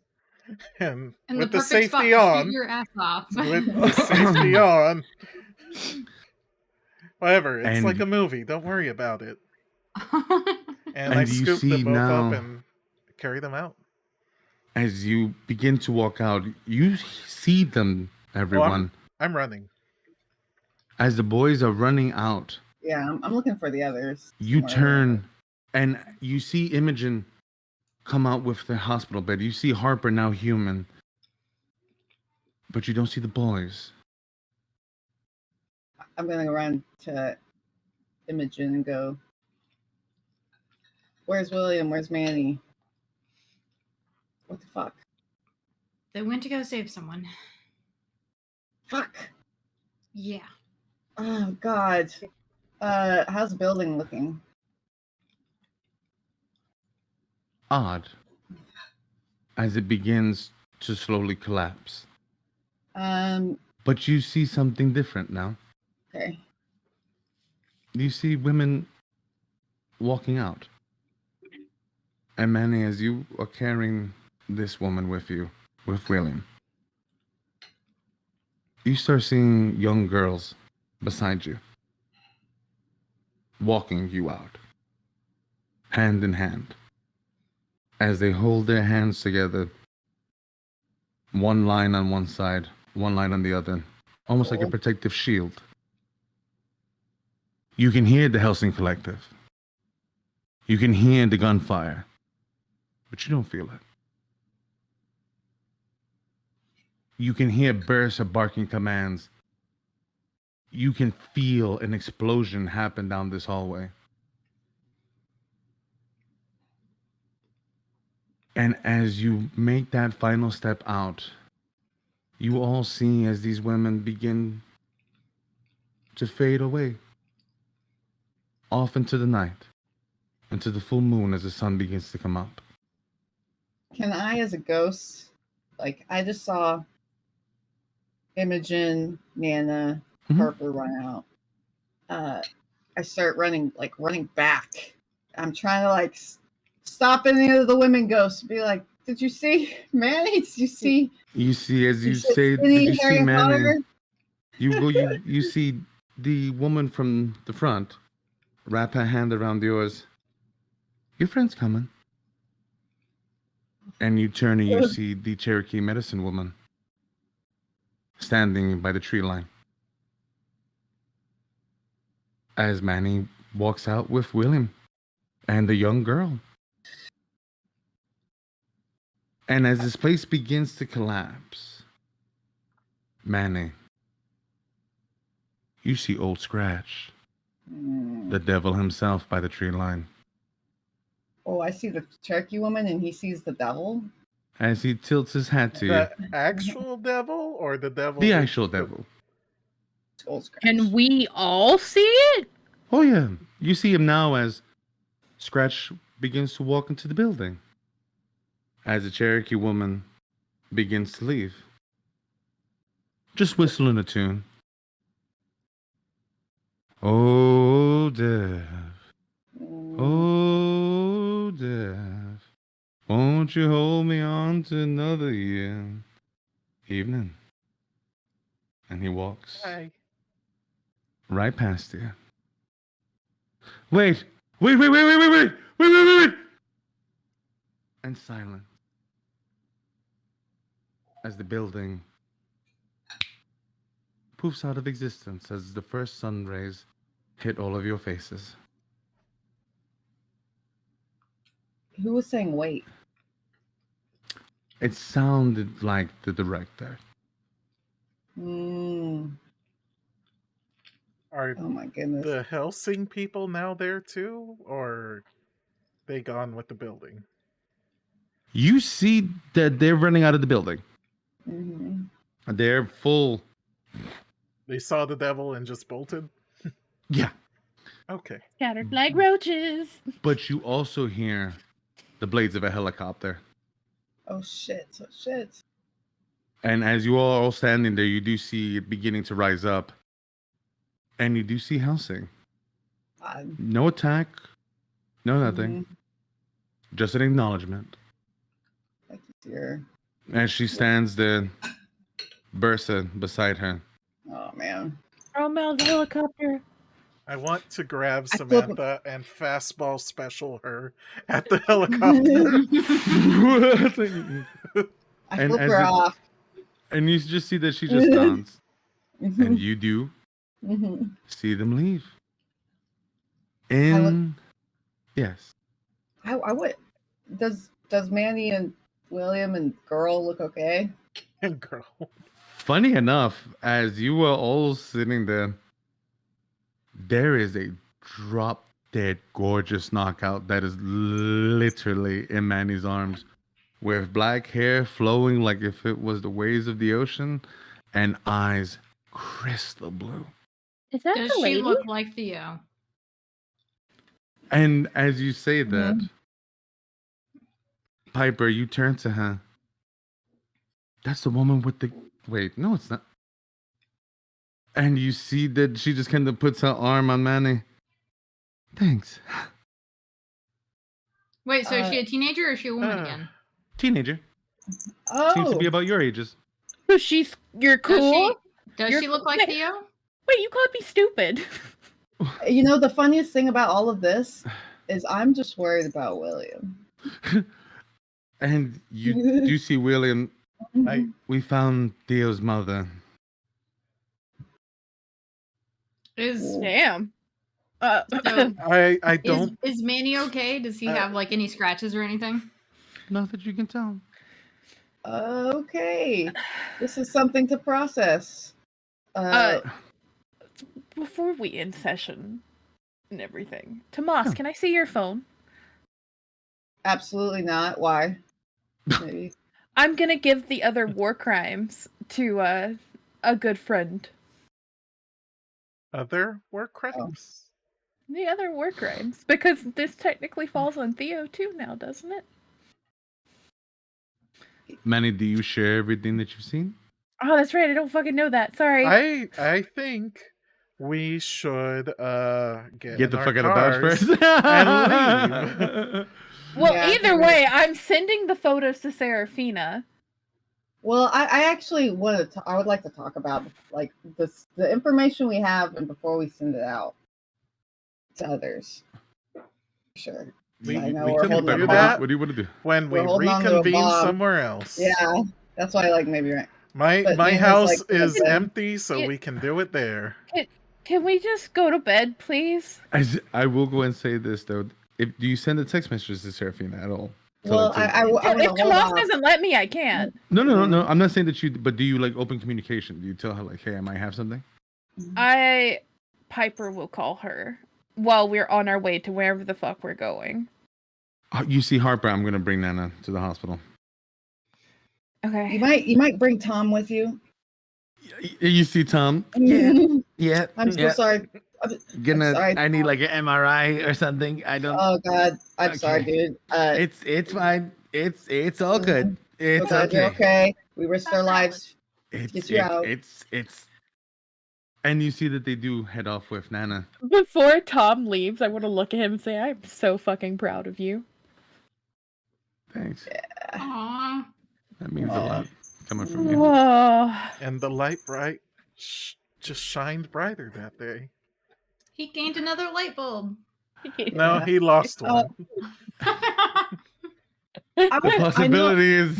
And And with the the perfect spot safety to on, shoot your ass off. with the safety on. Whatever, it's And- like a movie. Don't worry about it. And I And you scooped them see both up now- and carry them out. As you begin to walk out, you see them, everyone. I'm running. As the boys are running out, Yeah, I'm looking for the others. you somewhere. turn and you see Imogen come out with the hospital bed. You see Harper, now human. But you don't see the boys. I'm gonna run to Imogen and go, "Where's William? Where's Manny? What the fuck? They went to go save someone. Fuck! Yeah. Oh God. How's the building looking? Odd. As it begins to slowly collapse. But you see something different now. Okay. You see women walking out. And Manny, as you are carrying this woman with you, with William, you start seeing young girls beside you, walking you out, hand in hand. as they hold their hands together, one line on one side, one line on the other, almost like a Cool. protective shield. You can hear the Helsing Collective. You can hear the gunfire, but you don't feel it. You can hear bursts of barking commands. You can feel an explosion happen down this hallway. And as you make that final step out, you all see as these women begin to fade away, off into the night, into the full moon as the sun begins to come up. Can I, as a ghost, like I just saw Imogen, Nana, Mhm. Harper run out. I start running back. I'm trying to stop any of the women ghosts. Be like, did you see Manny? Did you see? You see, as you see say, Skinny did you see Harry Manny? Potter? You see the woman from the front wrap her hand around yours. Your friend's coming. And you turn and you see the Cherokee medicine woman standing by the tree line. As Manny walks out with William and the young girl. And as this place begins to collapse, Manny, you see Old Scratch, the devil himself, by the tree line. Oh, I see the Cherokee woman, and he sees the devil. As he tilts his hat to you, The actual devil or the devil? the actual devil. Old Scratch. Can we all see it? Oh yeah, you see him now as Scratch begins to walk into the building. As the Cherokee woman begins to leave. Just whistling a tune. Oh, death. Oh, death. Won't you hold me on to another year? Evening. And he walks Hi. right past you. Wait! Wait, wait, wait, wait, wait, wait! Wait, wait, wait, wait! And silent. As the building poofs out of existence as the first sun rays hit all of your faces. Who was saying wait? It sounded like the director. Are Oh my goodness. the Helsing people now there too, or they gone with the building? You see that they're running out of the building. Mhm. They're full. They saw the devil and just bolted? Yeah. Okay. Scattered like roaches. But you also hear the blades of a helicopter. Oh shit! Oh shit! And as you are all standing there, you do see it beginning to rise up. And you do see Helsing. No attack. No nothing. Just an acknowledgement. Thank you, dear. As she stands there, Bursa beside her. Oh man. Romeo the helicopter. I want to grab I flip Samantha and fastball special her at the helicopter. I And flip as her it- off. And you just see that she just nods. And you do Mhm. see them leave. look- Yes. I would. Does Manny and William and girl look okay? And girl. Funny enough, as you were all sitting there, there is a drop dead gorgeous knockout that is literally in Manny's arms, with black hair flowing like if it was the waves of the ocean, and eyes crystal blue. Is that Does the she lady? look like Theo? And as you say that, Piper, you turn to her. That's the woman with the. Wait, no, it's not. And you see that she just kind of puts her arm on Manny. Thanks. Wait, so is she a teenager or is she a woman again? Teenager. Oh. Seems to be about your ages. So you're cool? Does she look like wait, Theo? Wait, you called me stupid. You know, the funniest thing about all of this is I'm just worried about William. And you do see William. We found Theo's mother. Is Damn. so I don't. is Manny okay? Does he have like any scratches or anything? Not that you can tell. Okay. This is something to process. Before we end session and everything, Tomas, Yeah. can I see your phone? Absolutely not. Why? Maybe. I'm gonna give the other war crimes to a good friend. Other work crimes? The other war crimes, because this technically falls on Theo too now, doesn't it? Manny, do you share everything that you've seen? Oh, that's right. I don't fucking know that. Sorry. I think we should get Get in the our fuck out of Dodge cars first. and leave. Well, Yeah, either way, I'm sending the photos to Serafina. Well, I actually want to. I would like to talk about like the information we have, and before we send it out to others. Sure. I know we're tell you, holding but do a that. what do you want to do? When we We're holding on to a reconvene bomb. somewhere else. Yeah, that's why like maybe right. My But my Nana's, house like, is open. empty, so Yeah. we can do it there. Can we just go to bed, please? I will go and say this though. Do you send a text message to Serafina at all? Tell Well, her to- I'm gonna If hold Tomas off. doesn't let me, I can't. No. I'm not saying that you. But do you like open communication? Do you tell her like, "Hey, I might have something"? Piper will call her while we're on our way to wherever the fuck we're going. You see Harper. I'm gonna bring Nana to the hospital. Okay. You might bring Tom with you. You see Tom? Yeah. I'm so sorry. Gonna. sorry. I need like an MRI or something. I don't. Oh God, I'm Okay. sorry, dude. It's fine. It's all good. It's You're okay. okay. We risked our lives. It's Get you out. it's. And you see that they do head off with Nana. Before Tom leaves, I want to look at him and say, I'm so fucking proud of you. Thanks. Aww. That means a lot coming from you. Oh. And the light just shined brighter that day. He gained another light bulb. No, Yeah. he lost one. The possibility is.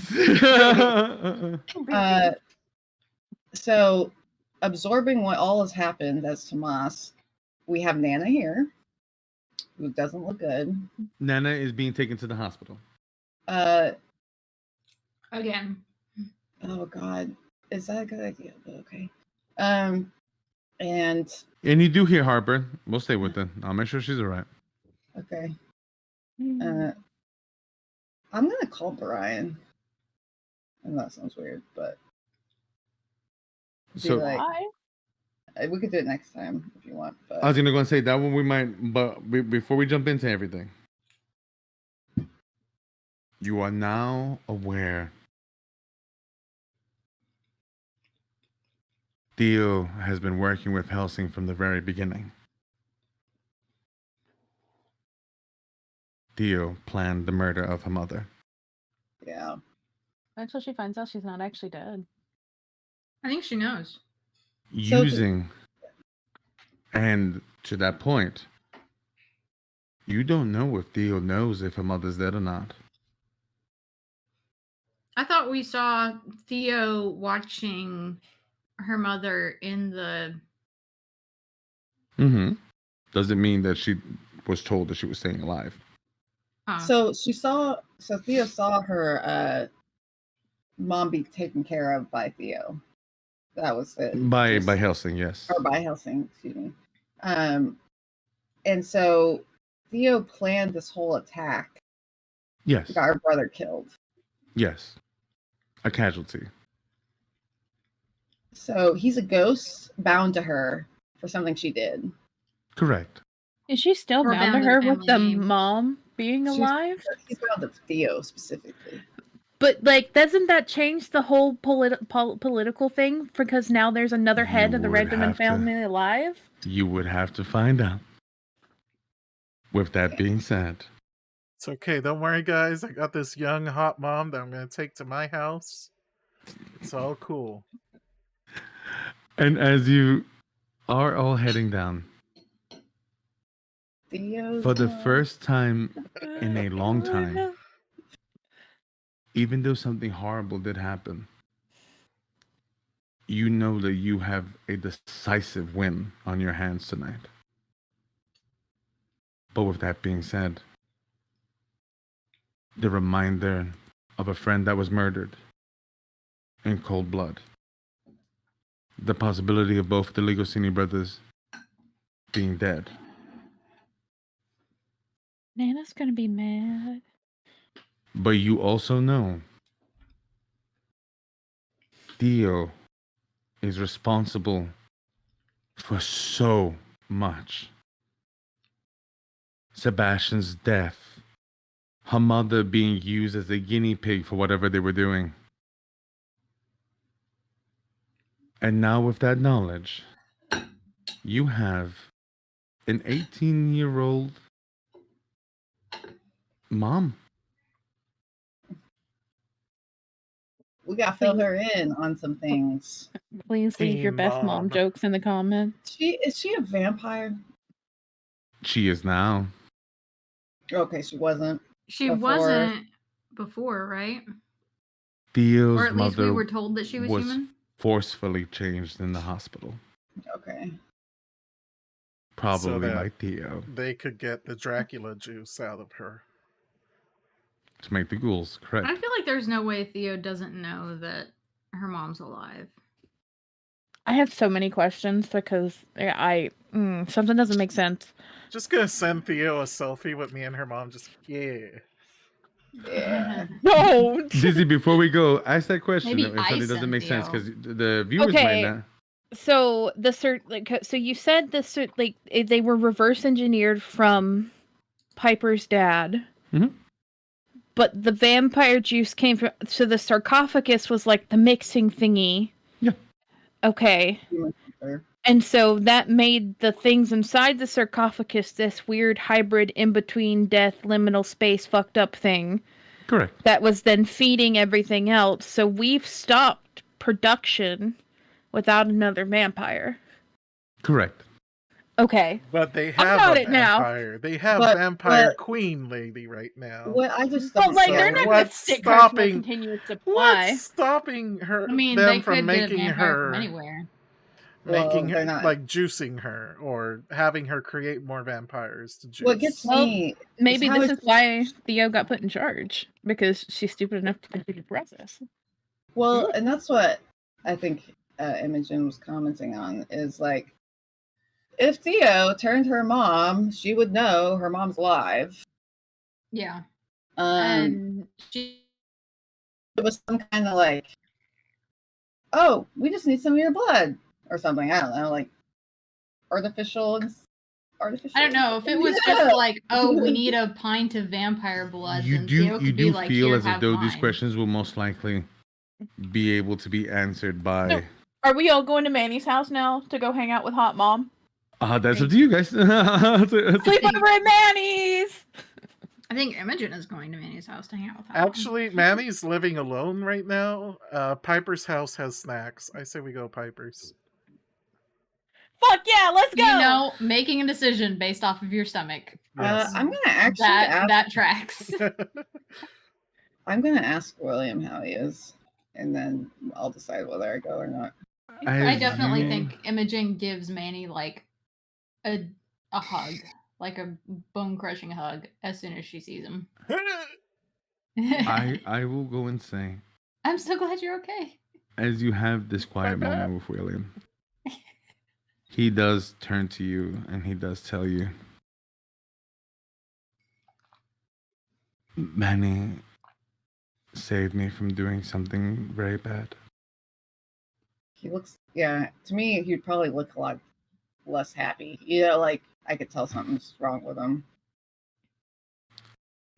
So, absorbing what all has happened as Tomas, we have Nana here, who doesn't look good. Nana is being taken to the hospital. Again. Oh God, is that a good idea? Okay. And And you do hear Harper. We'll stay with her. I'll make sure she's all right. okay. I'm gonna call Brian. And that sounds weird, but So like, Why? we could do it next time if you want. But I was gonna go and say that one we might, but before we jump into everything, you are now aware Theo has been working with Helsing from the very beginning. Theo planned the murder of her mother. yeah. Until she finds out she's not actually dead. I think she knows. Using, and to that point, you don't know if Theo knows if her mother's dead or not. I thought we saw Theo watching her mother in the. Mm-hmm. Doesn't mean that she was told that she was staying alive. So Theo saw her mom be taken care of by Theo. That was it. By Helsing, yes. Or by Helsing, excuse me. And so Theo planned this whole attack. Yes. Got her brother killed. Yes. A casualty. So he's a ghost bound to her for something she did. Correct. Is she still Or bound to bound to her the with the family name. mom being alive? He's bound to Theo specifically. But, like, doesn't that change the whole political thing? Because now there's another head You of the would Redmond have to- family alive? You would have to find out. With that being said, It's okay. Don't worry, guys. I got this young, hot mom that I'm going to take to my house. It's all cool. and as you are all heading down, Theo's for the mom. first time in a long time, even though something horrible did happen, you know that you have a decisive win on your hands tonight. But with that being said, the reminder of a friend that was murdered in cold blood, the possibility of both the Ligosini brothers being dead. Nana's gonna be mad. But you also know Dio is responsible for so much. Sebastian's death, her mother being used as a guinea pig for whatever they were doing. And now, with that knowledge, you have an 18-year-old mom. We gotta fill her in on some things. Please leave your Teen best mom mom. jokes in the comments. Is she a vampire? She is now. Okay, she wasn't. She Before. wasn't before, right? Theo's Or at least we mother were told that she was human. forcefully changed in the hospital. Okay. Probably that by Theo They could get the Dracula juice out of her. to make the ghouls, correct? I feel like there's no way Theo doesn't know that her mom's alive. I have so many questions because something doesn't make sense. Just gonna send Theo a selfie with me and her mom. Just Yeah. Don't. Dizzy, before we go, ask that question Maybe if I something doesn't sent make sense Theo. because the viewers might Okay. not. So so you said they were reverse engineered from Piper's dad. Mhm. But the vampire juice came from, so the sarcophagus was like the mixing thingy. Yeah. Okay. And so that made the things inside the sarcophagus this weird hybrid in between death, liminal space, fucked up thing. Correct. That was then feeding everything else. So we've stopped production without another vampire. Correct. Okay. But they I have got a it now. vampire. They have But- vampire but- queen lady right now. What I just But don't like get- they're not gonna What's stick her to a stopping- continuous supply. What's stopping her? I mean, them they from could get a making vampire her from anywhere. making Well, they're her not. like juicing her or having her create more vampires to juice. What gets Well, me Maybe how this is- is why Theo got put in charge, because she's stupid enough to continue the process. well, and that's what I think Imogen was commenting on is like, if Theo turned her mom, she would know her mom's alive. Yeah. And And she it was some kind of like, oh, we just need some of your blood or something. I don't know, like artificial. I don't know if it was just like, oh, we need a pint of vampire blood. You then Theo do could be like, feel "Here, as if have though these mine." questions will most likely be able to be answered by. No. Are we all going to Manny's house now to go hang out with Hot Mom? That's up to you guys. Sleep over at Manny's! I think Imogen is going to Manny's house to hang out with her. Actually, Manny's living alone right now. Piper's house has snacks. I say we go Piper's. Fuck yeah, let's go! You know, making a decision based off of your stomach. Yes. I'm gonna actually ask, That tracks. I'm gonna ask William how he is, and then I'll decide whether I go or not. I definitely you- think Imogen gives Manny like a hug, like a bone crushing hug, as soon as she sees him. I will go and say, I'm so glad you're okay. as you have this quiet My bad. moment with William, he does turn to you and he does tell you, Manny saved me from doing something very bad. He looks, yeah, to me, he'd probably look a lot less happy. You know, like I could tell something's wrong with him.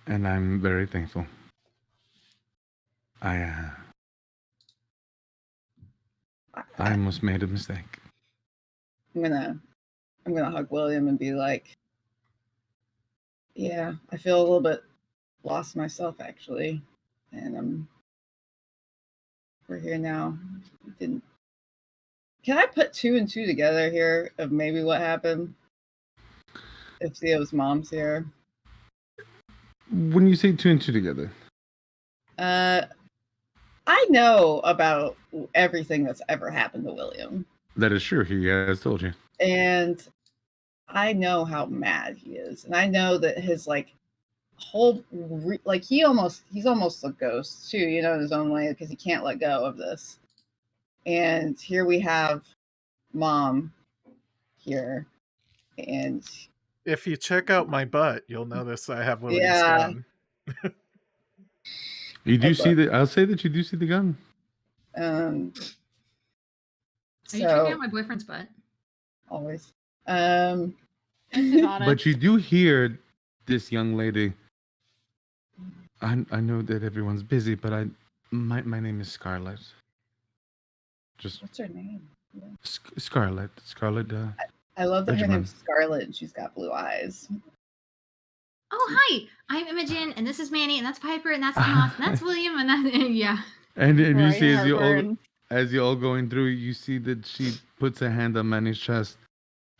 And I'm very thankful. I almost made a mistake. I'm gonna hug William and be like, yeah, I feel a little bit lost myself actually, and we're here now. Can I put 2 and 2 together here of maybe what happened if Theo's mom's here? When you say 2 and 2 together, I know about everything that's ever happened to William, That is true. He has told you. and I know how mad he is, and I know that his like he's almost a ghost too, you know, in his own way, because he can't let go of this. And here we have Mom here, and If you check out my butt, you'll notice I have William's yeah, gun. You do Hey, see look. the. I'll say that you do see the gun. Are you checking out So my boyfriend's butt? always, This is honest. But you do hear this young lady. I know that everyone's busy, but my name is Scarlett. Just what's her name? Scarlett. Scarlett. I love that her Benjamin. name's Scarlett and she's got blue eyes. Oh, hi! I'm Imogen, and this is Manny, and that's Piper, and that's Tomas, and that's William, and that's yeah. And you Right, see heartburn. as you're all going through, you see that she puts a hand on Manny's chest.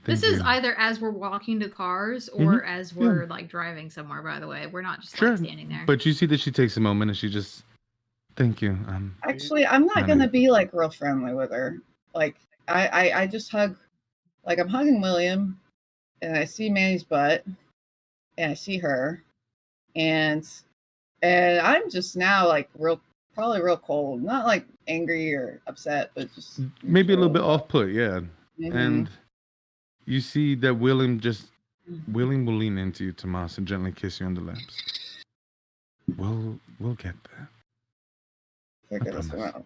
This Thank is you. either as we're walking to cars or as we're like driving somewhere. By the way, we're not just like standing there. But you see that she takes a moment and she just, thank you. Actually, I'm not Manny. gonna be like real friendly with her. Like I just hug, like I'm hugging William, and I see Manny's butt, and I see her, and I'm just now like probably real cold, not like angry or upset, but just Maybe a little bit off put, yeah. Mhm. And you see that William will lean into you, Tomas, and gently kiss you on the lips. We'll get there. Figure I this promise. out.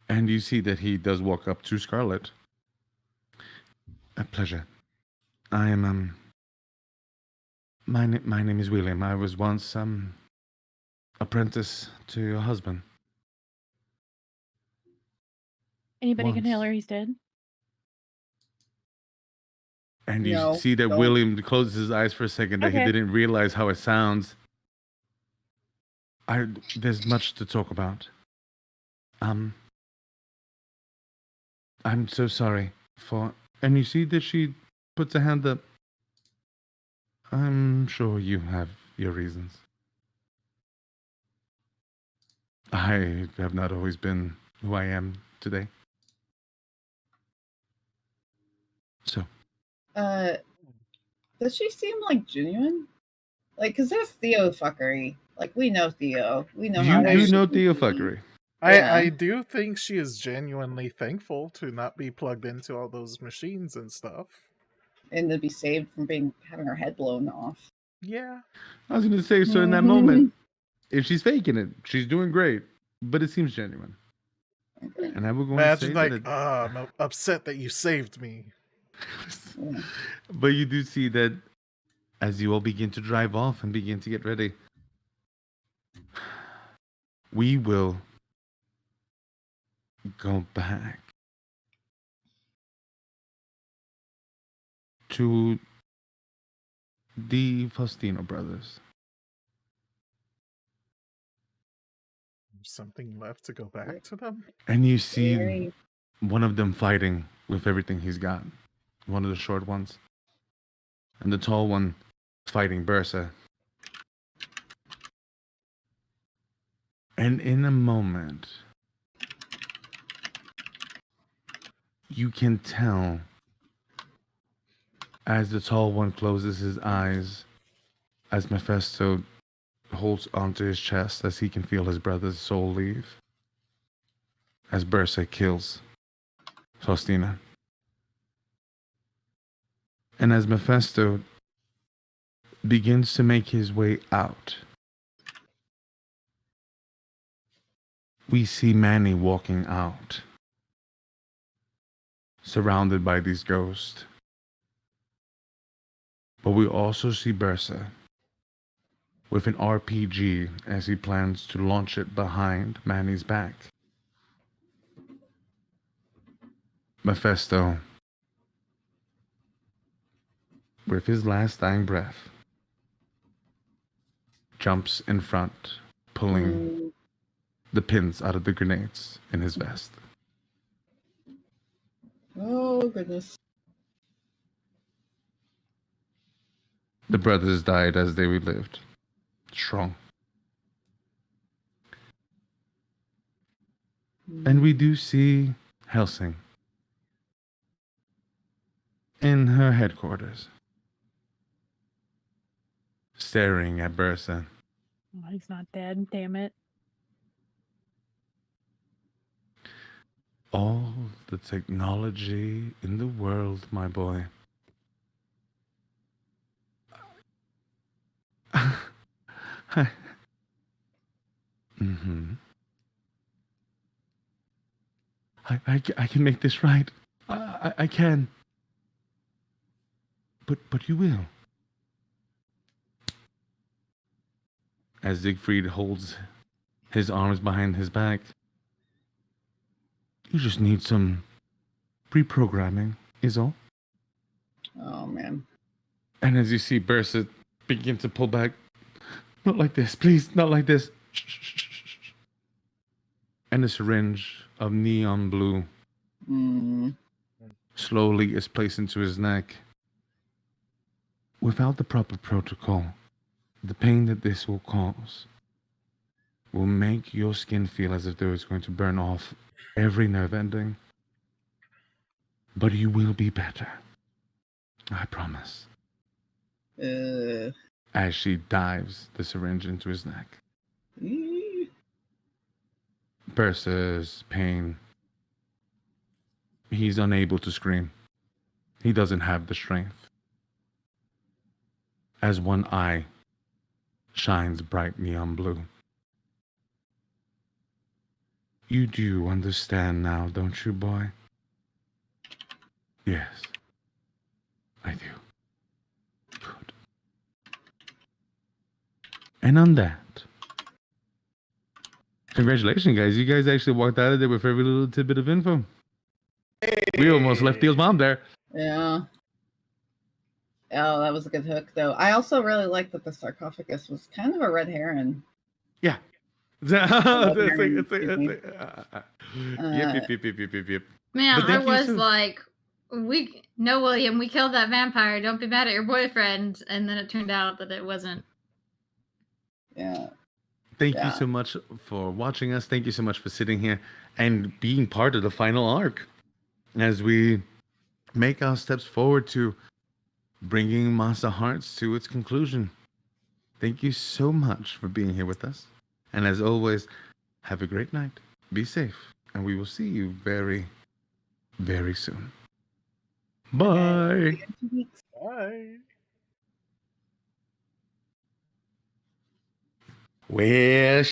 And you see that he does walk up to Scarlett. A pleasure. I am my name is William. I was once apprentice to your husband. Anybody can Once. tell her he's dead? And you No, see that don't. William closes his eyes for a second, that he Okay. didn't realize how it sounds. There's much to talk about. I'm so sorry for. And you see that she puts a hand up. I'm sure you have your reasons. I have not always been who I am today. So, Does she seem like genuine? Like, cause there's Theo fuckery. Like we know Theo. We know how you that do shit know can Theo be. fuckery. Yeah. I do think she is genuinely thankful to not be plugged into all those machines and stuff. And to be saved from having her head blown off. Yeah. I was going to say, so in that moment, if she's faking it, she's doing great, but it seems genuine. Okay. And I will go and Imagine say like, that I'm upset that you saved me. Yeah. But you do see that as you all begin to drive off and begin to get ready, we will go back to the Faustino brothers. There's something left to go back to them? And you see Very- one of them fighting with everything he's got. One of the short ones. And the tall one fighting Bursa. And in a moment, you can tell as the tall one closes his eyes, as Mephisto holds onto his chest as he can feel his brother's soul leave, as Bursa kills Faustina. And as Mephisto begins to make his way out, we see Manny walking out, surrounded by these ghosts. But we also see Bursa with an RPG as he plans to launch it behind Manny's back. Mephisto, with his last dying breath, jumps in front, pulling the pins out of the grenades in his vest. Oh goodness. The brothers died as they lived, strong. And we do see Helsing in her headquarters, staring at Bersa. Oh, he's not dead. Damn it. All the technology in the world, my boy. Mm-hmm. I can make this right. I can. But you will. As Siegfried holds his arms behind his back, you just need some reprogramming, is all. Oh man. And as you see Bersa begin to pull back, not like this, please, not like this. And a syringe of neon blue Mm. slowly is placed into his neck. Without the proper protocol, the pain that this will cause will make your skin feel as if though it's going to burn off every nerve ending. But you will be better. I promise. As she dives the syringe into his neck. Bersa's pain. He's unable to scream. He doesn't have the strength. As one eye shines bright neon blue. You do understand now, don't you, boy? Yes, I do. Good. And on that, congratulations, guys. You guys actually walked out of there with every little tidbit of info. We almost left Theo's mom there. Yeah. Oh, that was a good hook, though. I also really like that the sarcophagus was kind of a red heron. Yeah. Yep. Yep. Man, But I thank you was so- like, no, William, we killed that vampire. Don't be mad at your boyfriend. And then it turned out that it wasn't. Yeah. Thank you Yeah. so much for watching us. Thank you so much for sitting here and being part of the final arc as we make our steps forward to bringing Monsterhearts to its conclusion. Thank you so much for being here with us. And as always, have a great night. Be safe. And we will see you very, very soon. Bye. Bye. Well,